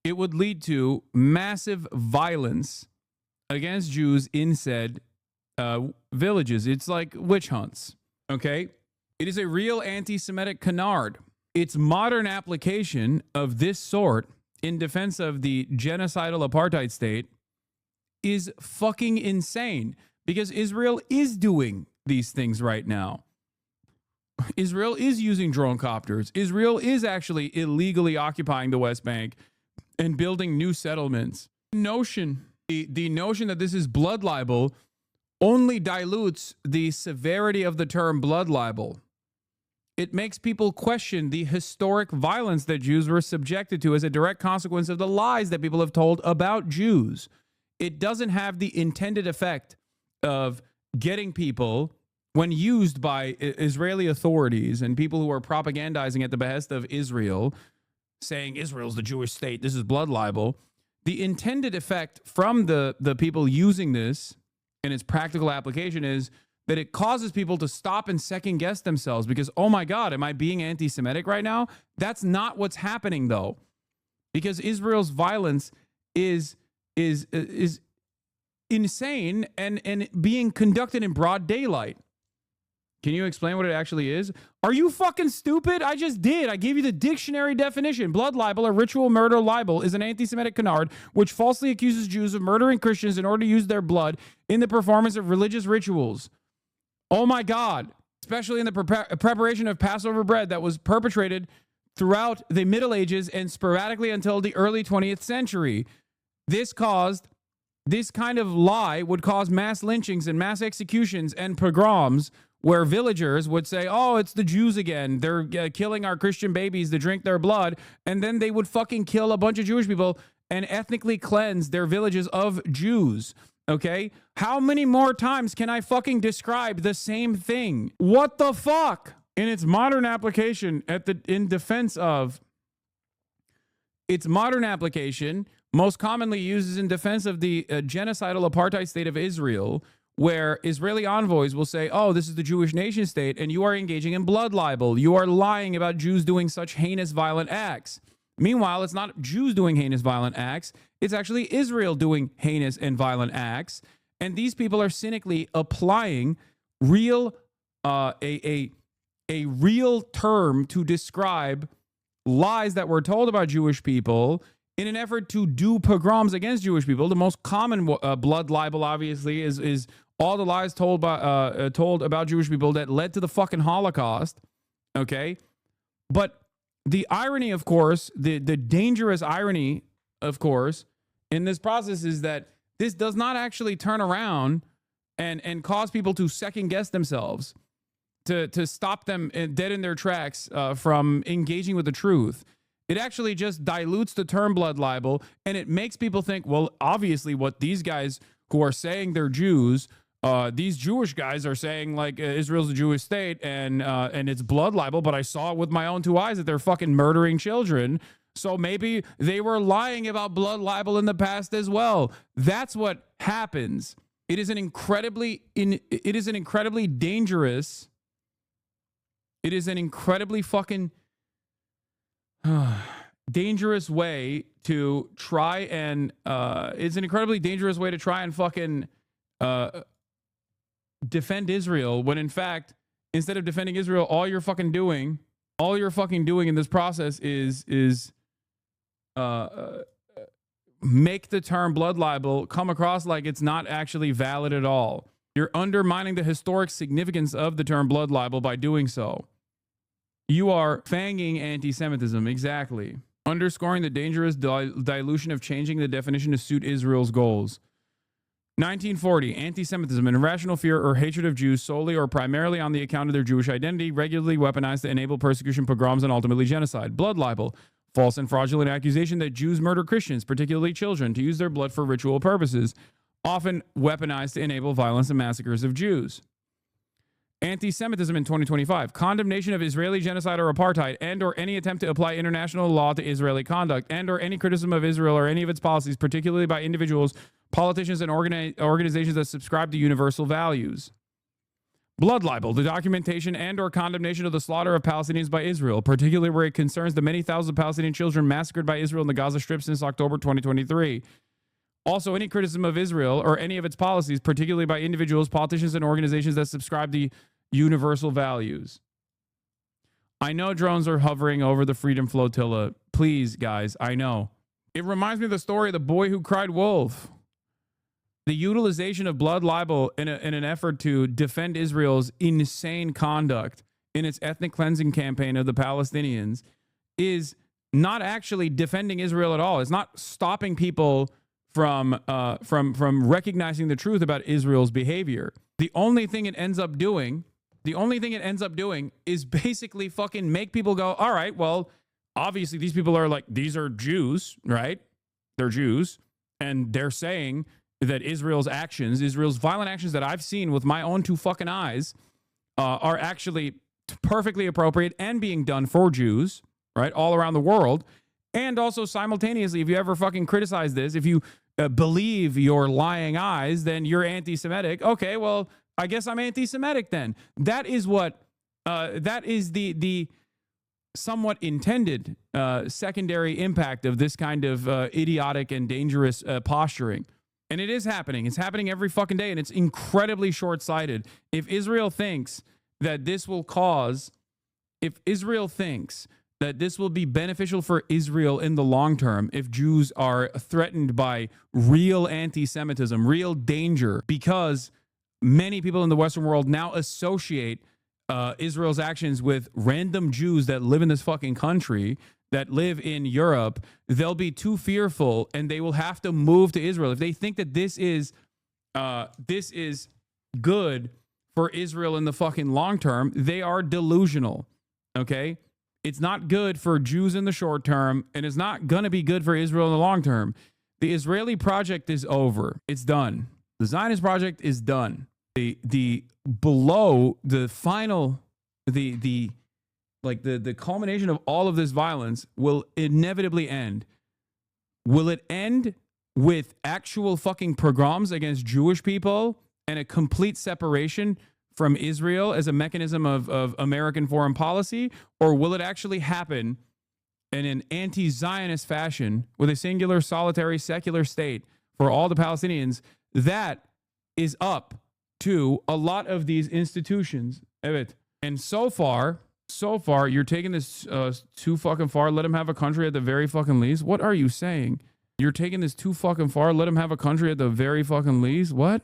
it would lead to massive violence against Jews in said villages. It's like witch hunts, okay? It is a real anti-Semitic canard. Its modern application of this sort in defense of the genocidal apartheid state is fucking insane, because Israel is doing these things right now. Israel is using drone copters. Israel is actually illegally occupying the West Bank and building new settlements. The notion that this is blood libel only dilutes the severity of the term blood libel. It makes people question the historic violence that Jews were subjected to as a direct consequence of the lies that people have told about Jews. It doesn't have the intended effect of getting people when used by Israeli authorities and people who are propagandizing at the behest of Israel, saying Israel's the Jewish state, this is blood libel, the intended effect from the people using this in its practical application is that it causes people to stop and second guess themselves because, oh my God, am I being anti-Semitic right now? That's not what's happening though, because Israel's violence is insane and being conducted in broad daylight. Can you explain what it actually is? Are you fucking stupid? I just did. I gave you the dictionary definition. Blood libel or ritual murder libel is an anti-Semitic canard which falsely accuses Jews of murdering Christians in order to use their blood in the performance of religious rituals. Oh my God. Especially in the preparation of Passover bread that was perpetrated throughout the Middle Ages and sporadically until the early 20th century. This kind of lie would cause mass lynchings and mass executions and pogroms where villagers would say, oh, it's the Jews again. They're killing our Christian babies to drink their blood. And then they would fucking kill a bunch of Jewish people and ethnically cleanse their villages of Jews. Okay? How many more times can I fucking describe the same thing? What the fuck? In its modern application, in defense of its modern application, most commonly used in defense of the genocidal apartheid state of Israel, where Israeli envoys will say, oh, this is the Jewish nation state, and you are engaging in blood libel. You are lying about Jews doing such heinous, violent acts. Meanwhile, it's not Jews doing heinous, violent acts. It's actually Israel doing heinous and violent acts. And these people are cynically applying a real term to describe lies that were told about Jewish people in an effort to do pogroms against Jewish people. The most common blood libel, obviously, is all the lies told about Jewish people that led to the fucking Holocaust. Okay, but the irony, of course, the dangerous irony, of course, in this process is that this does not actually turn around and cause people to second guess themselves, to stop them dead in their tracks from engaging with the truth. It actually just dilutes the term blood libel, and it makes people think, well, obviously what these guys who are saying they're Jews, these Jewish guys are saying like Israel's a Jewish state and it's blood libel, but I saw it with my own two eyes that they're fucking murdering children. So maybe they were lying about blood libel in the past as well. That's what happens. It is an incredibly dangerous. It is an incredibly fucking dangerous way to try and it's an incredibly dangerous way to try and fucking defend Israel, when in fact, instead of defending Israel, all you're fucking doing in this process is make the term blood libel come across like it's not actually valid at all. You're undermining the historic significance of the term blood libel by doing so. You are fanging anti-Semitism, exactly. Underscoring the dangerous dilution of changing the definition to suit Israel's goals. 1940, anti-Semitism, an irrational fear or hatred of Jews solely or primarily on the account of their Jewish identity, regularly weaponized to enable persecution, pogroms, and ultimately genocide. Blood libel, false and fraudulent accusation that Jews murder Christians, particularly children, to use their blood for ritual purposes, often weaponized to enable violence and massacres of Jews. Anti-Semitism in 2025, condemnation of Israeli genocide or apartheid and or any attempt to apply international law to Israeli conduct and or any criticism of Israel or any of its policies, particularly by individuals, politicians, and organizations that subscribe to universal values. Blood libel, the documentation and or condemnation of the slaughter of Palestinians by Israel, particularly where it concerns the many thousands of Palestinian children massacred by Israel in the Gaza Strip since October 2023. Also, any criticism of Israel or any of its policies, particularly by individuals, politicians, and organizations that subscribe to universal values. I know drones are hovering over the Freedom Flotilla. Please, guys, I know. It reminds me of the story of the boy who cried wolf. The utilization of blood libel in an effort to defend Israel's insane conduct in its ethnic cleansing campaign of the Palestinians is not actually defending Israel at all. It's not stopping people from recognizing the truth about Israel's behavior. The only thing it ends up doing is basically fucking make people go, all right, well, obviously these people are like, these are Jews, right? They're Jews. And they're saying that Israel's violent actions that I've seen with my own two fucking eyes, are actually perfectly appropriate and being done for Jews, right, all around the world. And also simultaneously, if you ever fucking criticize this, if you believe your lying eyes, then you're anti-Semitic. Okay, well, I guess I'm anti-Semitic then. That is what, that is the somewhat intended secondary impact of this kind of idiotic and dangerous posturing. And it is happening. It's happening every fucking day, and it's incredibly short-sighted. If Israel thinks that this will cause, if Israel thinks that this will be beneficial for Israel in the long term, if Jews are threatened by real anti-Semitism, real danger, because many people in the Western world now associate Israel's actions with random Jews that live in this fucking country, that live in Europe, they'll be too fearful and they will have to move to Israel. If they think that this is good for Israel in the fucking long term, they are delusional. Okay? It's not good for Jews in the short term, and it's not going to be good for Israel in the long term. The Israeli project is over. It's done. The Zionist project is done. The culmination of all of this violence will inevitably end. Will it end with actual fucking pogroms against Jewish people and a complete separation from Israel as a mechanism of American foreign policy? Or will it actually happen in an anti-Zionist fashion with a singular, solitary, secular state for all the Palestinians? That is up to a lot of these institutions. And so far, you're taking this too fucking far. Let them have a country at the very fucking least. What are you saying? You're taking this too fucking far. Let them have a country at the very fucking least. What?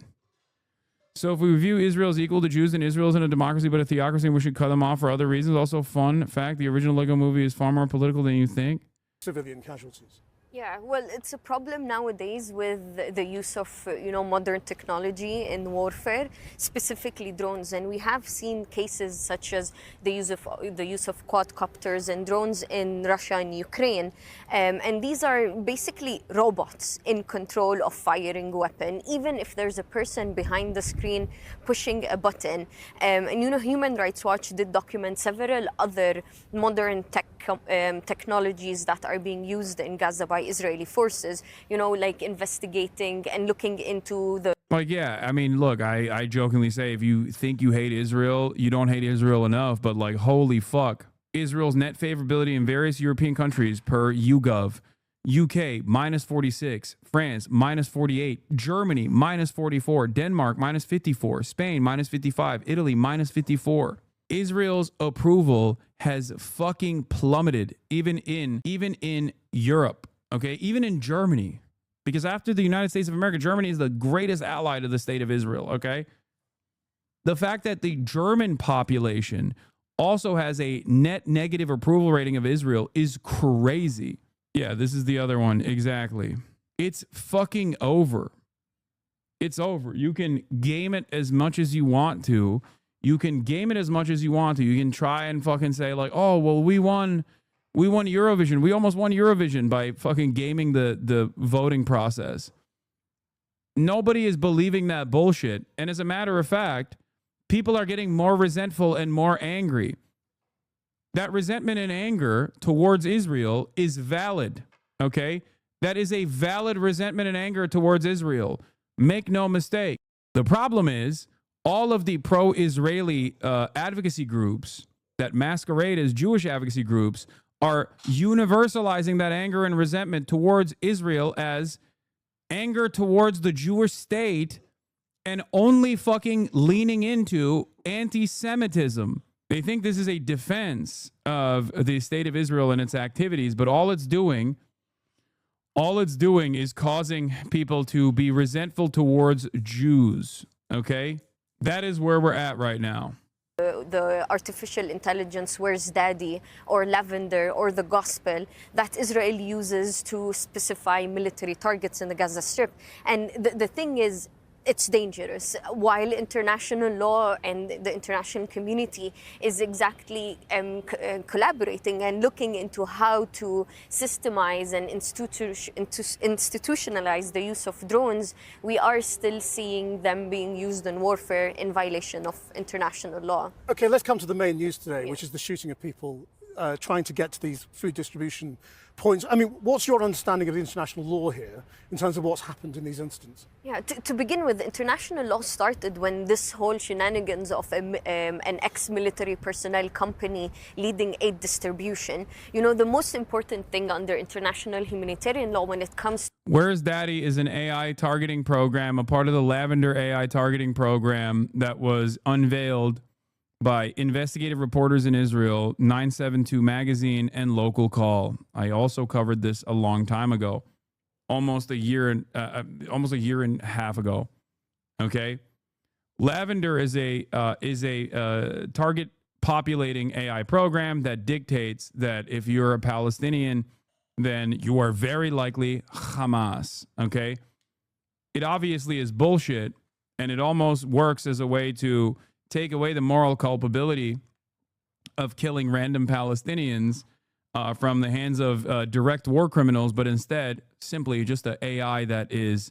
So if we view Israel as equal to Jews, then Israel isn't a democracy but a theocracy, and we should cut them off for other reasons. Also, fun fact, the original Lego movie is far more political than you think. Civilian casualties. Yeah, well, it's a problem nowadays with the use of, modern technology in warfare, specifically drones. And we have seen cases such as the use of quadcopters and drones in Russia and Ukraine. And these are basically robots in control of firing weapon, even if there's a person behind the screen pushing a button. And Human Rights Watch did document several other modern technologies that are being used in Gaza by Israeli forces, like investigating and looking into the... Yeah, I mean, look, I jokingly say, if you think you hate Israel, you don't hate Israel enough, but holy fuck. Israel's net favorability in various European countries per YouGov. UK, minus 46. France, minus 48. Germany, minus 44. Denmark, minus 54. Spain, minus 55. Italy, minus 54. Israel's approval has fucking plummeted, even in Europe, okay? Even in Germany. Because after the United States of America, Germany is the greatest ally to the state of Israel, okay? The fact that the German population also has a net negative approval rating of Israel is crazy. Yeah, this is the other one. Exactly. It's fucking over. It's over. You can game it as much as you want to. You can game it as much as you want to. You can try and fucking say oh, well, we won Eurovision. We almost won Eurovision by fucking gaming the voting process. Nobody is believing that bullshit. And as a matter of fact, people are getting more resentful and more angry. That resentment and anger towards Israel is valid, okay? That is a valid resentment and anger towards Israel. Make no mistake. The problem is all of the pro-Israeli advocacy groups that masquerade as Jewish advocacy groups are universalizing that anger and resentment towards Israel as anger towards the Jewish state and only fucking leaning into anti-Semitism. They think this is a defense of the state of Israel and its activities, but all it's doing is causing people to be resentful towards Jews, okay? That is where we're at right now. The artificial intelligence, where's daddy, or lavender, or the gospel that Israel uses to specify military targets in the Gaza Strip. And the thing is, it's dangerous, while international law and the international community is exactly collaborating and looking into how to systemize and institutionalize the use of drones. We are still seeing them being used in warfare in violation of international law. Okay, let's come to the main news today, which is the shooting of people trying to get to these food distribution points. I mean, what's your understanding of the international law here in terms of what's happened in these incidents? Yeah, to begin with, international law started when this whole shenanigans of an ex-military personnel company leading aid distribution. You know, the most important thing under international humanitarian law when it comes to Where's Daddy is an AI targeting program, a part of the Lavender AI targeting program that was unveiled by investigative reporters in Israel, 972 Magazine, and Local Call. I also covered this a long time ago, almost a year and a half ago. Okay, Lavender is a target populating AI program that dictates that if you're a Palestinian, then you are very likely Hamas. Okay, it obviously is bullshit, and it almost works as a way to take away the moral culpability of killing random Palestinians from the hands of direct war criminals, but instead simply just an AI that is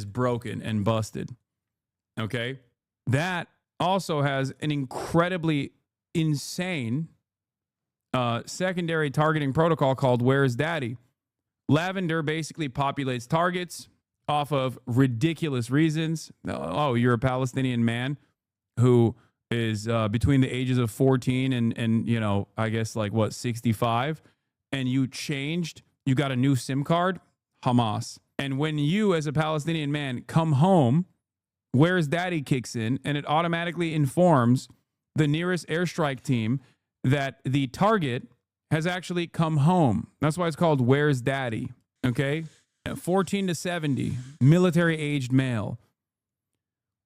broken and busted. Okay, that also has an incredibly insane secondary targeting protocol called Where's Daddy. Lavender basically populates targets off of ridiculous reasons. Oh, you're a Palestinian man who is between the ages of 14 and you know, I guess like what, 65, and you got a new SIM card, Hamas. And when you as a Palestinian man come home, Where's Daddy kicks in, and it automatically informs the nearest airstrike team that the target has actually come home. That's why it's called Where's Daddy. Okay, 14 to 70, military aged male.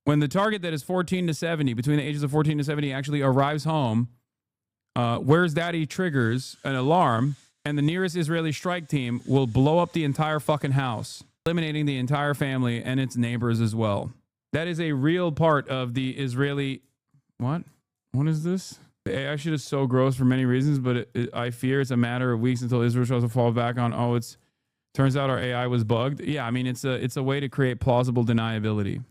When the target that is 14 to 70, between the ages of 14 to 70, actually arrives home, Where's Daddy triggers an alarm, and the nearest Israeli strike team will blow up the entire fucking house, eliminating the entire family and its neighbors as well. That is a real part of the Israeli... What? What is this? The AI shit is so gross for many reasons, but I fear it's a matter of weeks until Israel tries to fall back on, oh, turns out our AI was bugged. Yeah, I mean, it's a way to create plausible deniability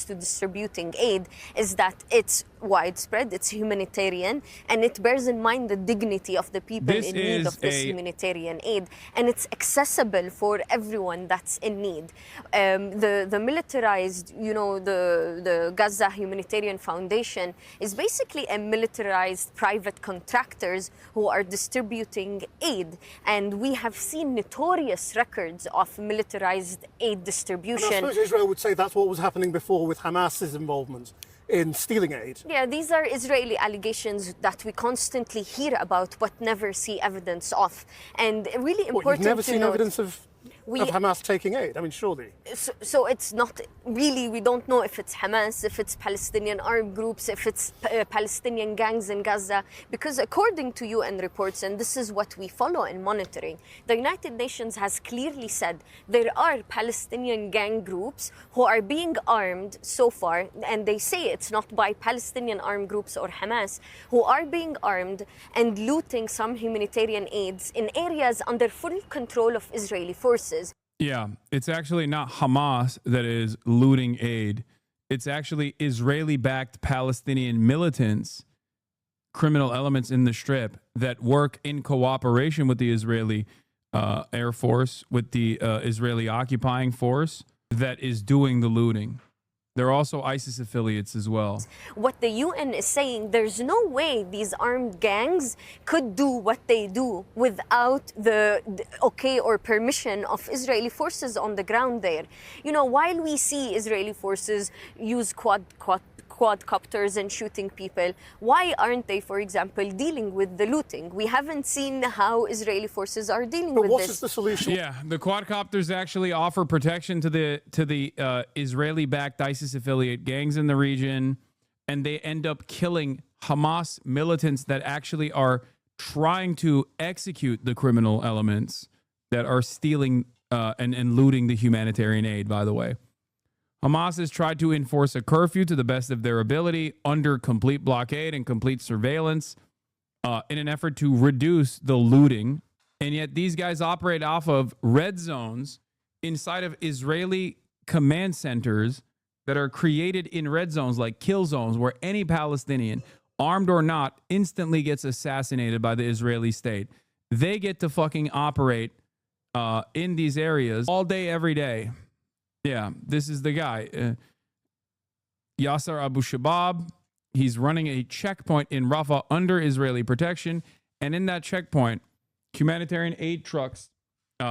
to distributing aid is that it's widespread, it's humanitarian, and it bears in mind the dignity of the people in need of this humanitarian aid, and it's accessible for everyone that's in need. The militarized, you know, the Gaza Humanitarian Foundation is basically a militarized private contractors who are distributing aid, and we have seen notorious records of militarized aid distribution. And I suppose Israel would say that's what was happening before with Hamas's involvement in stealing aid. Yeah, these are Israeli allegations that we constantly hear about but never see evidence of. And really important You've never to seen note, evidence of Hamas taking aid? I mean, surely. So it's not really, we don't know if it's Hamas, if it's Palestinian armed groups, if it's Palestinian gangs in Gaza, because according to UN reports, and this is what we follow in monitoring, the United Nations has clearly said there are Palestinian gang groups who are being armed so far, and they say it's not by Palestinian armed groups or Hamas, who are being armed and looting some humanitarian aids in areas under full control of Israeli forces. Yeah, it's actually not Hamas that is looting aid. It's actually Israeli-backed Palestinian militants, criminal elements in the Strip that work in cooperation with the Israeli Air Force, with the Israeli occupying force that is doing the looting. They're also ISIS affiliates as well. What the UN is saying, there's no way these armed gangs could do what they do without the okay or permission of Israeli forces on the ground there. You know, while we see Israeli forces use quadcopters and shooting people, why aren't they, for example, dealing with the looting? We haven't seen how Israeli forces are dealing with this. But what is the solution? Yeah, the quadcopters actually offer protection to the Israeli-backed ISIS affiliate gangs in the region, and they end up killing Hamas militants that actually are trying to execute the criminal elements that are stealing and looting the humanitarian aid, by the way. Hamas has tried to enforce a curfew to the best of their ability under complete blockade and complete surveillance in an effort to reduce the looting. And yet these guys operate off of red zones inside of Israeli command centers that are created in red zones, like kill zones, where any Palestinian, armed or not, instantly gets assassinated by the Israeli state. They get to fucking operate in these areas all day, every day. Yeah, this is the guy. Yasser Abu Shabab. He's running a checkpoint in Rafah under Israeli protection. And in that checkpoint, humanitarian aid trucks,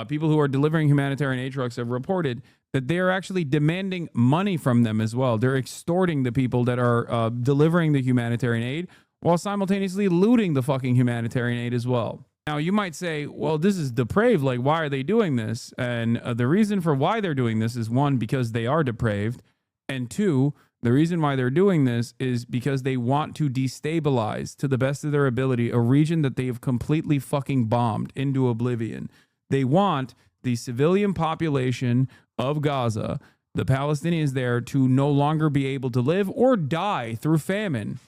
people who are delivering humanitarian aid trucks have reported that they are actually demanding money from them as well. They're extorting the people that are delivering the humanitarian aid while simultaneously looting the fucking humanitarian aid as well. Now, you might say, well, this is depraved. Like, why are they doing this? And the reason for why they're doing this is, one, because they are depraved. And two, the reason why they're doing this is because they want to destabilize, to the best of their ability, a region that they have completely fucking bombed into oblivion. They want the civilian population of Gaza, the Palestinians there, to no longer be able to live or die through famine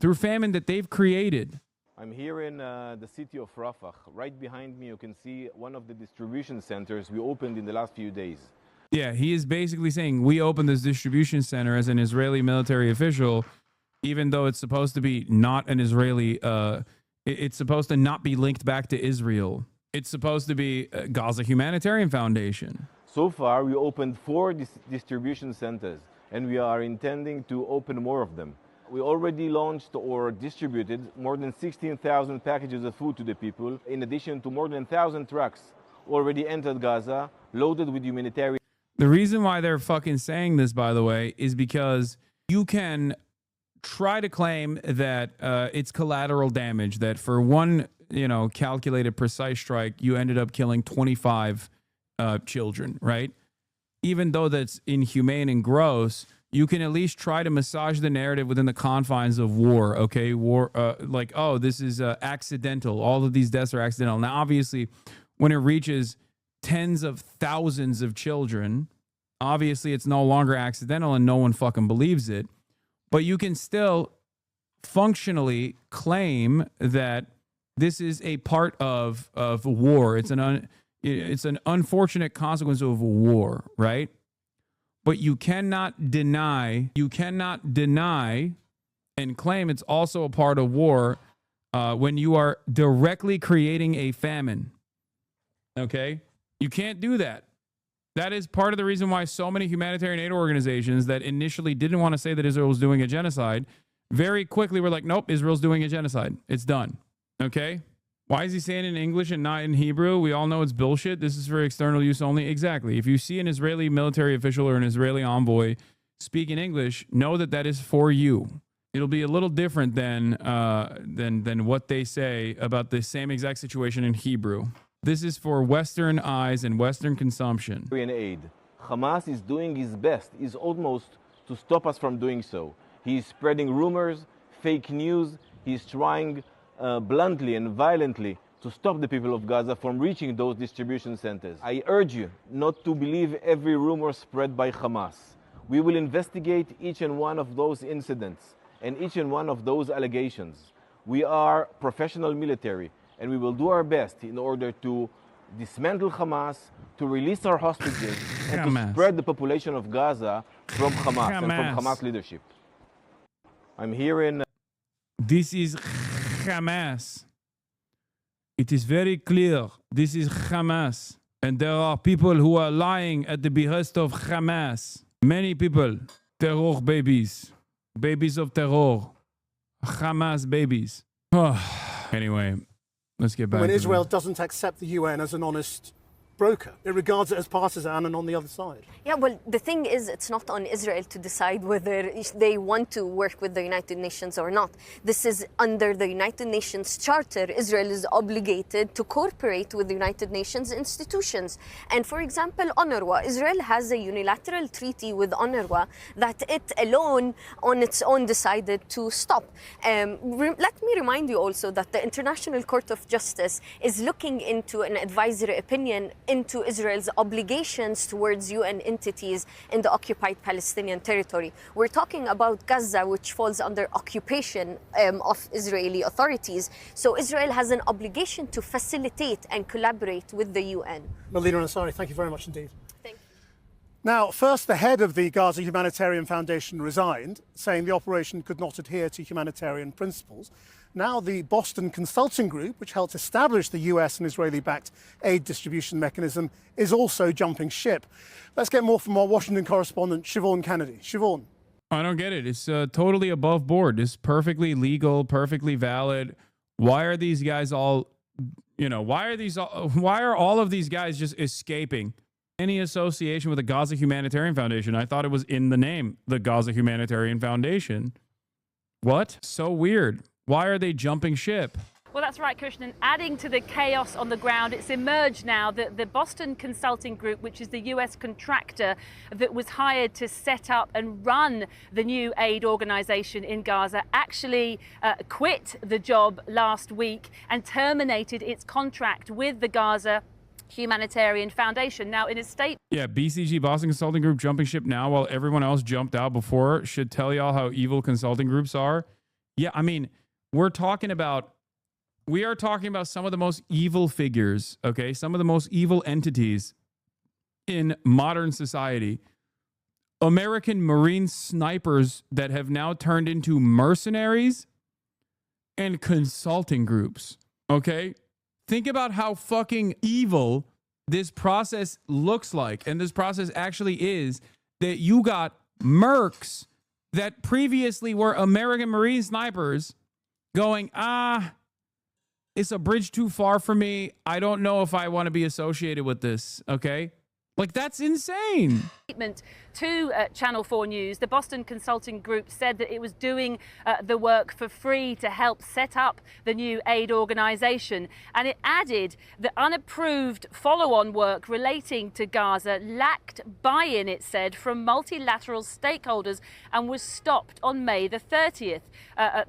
that they've created. I'm here in the city of Rafah. Right behind me, you can see one of the distribution centers we opened in the last few days. Yeah, he is basically saying we opened this distribution center as an Israeli military official, even though it's supposed to be not an Israeli, it's supposed to not be linked back to Israel. It's supposed to be Gaza Humanitarian Foundation. So far, we opened 4 distribution centers, and we are intending to open more of them. We already launched or distributed more than 16,000 packages of food to the people, in addition to more than 1,000 trucks already entered Gaza, loaded with humanitarian. The reason why they're fucking saying this, by the way, is because you can try to claim that it's collateral damage, that for one, calculated precise strike, you ended up killing 25 children, right? Even though that's inhumane and gross, you can at least try to massage the narrative within the confines of war, okay? War, like, oh, this is accidental. All of these deaths are accidental. Now, obviously, when it reaches tens of thousands of children, obviously it's no longer accidental and no one fucking believes it. But you can still functionally claim that this is a part of war. It's an unfortunate consequence of war, right? But you cannot deny and claim it's also a part of war when you are directly creating a famine. Okay? You can't do that. That is part of the reason why so many humanitarian aid organizations that initially didn't want to say that Israel was doing a genocide very quickly were like, nope, Israel's doing a genocide. It's done. Okay? Why is he saying it in English and not in Hebrew? We all know it's bullshit. This is for external use only. Exactly. If you see an Israeli military official or an Israeli envoy speak in English, know that that is for you. It'll be a little different than what they say about the same exact situation in Hebrew. This is for Western eyes and Western consumption. Aid. Hamas is doing his best, is almost to stop us from doing so. He is spreading rumors, fake news. He's trying bluntly and violently to stop the people of Gaza from reaching those distribution centers. I urge you not to believe every rumor spread by Hamas. We will investigate each and one of those incidents and each and one of those allegations. We are professional military, and we will do our best in order to dismantle Hamas, to release our hostages, and to spread the population of Gaza from Hamas and from Hamas leadership. I'm here in... This is Hamas. It is very clear. This is Hamas. And there are people who are lying at the behest of Hamas. Many people. Terror babies. Babies of terror. Hamas babies. Anyway, let's get back when to Israel doesn't accept the UN as an honest broker. It regards it as partisan and on the other side. Yeah, well, the thing is, it's not on Israel to decide whether they want to work with the United Nations or not. This is under the United Nations Charter. Israel is obligated to cooperate with the United Nations institutions. And for example, UNRWA. Israel has a unilateral treaty with UNRWA that it alone, on its own, decided to stop. Let me remind you also that the International Court of Justice is looking into an advisory opinion into Israel's obligations towards UN entities in the occupied Palestinian territory. We're talking about Gaza, which falls under occupation of Israeli authorities. So Israel has an obligation to facilitate and collaborate with the UN. Melina Ansari, thank you very much indeed. Thank you. Now, first, the head of the Gaza Humanitarian Foundation resigned, saying the operation could not adhere to humanitarian principles. Now, the Boston Consulting Group, which helped establish the US and Israeli-backed aid distribution mechanism, is also jumping ship. Let's get more from our Washington correspondent, Siobhan Kennedy. Siobhan. I don't get it. It's totally above board. It's perfectly legal, perfectly valid. Why are these guys all, why are all of these guys just escaping any association with the Gaza Humanitarian Foundation? I thought it was in the name, the Gaza Humanitarian Foundation. What? So weird. Why are they jumping ship? Well, that's right, Krishnan. And adding to the chaos on the ground, it's emerged now that the Boston Consulting Group, which is the US contractor that was hired to set up and run the new aid organization in Gaza, actually quit the job last week and terminated its contract with the Gaza Humanitarian Foundation. Now, in a statement... Yeah, BCG, Boston Consulting Group, jumping ship now while everyone else jumped out before, should tell y'all how evil consulting groups are. Yeah, I mean... We are talking about some of the most evil figures, okay? Some of the most evil entities in modern society. American Marine snipers that have now turned into mercenaries and consulting groups, okay? Think about how fucking evil this process looks like, and this process actually is, that you got mercs that previously were American Marine snipers going, it's a bridge too far for me. I don't know if I want to be associated with this, okay? Like, that's insane. Statement to Channel 4 News, the Boston Consulting Group said that it was doing the work for free to help set up the new aid organization. And it added that unapproved follow-on work relating to Gaza lacked buy-in, it said, from multilateral stakeholders and was stopped on May the 30th.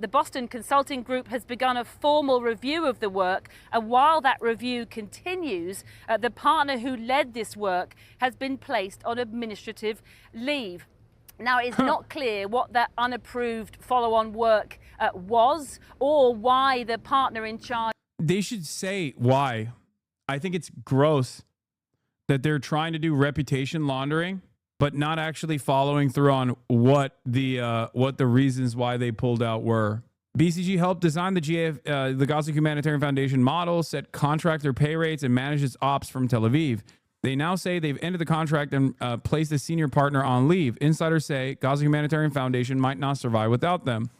The Boston Consulting Group has begun a formal review of the work. And while that review continues, the partner who led this work has been placed on administrative leave. Now, it's not clear what that unapproved follow-on work was or why the partner in charge... They should say why. I think it's gross that they're trying to do reputation laundering, but not actually following through on what the reasons why they pulled out were. BCG helped design the Gaza Humanitarian Foundation model, set contractor pay rates, and manage its ops from Tel Aviv. They now say they've ended the contract and placed a senior partner on leave. Insiders say Gaza Humanitarian Foundation might not survive without them.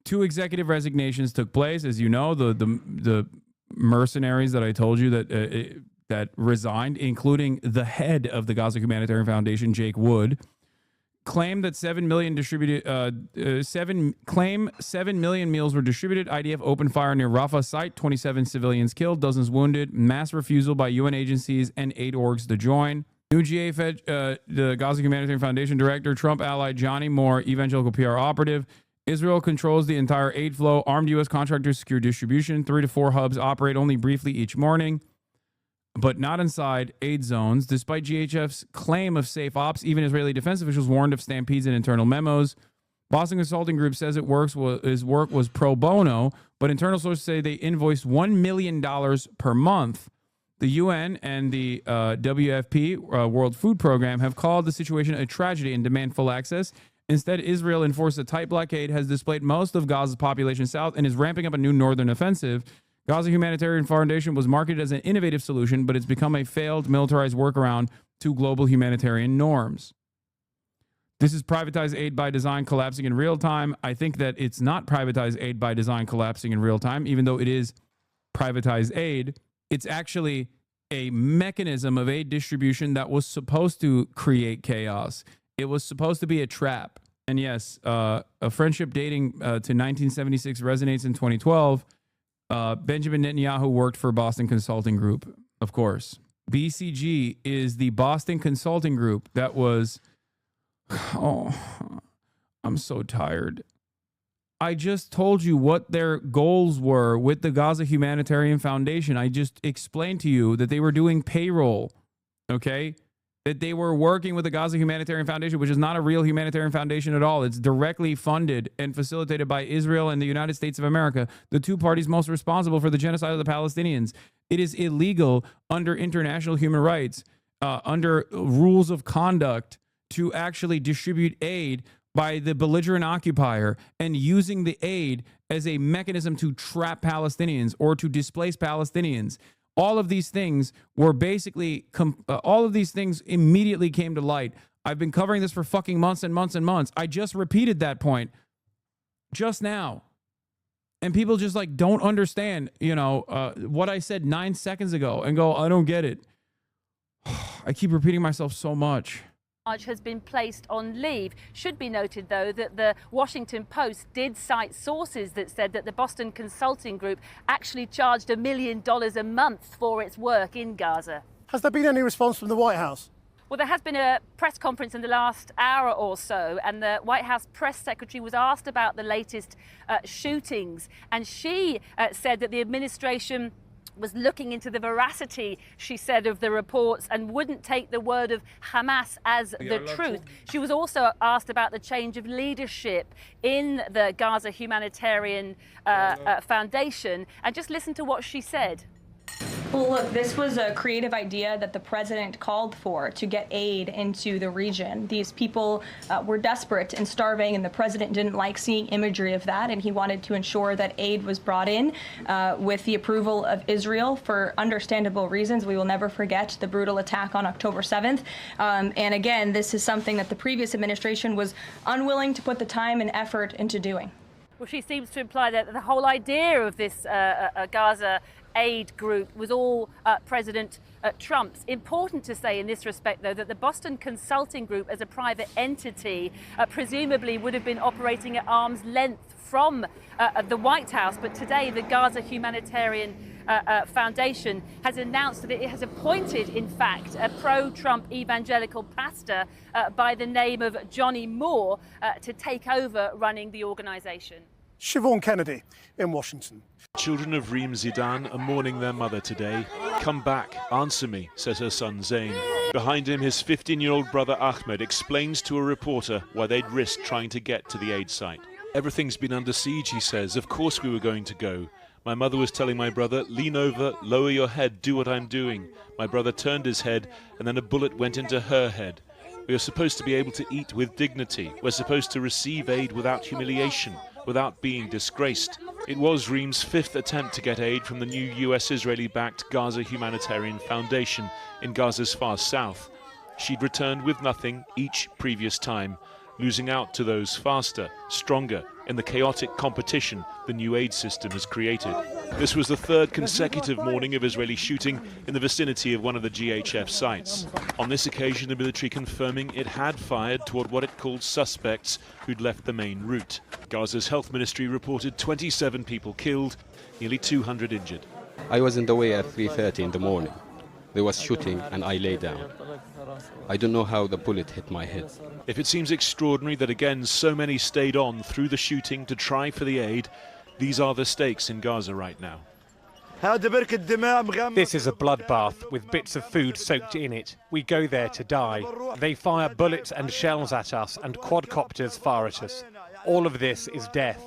2 executive resignations took place. As you know, the mercenaries that I told you that resigned, including the head of the Gaza Humanitarian Foundation, Jake Wood, claim that 7 million meals were distributed. IDF opened fire near Rafah site, 27 civilians killed, dozens wounded, mass refusal by UN agencies and aid orgs to join. New GA Fed, the Gaza Humanitarian Foundation director, Trump ally Johnny Moore, evangelical PR operative. Israel controls the entire aid flow. Armed U.S. contractors secure distribution. 3 to 4 hubs operate only briefly each morning, but not inside aid zones. Despite GHF's claim of safe ops, even Israeli defense officials warned of stampedes in internal memos. Boston Consulting Group says his work was pro bono, but internal sources say they invoiced $1 million per month. The UN and the WFP, World Food Program, have called the situation a tragedy and demand full access. Instead, Israel enforced a tight blockade, has displaced most of Gaza's population south, and is ramping up a new northern offensive. Gaza Humanitarian Foundation was marketed as an innovative solution, but it's become a failed militarized workaround to global humanitarian norms. This is privatized aid by design collapsing in real time. I think that it's not privatized aid by design collapsing in real time, even though it is privatized aid. It's actually a mechanism of aid distribution that was supposed to create chaos. It was supposed to be a trap. And yes, a friendship dating to 1976 resonates in 2012. Benjamin Netanyahu worked for Boston Consulting Group, of course. BCG is the Boston Consulting Group that was... Oh, I'm so tired. I just told you what their goals were with the Gaza Humanitarian Foundation. I just explained to you that they were doing payroll, okay? That they were working with the Gaza Humanitarian Foundation, which is not a real humanitarian foundation at all. It's directly funded and facilitated by Israel and the United States of America, the two parties most responsible for the genocide of the Palestinians. It is illegal under international human rights, under rules of conduct, to actually distribute aid by the belligerent occupier and using the aid as a mechanism to trap Palestinians or to displace Palestinians. All of these things were basically, all of these things immediately came to light. I've been covering this for fucking months and months and months. I just repeated that point just now. And people just like don't understand, you know, what I said 9 seconds ago and go, I don't get it. I keep repeating myself so much. Has been placed on leave. Should be noted, though, that the Washington Post did cite sources that said that the Boston Consulting Group actually charged $1 million a month for its work in Gaza. Has there been any response from the White House? Well, there has been a press conference in the last hour or so, and the White House press secretary was asked about the latest shootings, and she said that the administration was looking into the veracity, she said, of the reports and wouldn't take the word of Hamas as the truth. She was also asked about the change of leadership in the Gaza Humanitarian Foundation, and just listen to what she said. Well, look, this was a creative idea that the president called for to get aid into the region. These people were desperate and starving, and the president didn't like seeing imagery of that, and he wanted to ensure that aid was brought in with the approval of Israel for understandable reasons. We will never forget the brutal attack on October 7th. And again, this is something that the previous administration was unwilling to put the time and effort into doing. Well, she seems to imply that the whole idea of this Gaza aid group was all President Trump's. Important to say in this respect, though, that the Boston Consulting Group as a private entity presumably would have been operating at arm's length from the White House. But today, the Gaza Humanitarian Foundation has announced that it has appointed, in fact, a pro-Trump evangelical pastor by the name of Johnny Moore to take over running the organization. Siobhan Kennedy in Washington. Children of Reem Zidane are mourning their mother today. Come back, answer me, says her son Zain. Behind him, his 15-year-old brother Ahmed explains to a reporter why they'd risk trying to get to the aid site. Everything's been under siege, he says. Of course we were going to go. My mother was telling my brother, lean over, lower your head, do what I'm doing. My brother turned his head, and then a bullet went into her head. We are supposed to be able to eat with dignity. We're supposed to receive aid without humiliation, without being disgraced. It was Reem's fifth attempt to get aid from the new US-Israeli-backed Gaza Humanitarian Foundation in Gaza's far south. She'd returned with nothing each previous time, losing out to those faster, stronger, in the chaotic competition the new aid system has created. This was the third consecutive morning of Israeli shooting in the vicinity of one of the GHF sites. On this occasion, the military confirming it had fired toward what it called suspects who'd left the main route. Gaza's health ministry reported 27 people killed, nearly 200 injured. I was in the way at 3:30 in the morning. There was shooting and I lay down. I don't know how the bullet hit my head. If it seems extraordinary that again so many stayed on through the shooting to try for the aid, these are the stakes in Gaza right now. This is a bloodbath with bits of food soaked in it. We go there to die. They fire bullets and shells at us and quadcopters fire at us. All of this is death.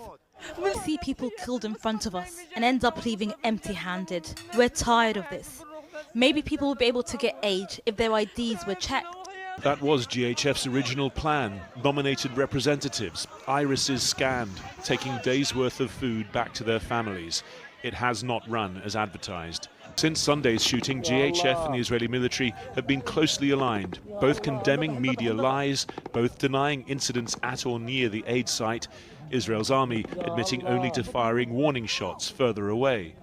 We see people killed in front of us and end up leaving empty-handed. We're tired of this. Maybe people will be able to get aid if their IDs were checked. That was GHF's original plan. Nominated representatives, irises scanned, taking days' worth of food back to their families. It has not run as advertised. Since Sunday's shooting, GHF and the Israeli military have been closely aligned, both condemning media lies, both denying incidents at or near the aid site, Israel's army admitting only to firing warning shots further away.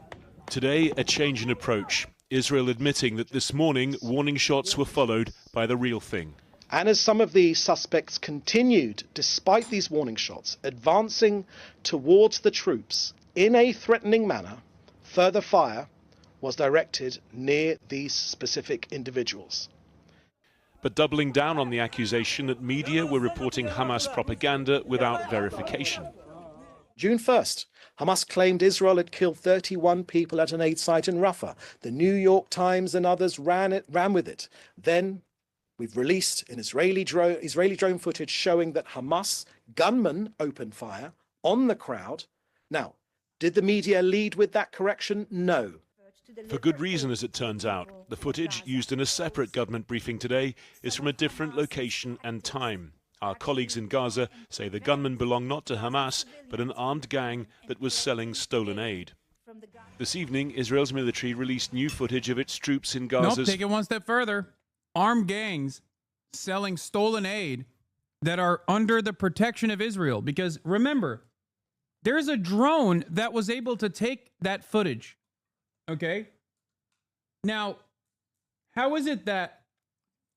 Today, a change in approach. Israel admitting that this morning warning shots were followed by the real thing. And as some of the suspects continued, despite these warning shots, advancing towards the troops in a threatening manner, further fire was directed near these specific individuals. But doubling down on the accusation that media were reporting Hamas propaganda without verification. June 1st, Hamas claimed Israel had killed 31 people at an aid site in Rafah. The New York Times and others ran with it. Then we've released an Israeli drone footage showing that Hamas gunmen opened fire on the crowd. Now, did the media lead with that correction? No. For good reason, as it turns out. The footage used in a separate government briefing today is from a different location and time. Our colleagues in Gaza say the gunmen belong not to Hamas, but an armed gang that was selling stolen aid. This evening, Israel's military released new footage of its troops in Gaza's... Nope, take it one step further. Armed gangs selling stolen aid that are under the protection of Israel. Because remember, there's a drone that was able to take that footage. Okay? Now, how is it that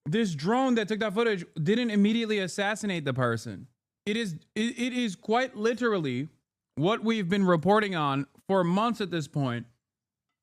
this drone that took that footage didn't immediately assassinate the person? It is quite literally what we've been reporting on for months at this point,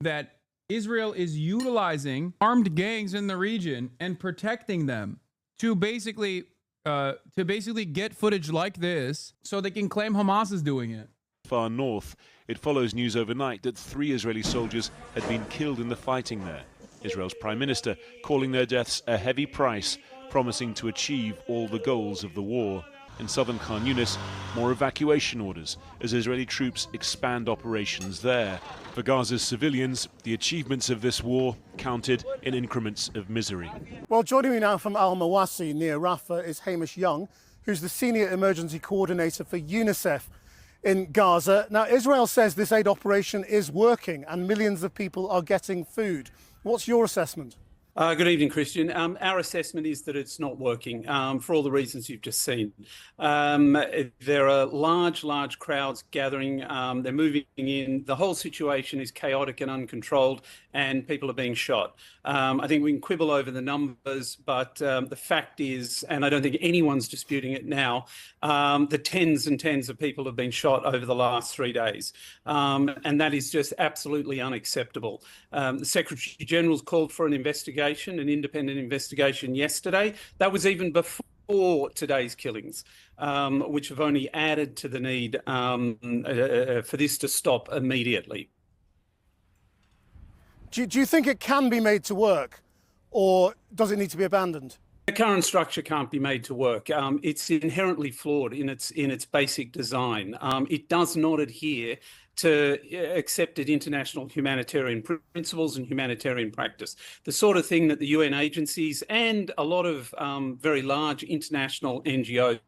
that Israel is utilizing armed gangs in the region and protecting them to basically get footage like this so they can claim Hamas is doing it. Far north, it follows news overnight that 3 Israeli soldiers had been killed in the fighting there. Israel's prime minister calling their deaths a heavy price, promising to achieve all the goals of the war. In southern Khan Yunis, more evacuation orders as Israeli troops expand operations there. For Gaza's civilians, the achievements of this war counted in increments of misery. Well, joining me now from Al-Mawasi near Rafah is Hamish Young, who's the Senior Emergency Coordinator for UNICEF in Gaza. Now, Israel says this aid operation is working and millions of people are getting food. What's your assessment? Good evening, Christian. Our assessment is that it's not working for all the reasons you've just seen. There are large crowds gathering. They're moving in. The whole situation is chaotic and uncontrolled, and people are being shot. I think we can quibble over the numbers, but the fact is, and I don't think anyone's disputing it now, the tens and tens of people have been shot over the last 3 days. And that is just absolutely unacceptable. The Secretary General's called for an independent investigation yesterday. That was even before today's killings, which have only added to the need for this to stop immediately. Do you think it can be made to work, or does it need to be abandoned? The current structure can't be made to work. It's inherently flawed in its basic design. It does not adhere to accepted international humanitarian principles and humanitarian practice, the sort of thing that the UN agencies and a lot of very large international NGOs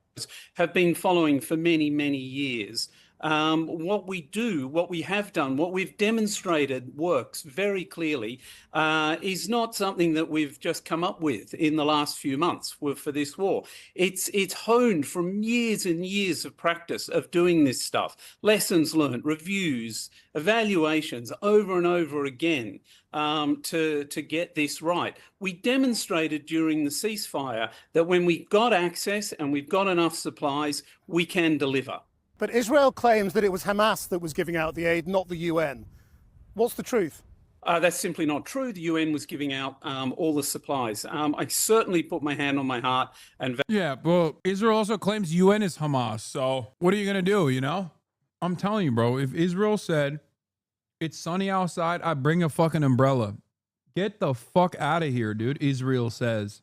have been following for many, many years. What we have done, what we've demonstrated works very clearly, is not something that we've just come up with in the last few months for this war. It's honed from years and years of practice of doing this stuff, lessons learned, reviews, evaluations over and over again to get this right. We demonstrated during the ceasefire that when we've got access and we've got enough supplies, we can deliver. But Israel claims that it was Hamas that was giving out the aid, not the UN. What's the truth? That's simply not true. The UN was giving out all the supplies. I certainly put my hand on my heart and... Yeah, well, Israel also claims UN is Hamas. So what are you going to do, you know? I'm telling you, bro, if Israel said, it's sunny outside, I bring a fucking umbrella. Get the fuck out of here, dude, Israel says.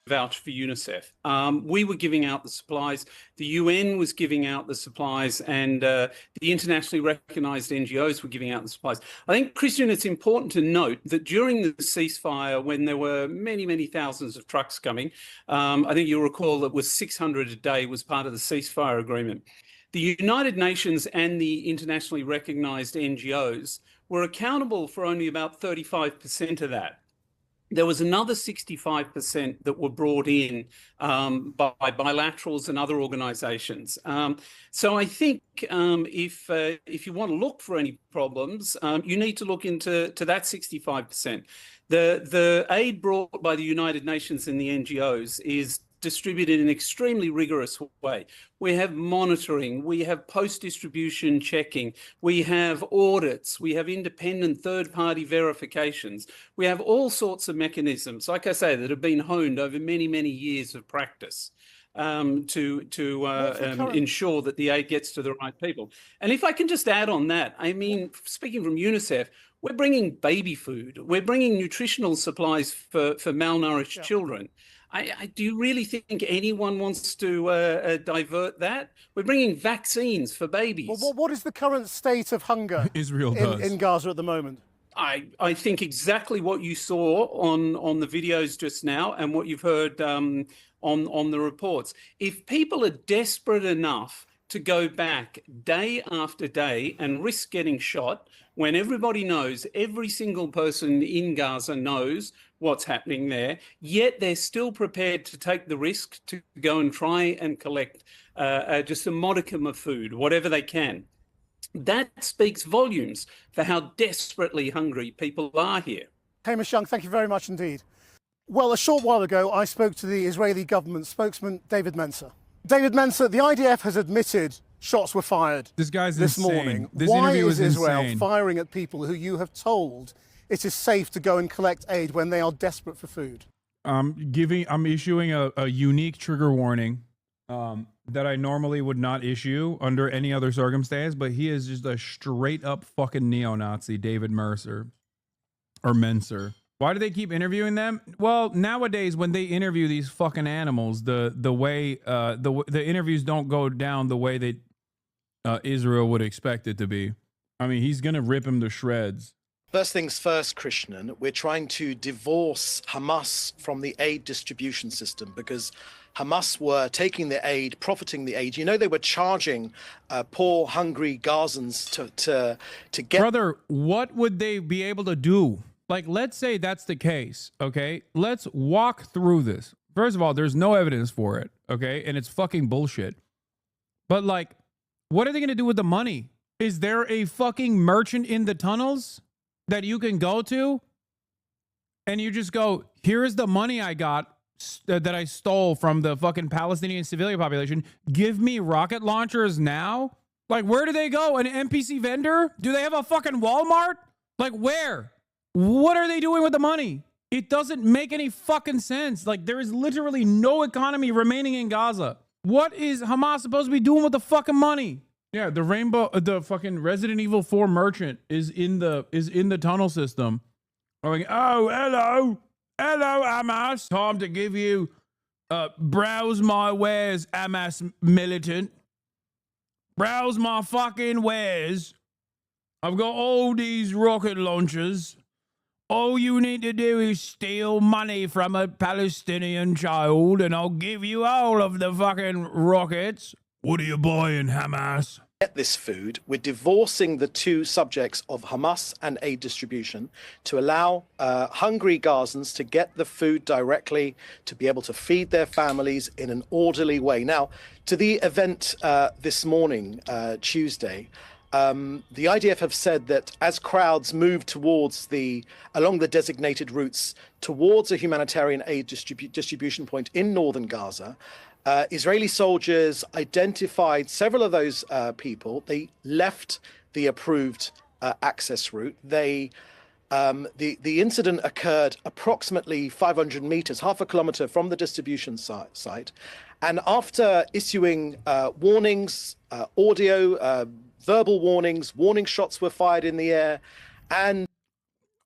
Vouch for UNICEF. We were giving out the supplies, the UN was giving out the supplies, and the internationally recognized NGOs were giving out the supplies. I think, Christian, it's important to note that during the ceasefire, when there were many, many thousands of trucks coming, I think you'll recall that was 600 a day was part of the ceasefire agreement. The United Nations and the internationally recognized NGOs were accountable for only about 35% of that. There was another 65% that were brought in by bilaterals and other organizations. So I think if you want to look for any problems, you need to look into that 65%. The aid brought by the United Nations and the NGOs is distributed in an extremely rigorous way. We have monitoring, we have post-distribution checking, we have audits, we have independent third-party verifications. We have all sorts of mechanisms, like I say, that have been honed over many, many years of practice. to ensure that the aid gets to the right people. And if I can just add on that, I mean, speaking from UNICEF, we're bringing baby food. We're bringing nutritional supplies for malnourished children. Do you really think anyone wants to divert that? We're bringing vaccines for babies. Well, what is the current state of hunger in Gaza at the moment? I think exactly what you saw on the videos just now and what you've heard on the reports. If people are desperate enough to go back day after day and risk getting shot, when everybody knows, every single person in Gaza knows what's happening there, yet they're still prepared to take the risk to go and try and collect just a modicum of food, whatever they can. That speaks volumes for how desperately hungry people are here. Hamish Young, thank you very much indeed. Well, a short while ago, I spoke to the Israeli government spokesman, David Mencer. David Mencer, the IDF has admitted shots were fired this morning. Why is Israel firing at people who you have told it is safe to go and collect aid when they are desperate for food? I'm issuing a unique trigger warning that I normally would not issue under any other circumstance, but he is just a straight up fucking neo-Nazi, David Mencer. Why do they keep interviewing them? Well, nowadays when they interview these fucking animals, the interviews don't go down the way that Israel would expect it to be. I mean, he's gonna rip him to shreds. First things first, Krishnan, we're trying to divorce Hamas from the aid distribution system because Hamas were taking the aid, profiting the aid. You know, they were charging poor, hungry Gazans to get... Brother, what would they be able to do? Like, let's say that's the case, okay? Let's walk through this. First of all, there's no evidence for it, okay? And it's fucking bullshit. But, like, what are they going to do with the money? Is there a fucking merchant in the tunnels that you can go to? And you just go, here's the money I got that I stole from the fucking Palestinian civilian population. Give me rocket launchers now? Like, where do they go? An NPC vendor? Do they have a fucking Walmart? Like, where? What are they doing with the money? It doesn't make any fucking sense. Like, there is literally no economy remaining in Gaza. What is Hamas supposed to be doing with the fucking money? Yeah, the fucking Resident Evil 4 merchant is in the tunnel system. Going, oh, hello, Hamas. Time to give you, browse my wares, Hamas militant. Browse my fucking wares. I've got all these rocket launchers. All you need to do is steal money from a Palestinian child and I'll give you all of the fucking rockets. What are you buying, Hamas? Get this food. We're divorcing the two subjects of Hamas and aid distribution to allow hungry Gazans to get the food directly, to be able to feed their families in an orderly way. Now, to the event this morning, Tuesday, the IDF have said that as crowds move towards along the designated routes towards a humanitarian aid distribution point in northern Gaza, Israeli soldiers identified several of those people. They left the approved access route. The incident occurred approximately 500 meters, half a kilometer from the distribution site. And after issuing warnings, audio, verbal warnings, warning shots were fired in the air. And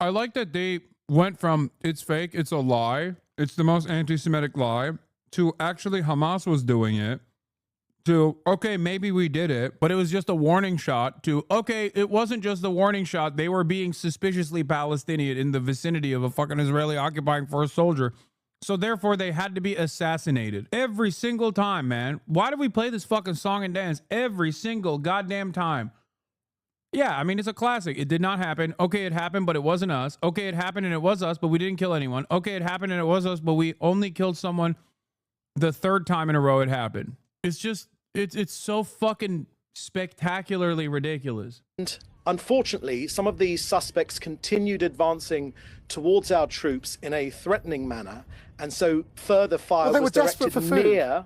I like that they went from it's fake, it's a lie, it's the most anti-Semitic lie, to actually Hamas was doing it, to, okay, maybe we did it, but it was just a warning shot, to, okay, it wasn't just a warning shot, they were being suspiciously Palestinian in the vicinity of a fucking Israeli occupying force soldier. So therefore they had to be assassinated every single time, man. Why do we play this fucking song and dance every single goddamn time? Yeah, I mean, it's a classic. It did not happen. Okay, it happened, but it wasn't us. Okay, it happened and it was us, but we didn't kill anyone. Okay, it happened and it was us, but we only killed someone the third time in a row it happened. It's just, it's so fucking spectacularly ridiculous. And unfortunately, some of these suspects continued advancing towards our troops in a threatening manner, and so further fire was directed near.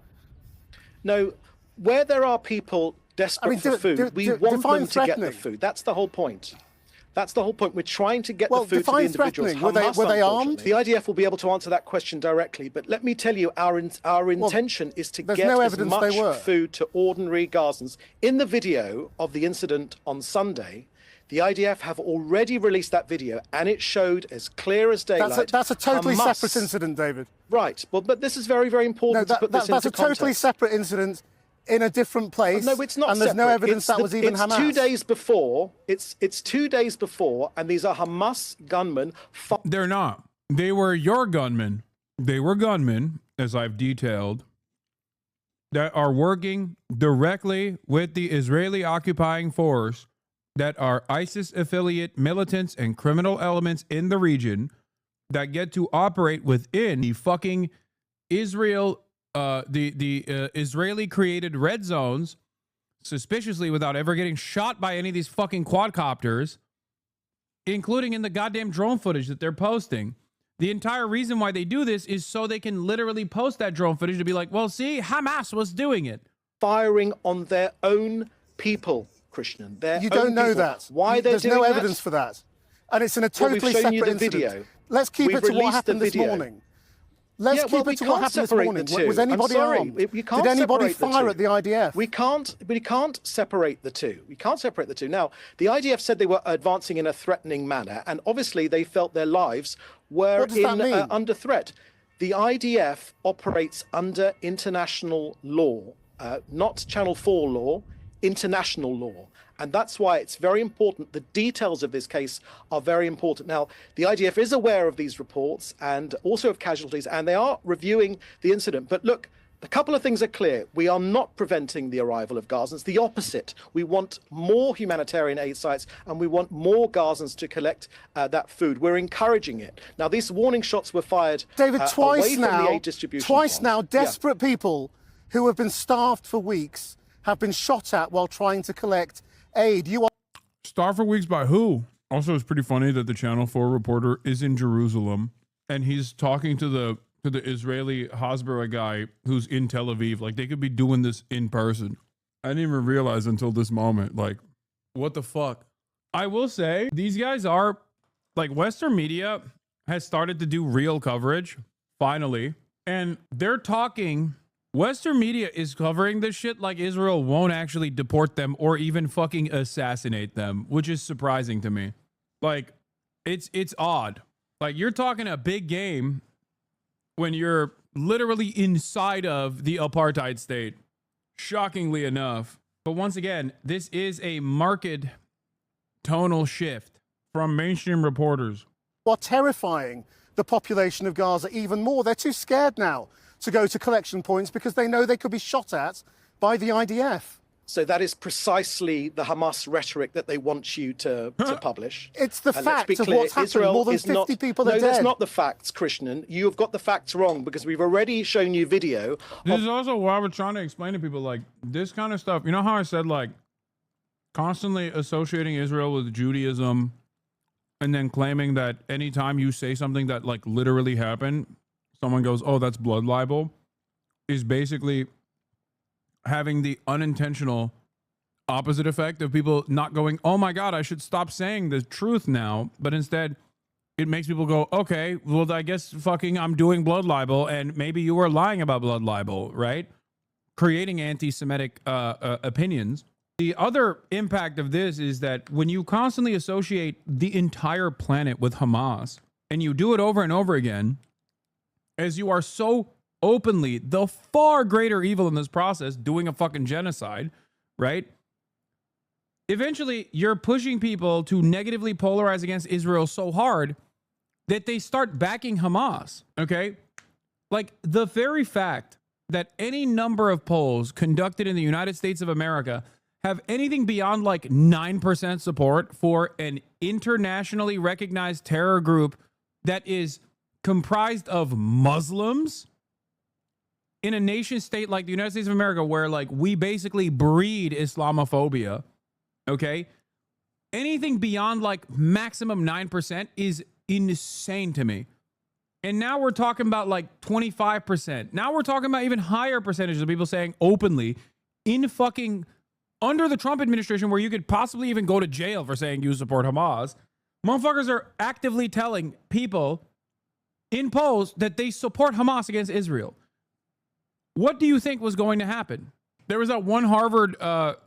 No, where there are people desperate for food, we want them to get the food. That's the whole point. That's the whole point. We're trying to get the food to the individuals. Were they armed? The IDF will be able to answer that question directly. But let me tell you, our intention is to get as much food to ordinary Gazans. In the video of the incident on Sunday, the IDF have already released that video, and it showed as clear as daylight. That's a totally separate incident, David. Right. Well, but this is very, very important to put this into context. That's a totally separate incident in a different place. No, it's not. And there's no evidence that was even Hamas. It's 2 days before. It's 2 days before, and these are Hamas gunmen. They're not. They were your gunmen. They were gunmen, as I've detailed, that are working directly with the Israeli occupying force, that are ISIS affiliate militants and criminal elements in the region that get to operate within the fucking Israel, the Israeli created red zones, suspiciously without ever getting shot by any of these fucking quadcopters, including in the goddamn drone footage that they're posting. The entire reason why they do this is so they can literally post that drone footage to be like, well, see, Hamas was doing it. Firing on their own people, Christian. You don't know that. Why there's no evidence for that. And it's in a totally separate incident. Let's keep it to what happened this morning. Let's keep it to what happened this morning. Was anybody armed? Did anybody fire at the IDF? We can't separate the two. We can't separate the two. Now, the IDF said they were advancing in a threatening manner, and obviously they felt their lives were under threat. The IDF operates under international law, not Channel 4 law, international law. And that's why it's very important. The details of this case are very important. Now, the IDF is aware of these reports and also of casualties, and they are reviewing the incident. But look, a couple of things are clear. We are not preventing the arrival of Gazans. The opposite. We want more humanitarian aid sites, and we want more Gazans to collect that food. We're encouraging it. Now, these warning shots were fired David, away from the aid distribution. Twice now, desperate people who have been starved for weeks have been shot at while trying to collect aid. Starved for weeks by who? Also, it's pretty funny that the Channel 4 reporter is in Jerusalem and he's talking to the Israeli Hasbara guy who's in Tel Aviv. Like, they could be doing this in person. I didn't even realize until this moment, like, what the fuck? I will say, these guys are, like, Western media has started to do real coverage, finally. And they're talking... Western media is covering this shit like Israel won't actually deport them or even fucking assassinate them, which is surprising to me. Like, it's odd. Like, you're talking a big game when you're literally inside of the apartheid state, shockingly enough. But once again, this is a marked tonal shift from mainstream reporters. While terrifying the population of Gaza even more, they're too scared now to go to collection points because they know they could be shot at by the IDF. So that is precisely the Hamas rhetoric that they want you to publish. It's the fact of what's happened. More than 50 people are dead. No, that's not the facts, Krishnan. You have got the facts wrong because we've already shown you video. This is also why we're trying to explain to people, like, this kind of stuff. You know how I said, like, constantly associating Israel with Judaism and then claiming that anytime you say something that, like, literally happened, someone goes, oh, that's blood libel, is basically having the unintentional opposite effect of people not going, oh my God, I should stop saying the truth now. But instead, it makes people go, okay, well, I guess fucking I'm doing blood libel and maybe you were lying about blood libel, right? Creating anti-Semitic opinions. The other impact of this is that when you constantly associate the entire planet with Hamas and you do it over and over again, as you are so openly the far greater evil in this process, doing a fucking genocide, right? Eventually, you're pushing people to negatively polarize against Israel so hard that they start backing Hamas, okay? Like, the very fact that any number of polls conducted in the United States of America have anything beyond like 9% support for an internationally recognized terror group that is comprised of Muslims in a nation state like the United States of America, where like we basically breed Islamophobia, okay? Anything beyond like maximum 9% is insane to me. And now we're talking about like 25%. Now we're talking about even higher percentages of people saying openly in fucking under the Trump administration, where you could possibly even go to jail for saying you support Hamas, motherfuckers are actively telling people in polls that they support Hamas against Israel. What do you think was going to happen? There was that one Harvard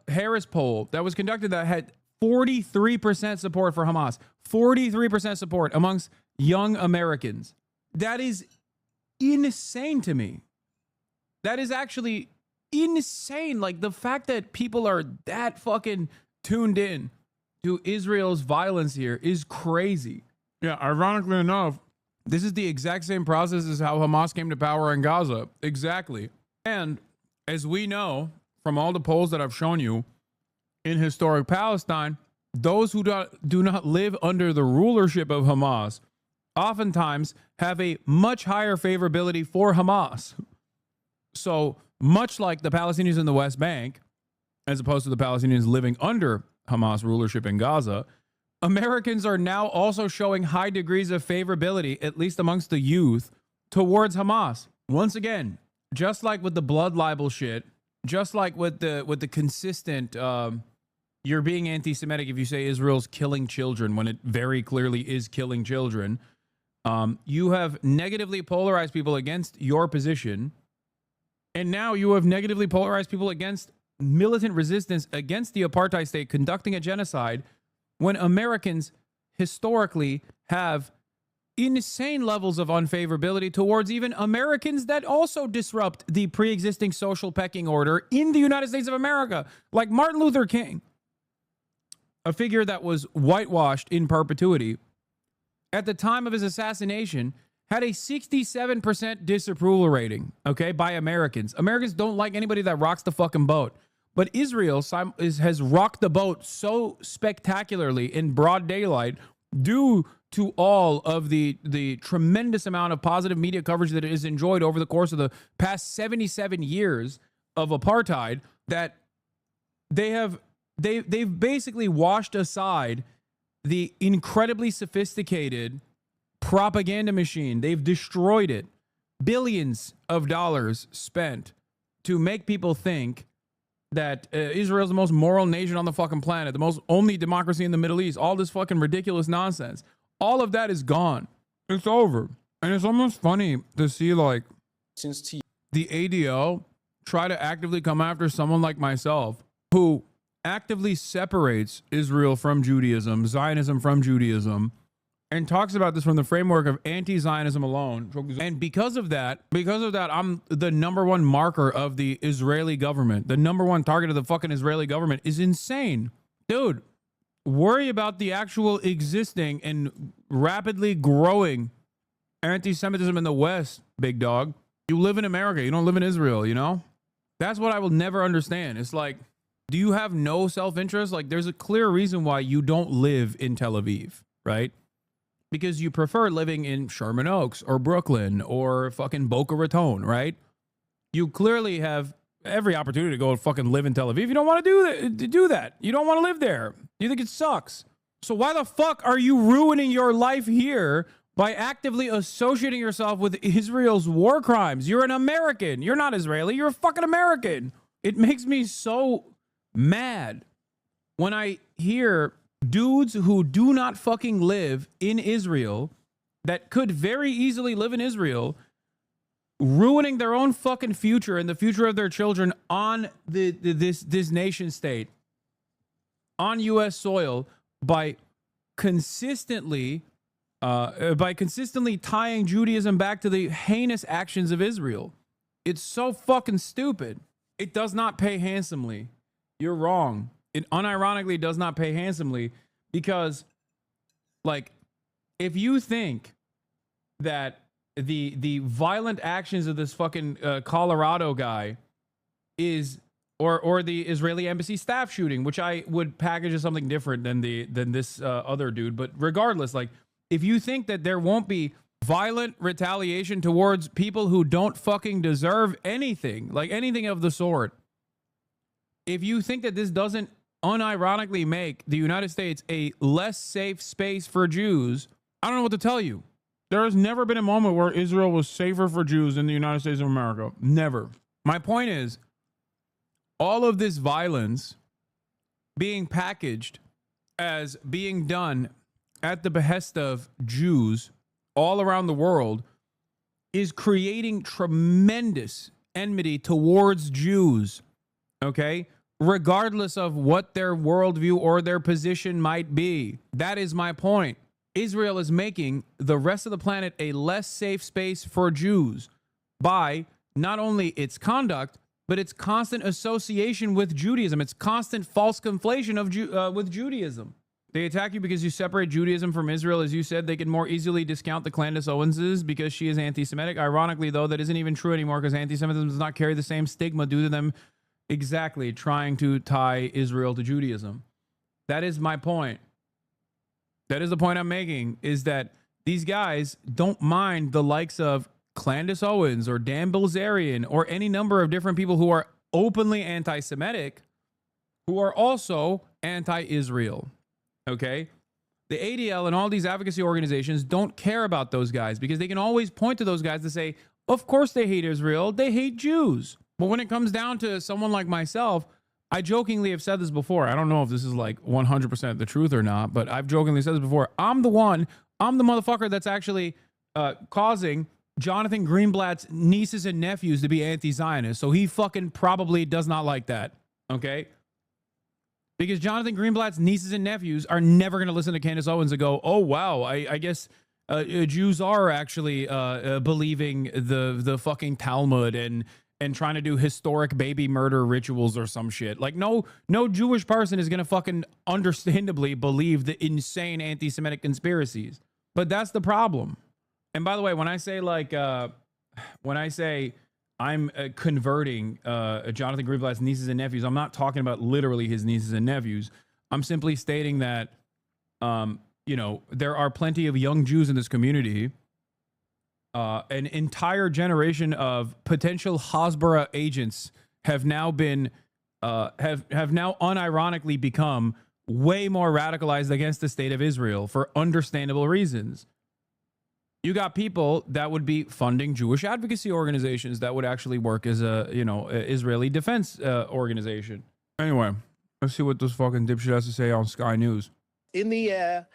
Harris poll that was conducted that had 43% support for Hamas. 43% support amongst young Americans. That is insane to me. That is actually insane. Like, the fact that people are that fucking tuned in to Israel's violence here is crazy. Yeah, ironically enough, this is the exact same process as how Hamas came to power in Gaza. Exactly. And as we know from all the polls that I've shown you, in historic Palestine, those who do not live under the rulership of Hamas oftentimes have a much higher favorability for Hamas. So much like the Palestinians in the West Bank, as opposed to the Palestinians living under Hamas rulership in Gaza, Americans are now also showing high degrees of favorability, at least amongst the youth, towards Hamas. Once again, just like with the blood libel shit, just like with the consistent you're being anti-Semitic if you say Israel's killing children when it very clearly is killing children, you have negatively polarized people against your position, and now you have negatively polarized people against militant resistance against the apartheid state conducting a genocide, when Americans historically have insane levels of unfavorability towards even Americans that also disrupt the pre-existing social pecking order in the United States of America, like Martin Luther King, a figure that was whitewashed in perpetuity. At the time of his assassination, had a 67% disapproval rating, okay, by Americans. Americans don't like anybody that rocks the fucking boat. But Israel has rocked the boat so spectacularly in broad daylight due to all of the tremendous amount of positive media coverage that it has enjoyed over the course of the past 77 years of apartheid, that they've basically washed aside the incredibly sophisticated propaganda machine. They've destroyed it. Billions of dollars spent to make people think that Israel's the most moral nation on the fucking planet, the most only democracy in the Middle East, all this fucking ridiculous nonsense. All of that is gone. It's over. And it's almost funny to see, like, the ADO try to actively come after someone like myself who actively separates Israel from Judaism, Zionism from Judaism, and talks about this from the framework of anti-Zionism alone. And because of that, I'm the number one marker of the Israeli government. The number one target of the fucking Israeli government is insane. Dude, worry about the actual existing and rapidly growing anti-Semitism in the West, big dog. You live in America. You don't live in Israel, you know? That's what I will never understand. It's like, do you have no self-interest? Like, there's a clear reason why you don't live in Tel Aviv, right? Because you prefer living in Sherman Oaks or Brooklyn or fucking Boca Raton, right? You clearly have every opportunity to go and fucking live in Tel Aviv. You don't want to do that. You don't want to live there. You think it sucks. So why the fuck are you ruining your life here by actively associating yourself with Israel's war crimes? You're an American. You're not Israeli. You're a fucking American. It makes me so mad when I hear dudes who do not fucking live in Israel, that could very easily live in Israel, ruining their own fucking future and the future of their children on this nation state, on U.S. soil, by consistently tying Judaism back to the heinous actions of Israel. It's so fucking stupid. It does not pay handsomely. You're wrong. It unironically does not pay handsomely, because, like, if you think that the violent actions of this fucking Colorado guy is, or the Israeli embassy staff shooting, which I would package as something different than this other dude, but regardless, like, if you think that there won't be violent retaliation towards people who don't fucking deserve anything, like anything of the sort, if you think that this doesn't unironically make the United States a less safe space for Jews, I don't know what to tell you. There has never been a moment where Israel was safer for Jews than the United States of America. Never. My point is, all of this violence being packaged as being done at the behest of Jews all around the world is creating tremendous enmity towards Jews, okay? Regardless of what their worldview or their position might be. That is my point. Israel is making the rest of the planet a less safe space for Jews by not only its conduct, but its constant association with Judaism, its constant false conflation of with Judaism. They attack you because you separate Judaism from Israel. As you said, they can more easily discount the Candace Owenses because she is anti-Semitic. Ironically, though, that isn't even true anymore because anti-Semitism does not carry the same stigma due to them exactly trying to tie Israel to Judaism. That is my point. That is the point I'm making, is that these guys don't mind the likes of Candace Owens or Dan Bilzerian or any number of different people who are openly anti-Semitic, who are also anti-Israel. Okay? The ADL and all these advocacy organizations don't care about those guys because they can always point to those guys to say, of course they hate Israel, they hate Jews. But when it comes down to someone like myself, I jokingly have said this before. I don't know if this is like 100% the truth or not, but I've jokingly said this before. I'm the motherfucker that's actually causing Jonathan Greenblatt's nieces and nephews to be anti-Zionist. So he fucking probably does not like that. Okay? Because Jonathan Greenblatt's nieces and nephews are never going to listen to Candace Owens and go, oh, wow, I guess Jews are actually believing the fucking Talmud and trying to do historic baby murder rituals or some shit. Like, no Jewish person is going to fucking understandably believe the insane anti-Semitic conspiracies. But that's the problem. And by the way, when I say I'm converting Jonathan Greenblatt's nieces and nephews, I'm not talking about literally his nieces and nephews. I'm simply stating that, there are plenty of young Jews in this community. An entire generation of potential Hasbara agents have now been, have now unironically become way more radicalized against the state of Israel for understandable reasons. You got people that would be funding Jewish advocacy organizations that would actually work as a, Israeli defense organization. Anyway, let's see what this fucking dipshit has to say on Sky News. In the air,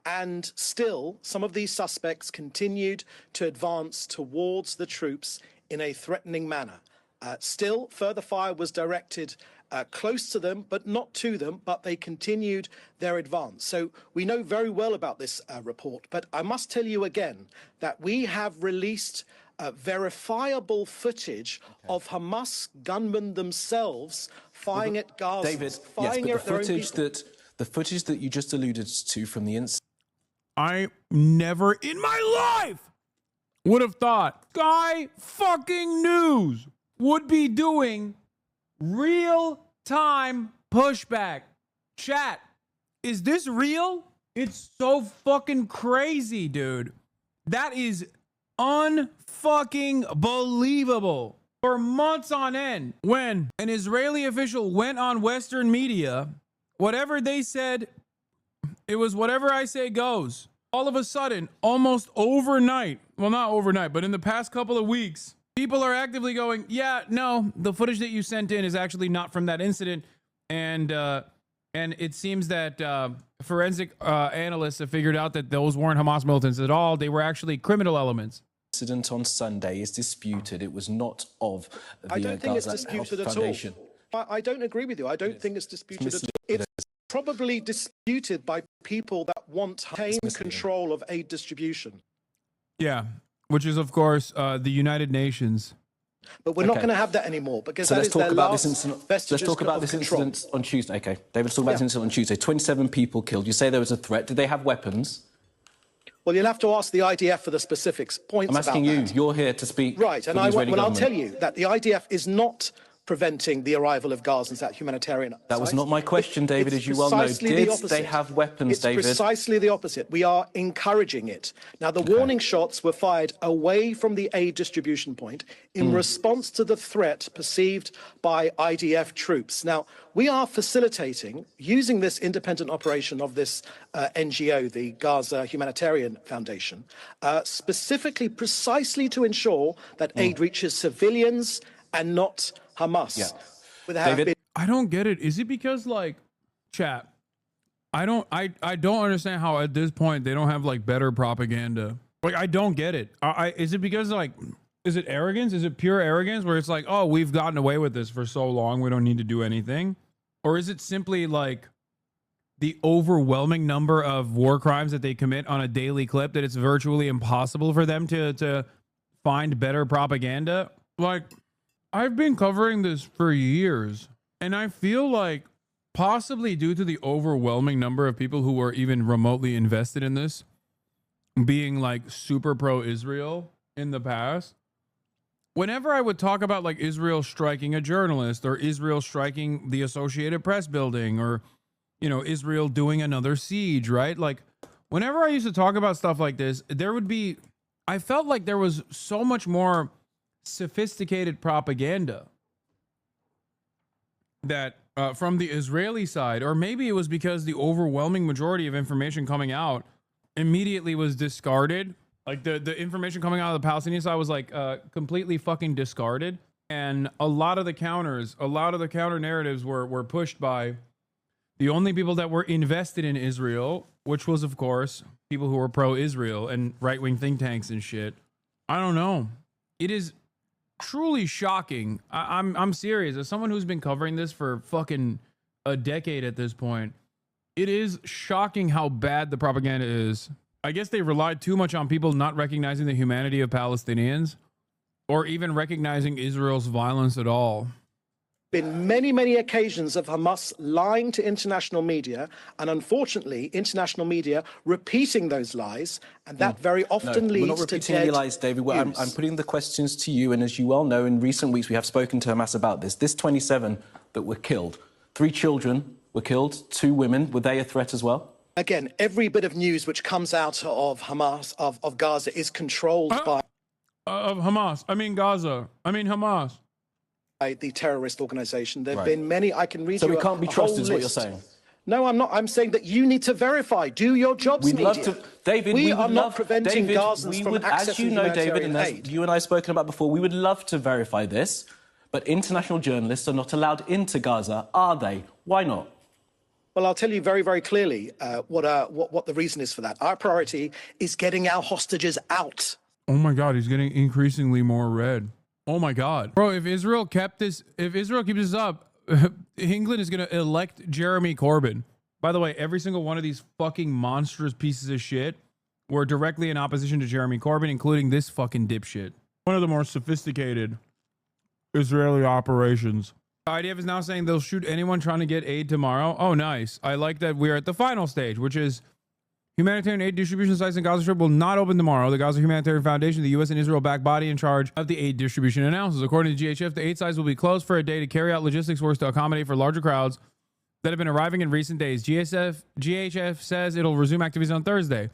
and still, some of these suspects continued to advance towards the troops in a threatening manner. Still, further fire was directed close to them, but not to them, but they continued their advance. So we know very well about this report, but I must tell you again that we have released verifiable footage of Hamas gunmen themselves firing at Gaza. David, yes, but the footage that you just alluded to from the incident. I never in my life would have thought Sky fucking News would be doing real-time pushback. Chat, is this real? It's so fucking crazy, dude. That is unfucking believable. For months on end, when an Israeli official went on Western media, whatever they said, it was whatever I say goes. All of a sudden, almost overnight, well, not overnight, but in the past couple of weeks, people are actively going, yeah, no, the footage that you sent in is actually not from that incident. And it seems that forensic analysts have figured out that those weren't Hamas militants at all. They were actually criminal elements. Incident on Sunday is disputed. It was not of the I don't think Gaza it's disputed Health at Foundation. all. I don't agree with you. I don't think it's disputed at all. It's probably disputed by people that want tame control of aid distribution. Yeah, which is, of course, the United Nations. But we're not going to have that anymore because So that let's is talk their about last this incident. vestiges Let's talk about of this control. incident on Tuesday. Okay, David, let's talk about this incident on Tuesday. 27 people killed. You say there was a threat. Did they have weapons? Well, you'll have to ask the IDF for the specifics. Points I'm asking about you. that. You're here to speak. Right, and for the Israeli I'll government. tell you that the IDF is not preventing the arrival of Gazans at humanitarian That was sites. not my question, David, It's as you well know. precisely the Did opposite. they have weapons, David? It's precisely the opposite. We are encouraging it. Now, the warning shots were fired away from the aid distribution point in response to the threat perceived by IDF troops. Now, we are facilitating, using this independent operation of this NGO, the Gaza Humanitarian Foundation, specifically precisely to ensure that aid reaches civilians and not Hamas. David, I don't get it. Is it because, like, Chat. I don't understand how at this point they don't have like better propaganda. Like, I don't get it. Is it because like, is it arrogance? Is it pure arrogance where it's like, oh, we've gotten away with this for so long, we don't need to do anything? Or is it simply like the overwhelming number of war crimes that they commit on a daily clip that it's virtually impossible for them to find better propaganda? Like, I've been covering this for years, and I feel like possibly due to the overwhelming number of people who were even remotely invested in this being like super pro-Israel in the past, whenever I would talk about like Israel striking a journalist or Israel striking the Associated Press building or, you know, Israel doing another siege, right? Like whenever I used to talk about stuff like this, I felt like there was so much more sophisticated propaganda that from the Israeli side, or maybe it was because the overwhelming majority of information coming out immediately was discarded. Like the information coming out of the Palestinian side was like completely fucking discarded. And a lot of the counter narratives were pushed by the only people that were invested in Israel, which was of course people who were pro-Israel and right-wing think tanks and shit. I don't know. It is truly shocking. I'm serious. As someone who's been covering this for fucking a decade at this point, it is shocking how bad the propaganda is. I guess they relied too much on people not recognizing the humanity of Palestinians or even recognizing Israel's violence at all. Been many occasions of Hamas lying to international media, and unfortunately international media repeating those lies, and that very often leads to we're not repeating any lies, David. I'm putting the questions to you, and as you well know, in recent weeks we have spoken to Hamas about this. This 27 that were killed, 3 children were killed, 2 women, were they a threat as well? Again, every bit of news which comes out of Hamas, of Gaza, is controlled by... Of Hamas. I mean Gaza. I mean Hamas. The terrorist organization. There have been many. I can read so you we can't be trusted is what you're saying. No, I'm not. I'm saying that you need to verify. Do your jobs, We'd media. love to, David. We are not preventing Gazans from accessing as you know, David, and as aid. you and I have spoken about before, we would love to verify this, but international journalists are not allowed into Gaza, are they? Why not? Well, I'll tell you very clearly what the reason is for that. Our priority is getting our hostages out. Oh my God, he's getting increasingly more red. Oh my God, bro! If Israel keeps this up, England is gonna elect Jeremy Corbyn. By the way, every single one of these fucking monstrous pieces of shit were directly in opposition to Jeremy Corbyn, including this fucking dipshit. One of the more sophisticated Israeli operations. The IDF is now saying they'll shoot anyone trying to get aid tomorrow. Oh, nice. I like that we're at the final stage, which is humanitarian aid distribution sites in Gaza Strip will not open tomorrow. The Gaza Humanitarian Foundation, the U.S. and Israel-backed body in charge of the aid distribution, announces. According to GHF, the aid sites will be closed for a day to carry out logistics works to accommodate for larger crowds that have been arriving in recent days. GHF says it'll resume activities on Thursday.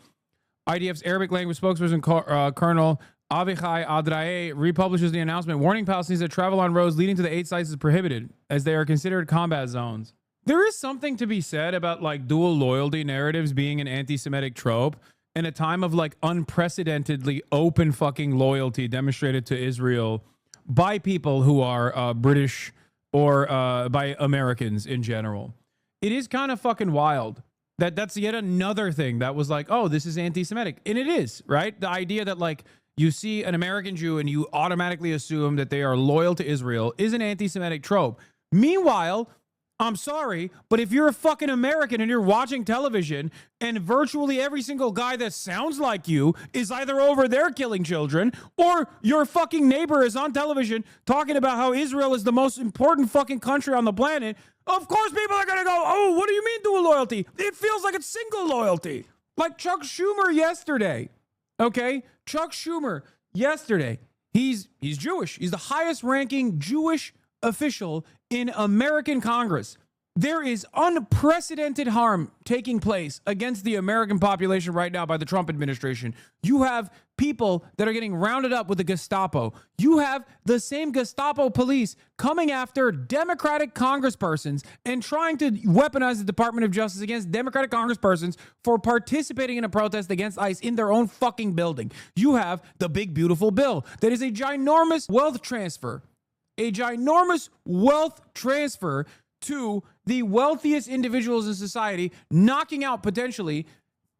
IDF's Arabic language spokesperson, Colonel Avichai Adrae, republishes the announcement, warning Palestinians that travel on roads leading to the aid sites is prohibited, as they are considered combat zones. There is something to be said about like dual loyalty narratives being an anti-Semitic trope in a time of like unprecedentedly open fucking loyalty demonstrated to Israel by people who are British or by Americans in general. It is kind of fucking wild that that's yet another thing that was like, oh, this is anti-Semitic. And it is, right? The idea that like you see an American Jew and you automatically assume that they are loyal to Israel is an anti-Semitic trope. Meanwhile, I'm sorry, but if you're a fucking American and you're watching television and virtually every single guy that sounds like you is either over there killing children or your fucking neighbor is on television talking about how Israel is the most important fucking country on the planet, of course people are going to go, oh, what do you mean dual loyalty? It feels like it's single loyalty. Like Chuck Schumer yesterday, okay? Chuck Schumer yesterday, he's Jewish. He's the highest ranking Jewish official in American Congress. There is unprecedented harm taking place against the American population right now by the Trump administration. You have people that are getting rounded up with the Gestapo. You have the same Gestapo police coming after Democratic congresspersons and trying to weaponize the Department of Justice against Democratic congresspersons for participating in a protest against ICE in their own fucking building. You have the big, beautiful bill that is a ginormous wealth transfer to the wealthiest individuals in society, knocking out potentially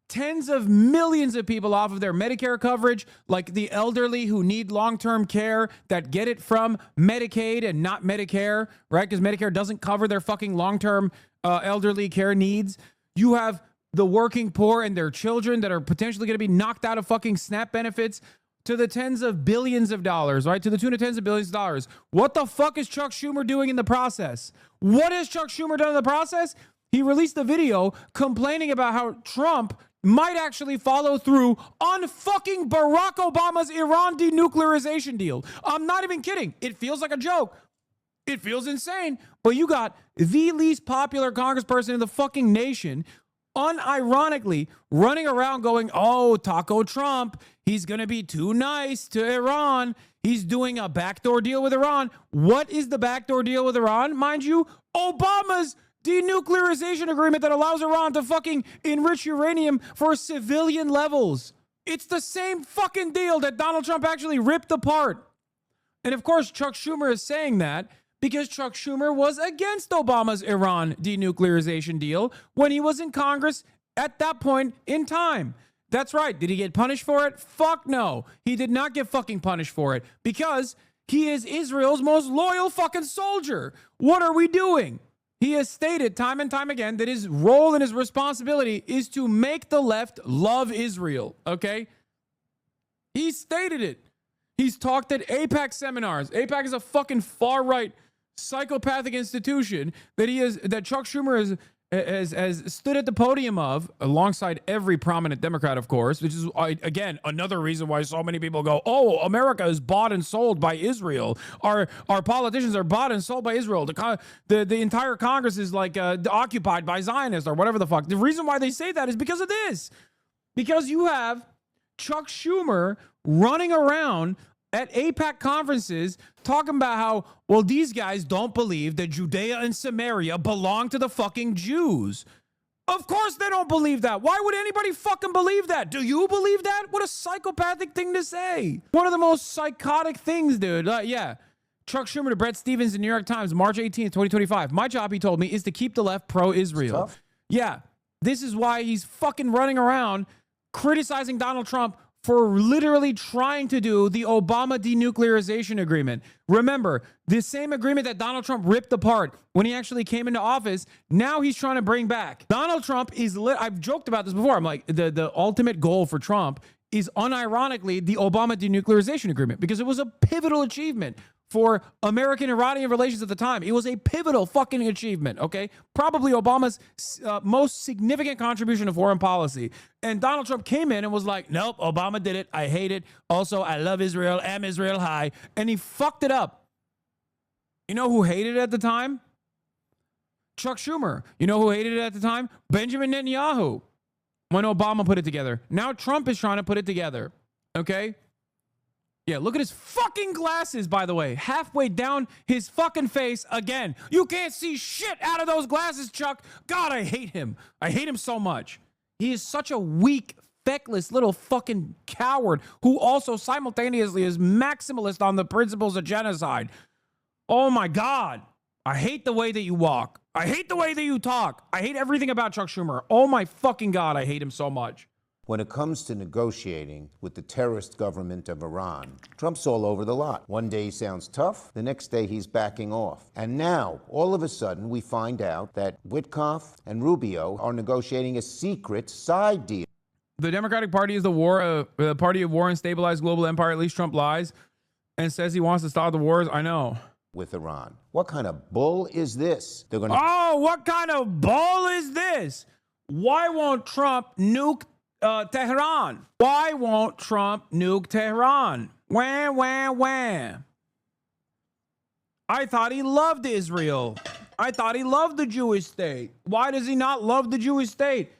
tens of millions of people off of their Medicare coverage, like the elderly who need long-term care that get it from Medicaid and not Medicare, right? Because Medicare doesn't cover their fucking long-term elderly care needs. You have the working poor and their children that are potentially going to be knocked out of fucking SNAP benefits to the tens of billions of dollars, right? To the tune of tens of billions of dollars. What the fuck is Chuck Schumer doing in the process? What has Chuck Schumer done in the process? He released a video complaining about how Trump might actually follow through on fucking Barack Obama's Iran denuclearization deal. I'm not even kidding. It feels like a joke. It feels insane. But you got the least popular congressperson in the fucking nation unironically running around going, oh, Taco Trump, he's going to be too nice to Iran. He's doing a backdoor deal with Iran. What is the backdoor deal with Iran? Mind you, Obama's denuclearization agreement that allows Iran to fucking enrich uranium for civilian levels. It's the same fucking deal that Donald Trump actually ripped apart. And of course, Chuck Schumer is saying that because Chuck Schumer was against Obama's Iran denuclearization deal when he was in Congress at that point in time. That's right. Did he get punished for it? Fuck no. He did not get fucking punished for it because he is Israel's most loyal fucking soldier. What are we doing? He has stated time and time again that his role and his responsibility is to make the left love Israel, okay? He stated it. He's talked at AIPAC seminars. AIPAC is a fucking far-right psychopathic institution that Chuck Schumer has stood at the podium of, alongside every prominent Democrat, of course, which is, again, another reason why so many people go, oh, America is bought and sold by Israel. Our politicians are bought and sold by Israel. The entire Congress is like occupied by Zionists or whatever the fuck. The reason why they say that is because of this. Because you have Chuck Schumer running around at AIPAC conferences talking about how, well, these guys don't believe that Judea and Samaria belong to the fucking Jews. Of course they don't believe that. Why would anybody fucking believe that? Do you believe that? What a psychopathic thing to say. One of the most psychotic things, dude. Yeah. Chuck Schumer to Bret Stephens in New York Times, March 18th, 2025. My job, he told me, is to keep the left pro-Israel. Yeah. This is why he's fucking running around criticizing Donald Trump for literally trying to do the Obama denuclearization agreement. Remember, the same agreement that Donald Trump ripped apart when he actually came into office, now he's trying to bring back. Donald Trump is, I've joked about this before. I'm like, the ultimate goal for Trump is unironically the Obama denuclearization agreement because it was a pivotal achievement for American-Iranian relations at the time. It was a pivotal fucking achievement, okay? Probably Obama's most significant contribution to foreign policy. And Donald Trump came in and was like, nope, Obama did it. I hate it. Also, I love Israel. Am Israel high. And he fucked it up. You know who hated it at the time? Chuck Schumer. You know who hated it at the time? Benjamin Netanyahu. When Obama put it together. Now Trump is trying to put it together, okay? Yeah, look at his fucking glasses, by the way. Halfway down his fucking face again. You can't see shit out of those glasses, Chuck. God, I hate him. I hate him so much. He is such a weak, feckless little fucking coward who also simultaneously is maximalist on the principles of genocide. Oh my God. I hate the way that you walk. I hate the way that you talk. I hate everything about Chuck Schumer. Oh my fucking God, I hate him so much. When it comes to negotiating with the terrorist government of Iran, Trump's all over the lot. One day he sounds tough, the next day he's backing off. And now, all of a sudden, we find out that Witkoff and Rubio are negotiating a secret side deal. The Democratic Party is the party of war and stabilized global empire. At least Trump lies and says he wants to stop the wars. I know. With Iran. What kind of bull is this? They're going to... Oh, what kind of bull is this? Why won't Trump nuke Tehran? Why won't Trump nuke Tehran? Wham, wham, wham. I thought he loved Israel. I thought he loved the Jewish state. Why does he not love the Jewish state?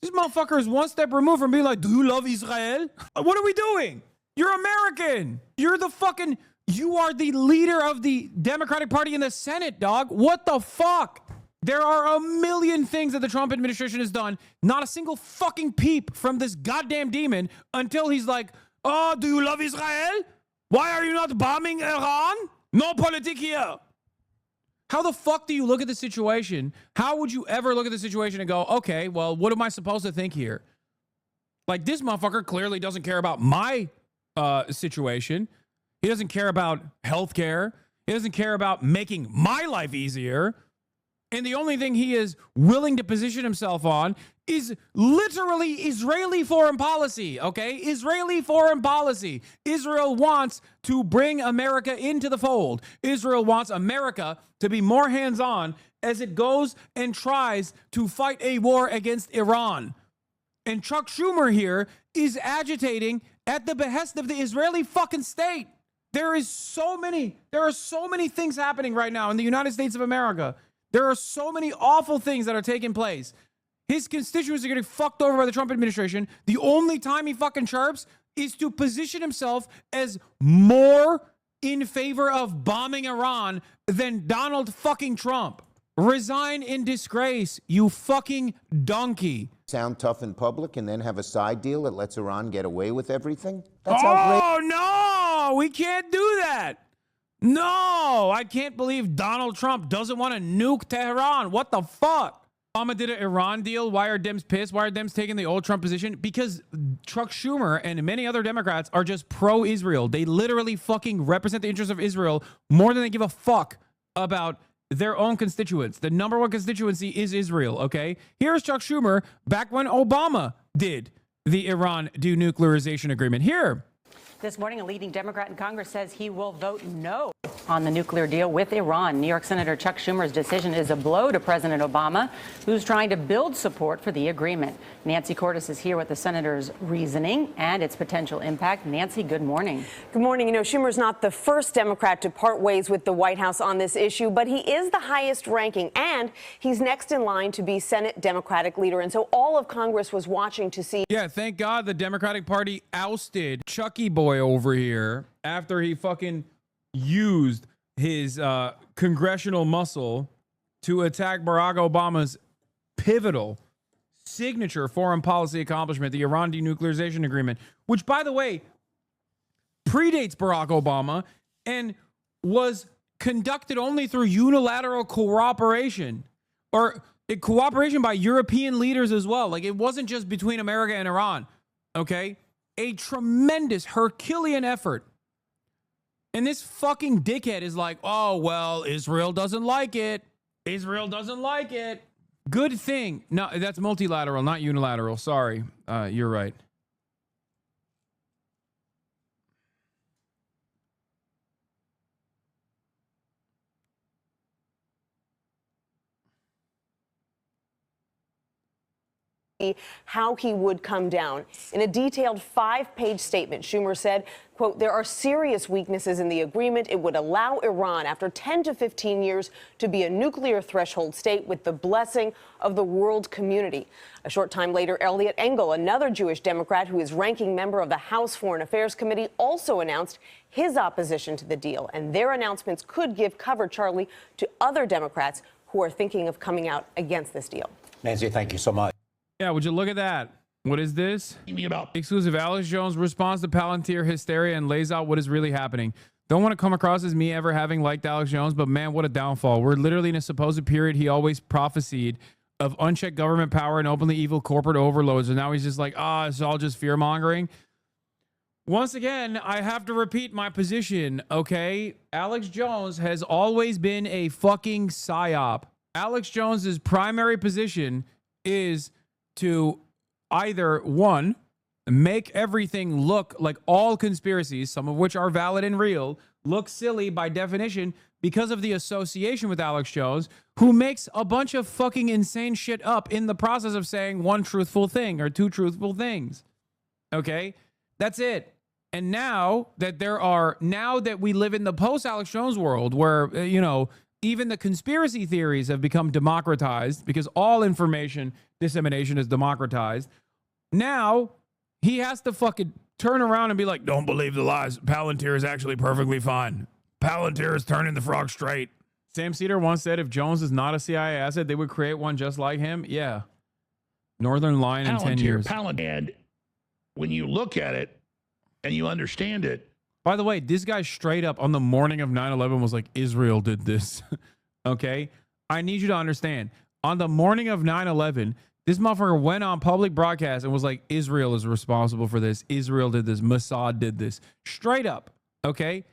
This motherfucker is one step removed from being like, do you love Israel? What are we doing? You're American. You are the leader of the Democratic Party in the Senate, dog. What the fuck? There are a million things that the Trump administration has done. Not a single fucking peep from this goddamn demon until he's like, oh, do you love Israel? Why are you not bombing Iran? No politic here. How the fuck do you look at the situation? How would you ever look at the situation and go, okay, well, what am I supposed to think here? Like, this motherfucker clearly doesn't care about my situation. He doesn't care about healthcare. He doesn't care about making my life easier. And the only thing he is willing to position himself on is literally Israeli foreign policy, okay? Israeli foreign policy. Israel wants to bring America into the fold. Israel wants America to be more hands-on as it goes and tries to fight a war against Iran. And Chuck Schumer here is agitating at the behest of the Israeli fucking state. There are so many things happening right now in the United States of America. There are so many awful things that are taking place. His constituents are getting fucked over by the Trump administration. The only time he fucking chirps is to position himself as more in favor of bombing Iran than Donald fucking Trump. Resign in disgrace, you fucking donkey. Sound tough in public and then have a side deal that lets Iran get away with everything? That's outrageous. Oh, no, we can't do that. No, I can't believe Donald Trump doesn't want to nuke Tehran. What the fuck? Obama did an Iran deal. Why are Dems pissed? Why are Dems taking the old Trump position? Because Chuck Schumer and many other Democrats are just pro-Israel. They literally fucking represent the interests of Israel more than they give a fuck about their own constituents. The number one constituency is Israel, okay? Here's Chuck Schumer back when Obama did the Iran denuclearization agreement. Here. This morning, a leading Democrat in Congress says he will vote no on the nuclear deal with Iran. New York Senator Chuck Schumer's decision is a blow to President Obama, who's trying to build support for the agreement. Nancy Cordes is here with the senator's reasoning and its potential impact. Nancy, good morning. Good morning. You know, Schumer's not the first Democrat to part ways with the White House on this issue, but he is the highest ranking, and he's next in line to be Senate Democratic leader. And so all of Congress was watching to see. Yeah, thank God the Democratic Party ousted Chucky Boy over here after he fucking used his congressional muscle to attack Barack Obama's pivotal signature foreign policy accomplishment, the Iran denuclearization agreement, which, by the way, predates Barack Obama and was conducted only through unilateral cooperation, or cooperation by European leaders as well. Like, it wasn't just between America and Iran, okay? A tremendous Herculean effort. And this fucking dickhead is like, oh, well, Israel doesn't like it. Israel doesn't like it. Good thing. No, that's multilateral, not unilateral. Sorry. You're right. How he would come down. In a detailed 5-page statement, Schumer said, quote, there are serious weaknesses in the agreement. It would allow Iran, after 10 to 15 years, to be a nuclear threshold state with the blessing of the world community. A short time later, Elliot Engel, another Jewish Democrat who is ranking member of the House Foreign Affairs Committee, also announced his opposition to the deal. And their announcements could give cover, Charlie, to other Democrats who are thinking of coming out against this deal. Nancy, thank you so much. Yeah, would you look at that? What is this? Exclusive Alex Jones responds to Palantir hysteria and lays out what is really happening. Don't want to come across as me ever having liked Alex Jones, but man, what a downfall. We're literally in a supposed period he always prophesied of unchecked government power and openly evil corporate overloads. And now he's just like, it's all just fear mongering. Once again, I have to repeat my position, okay? Alex Jones has always been a fucking psyop. Alex Jones's primary position is to either, one, make everything look like all conspiracies, some of which are valid and real, look silly by definition because of the association with Alex Jones, who makes a bunch of fucking insane shit up in the process of saying one truthful thing or two truthful things. Okay? That's it. And now that we live in the post-Alex Jones world where, even the conspiracy theories have become democratized because all information dissemination is democratized. Now he has to fucking turn around and be like, don't believe the lies. Palantir is actually perfectly fine. Palantir is turning the frog straight. Sam Cedar once said if Jones is not a CIA asset, they would create one just like him. Yeah. Northern Line in 10 years. Palantir, when you look at it and you understand it. By the way, this guy straight up on the morning of 9/11 was like, Israel did this. Okay? I need you to understand. On the morning of 9/11, this motherfucker went on public broadcast and was like, Israel is responsible for this. Israel did this. Mossad did this. Straight up. Okay?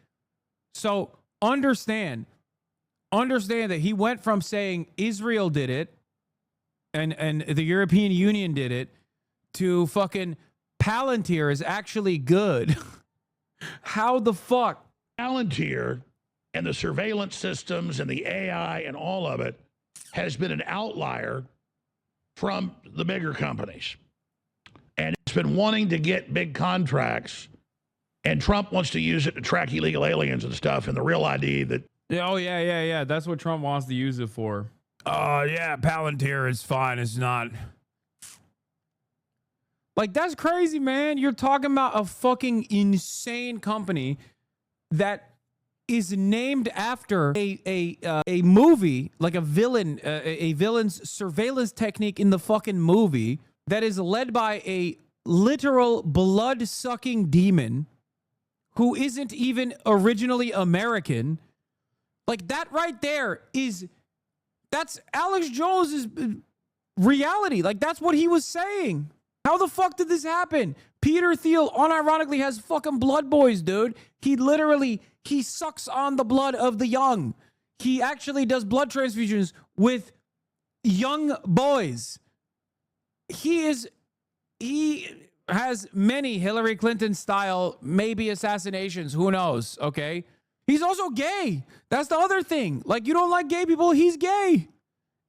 So understand that he went from saying Israel did it and the European Union did it to fucking Palantir is actually good. How the fuck? Palantir and the surveillance systems and the AI and all of it has been an outlier from the bigger companies. And it's been wanting to get big contracts, and Trump wants to use it to track illegal aliens and stuff, and the real ID that... Yeah, oh, yeah. That's what Trump wants to use it for. Yeah, Palantir is fine. It's not... Like, that's crazy, man. You're talking about a fucking insane company that is named after a movie, like a villain's surveillance technique in the fucking movie that is led by a literal blood-sucking demon who isn't even originally American. Like, that right there that's Alex Jones's reality. Like, that's what he was saying. How the fuck did this happen? Peter Thiel unironically has fucking blood boys, dude. He sucks on the blood of the young. He actually does blood transfusions with young boys. He has many Hillary Clinton style, maybe assassinations. Who knows? Okay. He's also gay. That's the other thing. Like, you don't like gay people. He's gay.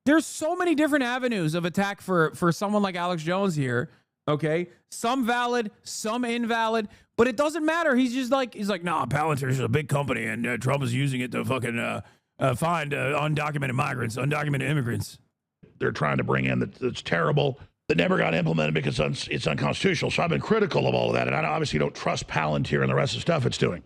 There's so many different avenues of attack for someone like Alex Jones here. Okay, some valid, some invalid, but it doesn't matter. He's like, nah, Palantir is a big company, and Trump is using it to fucking find undocumented migrants, undocumented immigrants. They're trying to bring in that's terrible, that never got implemented because it's unconstitutional. So I've been critical of all of that, and I obviously don't trust Palantir and the rest of the stuff it's doing.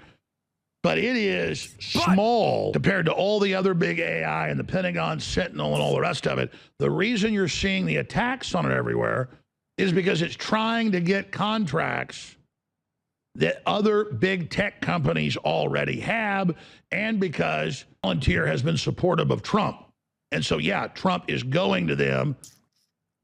But it is small compared to all the other big AI and the Pentagon, Sentinel, and all the rest of it. The reason you're seeing the attacks on it everywhere is because it's trying to get contracts that other big tech companies already have, and because Palantir has been supportive of Trump. And so, yeah, Trump is going to them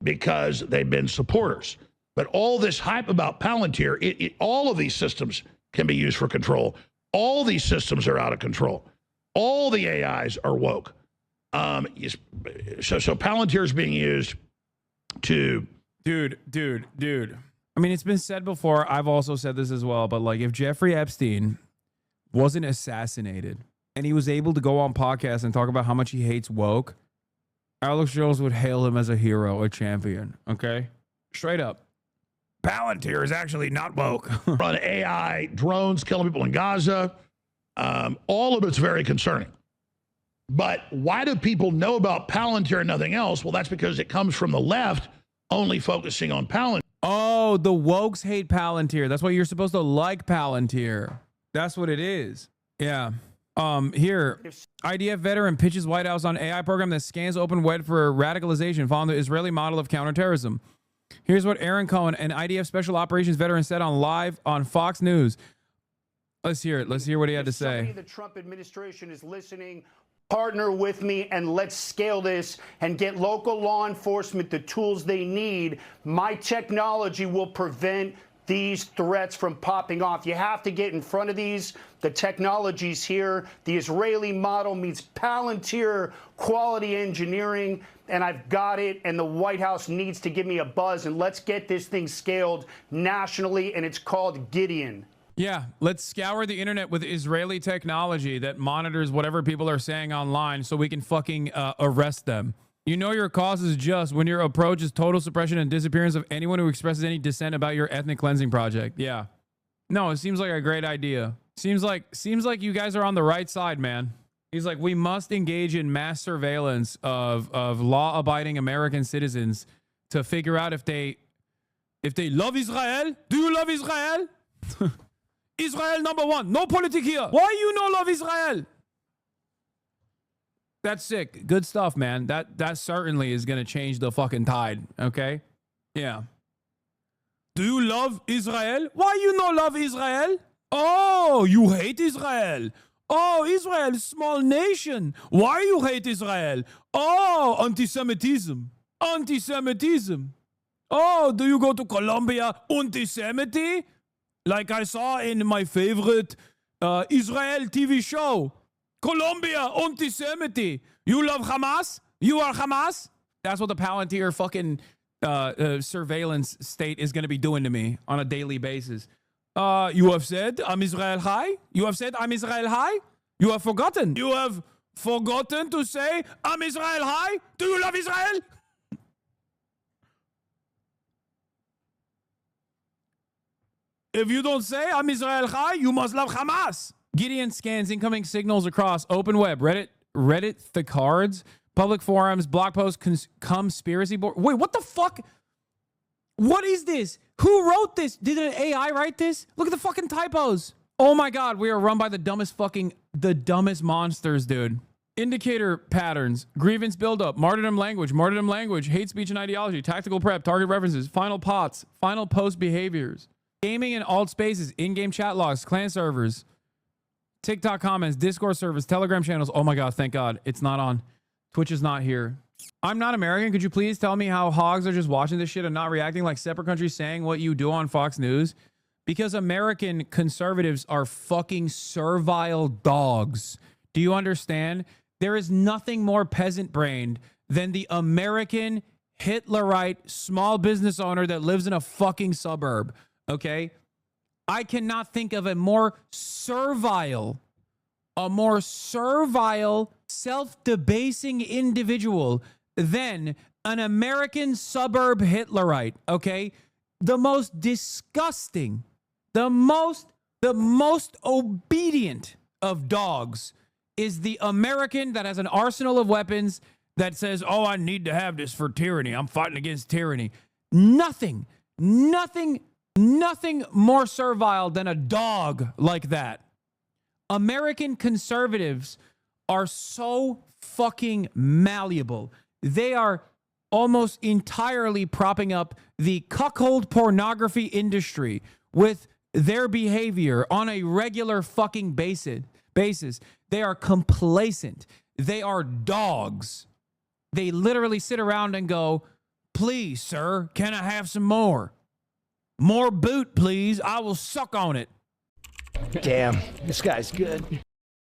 because they've been supporters. But all this hype about Palantir, all of these systems can be used for control. All these systems are out of control. All the AIs are woke. So Palantir is being used to... Dude. I mean, it's been said before. I've also said this as well. But like, if Jeffrey Epstein wasn't assassinated and he was able to go on podcasts and talk about how much he hates woke, Alex Jones would hail him as a hero, a champion. Okay? Straight up. Palantir is actually not woke. Run AI, drones killing people in Gaza. All of it's very concerning. But why do people know about Palantir and nothing else? Well, that's because it comes from the left, only focusing on Palantir. Oh, the wokes hate Palantir. That's why you're supposed to like Palantir. That's what it is. Yeah. Here, IDF veteran pitches White House on AI program that scans open web for radicalization following the Israeli model of counterterrorism. Here's what Aaron Cohen, an IDF special operations veteran, said on live on Fox News. Let's hear it. Let's hear what he had to say. The Trump administration is listening. Partner with me and let's scale this and get local law enforcement the tools they need. My technology will prevent these threats from popping off. You have to get in front of these. The technology's here. The Israeli model meets Palantir quality engineering, and I've got it, and the White House needs to give me a buzz, and let's get this thing scaled nationally, and it's called Gideon. Yeah, let's scour the internet with Israeli technology that monitors whatever people are saying online so we can fucking arrest them. You know your cause is just when your approach is total suppression and disappearance of anyone who expresses any dissent about your ethnic cleansing project. Yeah. No, it seems like a great idea. Seems like you guys are on the right side, man. He's like, we must engage in mass surveillance of law-abiding American citizens to figure out if they love Israel. Do you love Israel? Israel #1. No politics here. Why you no love Israel? That's sick. Good stuff, man. That certainly is going to change the fucking tide. Okay? Yeah. Do you love Israel? Why you no love Israel? Oh, you hate Israel. Oh, Israel, small nation. Why you hate Israel? Oh, anti-Semitism. Anti-Semitism. Oh, do you go to Colombia? Anti-Semite? Like I saw in my favorite Israel TV show. Colombia, anti-Semite. You love Hamas? You are Hamas? That's what the Palantir fucking surveillance state is going to be doing to me on a daily basis. You have said, I'm Israel high? You have said, I'm Israel high? You have forgotten. You have forgotten to say, I'm Israel high? Do you love Israel? If you don't say, I'm Israel high, you must love Hamas. Gideon scans incoming signals across open web, Reddit, the cards, public forums, blog posts, conspiracy board. Wait, what the fuck? What is this? Who wrote this? Did an AI write this? Look at the fucking typos. Oh my God, we are run by the dumbest monsters, dude. Indicator patterns, grievance buildup, martyrdom language, hate speech and ideology, tactical prep, target references, final pots, final post behaviors, gaming and alt spaces, in-game chat logs, clan servers, TikTok comments, Discourse servers, Telegram channels. Oh my God, thank God. It's not on. Twitch is not here. I'm not American. Could you please tell me how hogs are just watching this shit and not reacting like separate countries saying what you do on Fox News? Because American conservatives are fucking servile dogs. Do you understand? There is nothing more peasant-brained than the American Hitlerite small business owner that lives in a fucking suburb, okay? I cannot think of a more servile, self-debasing individual than an American suburb Hitlerite, okay? The most disgusting, the most obedient of dogs is the American that has an arsenal of weapons that says, oh, I need to have this for tyranny. I'm fighting against tyranny. Nothing more servile than a dog like that. American conservatives are so fucking malleable. They are almost entirely propping up the cuckold pornography industry with their behavior on a regular fucking basis. They are complacent. They are dogs. They literally sit around and go, please, sir, can I have some more? More boot, please. I will suck on it. Damn, this guy's good.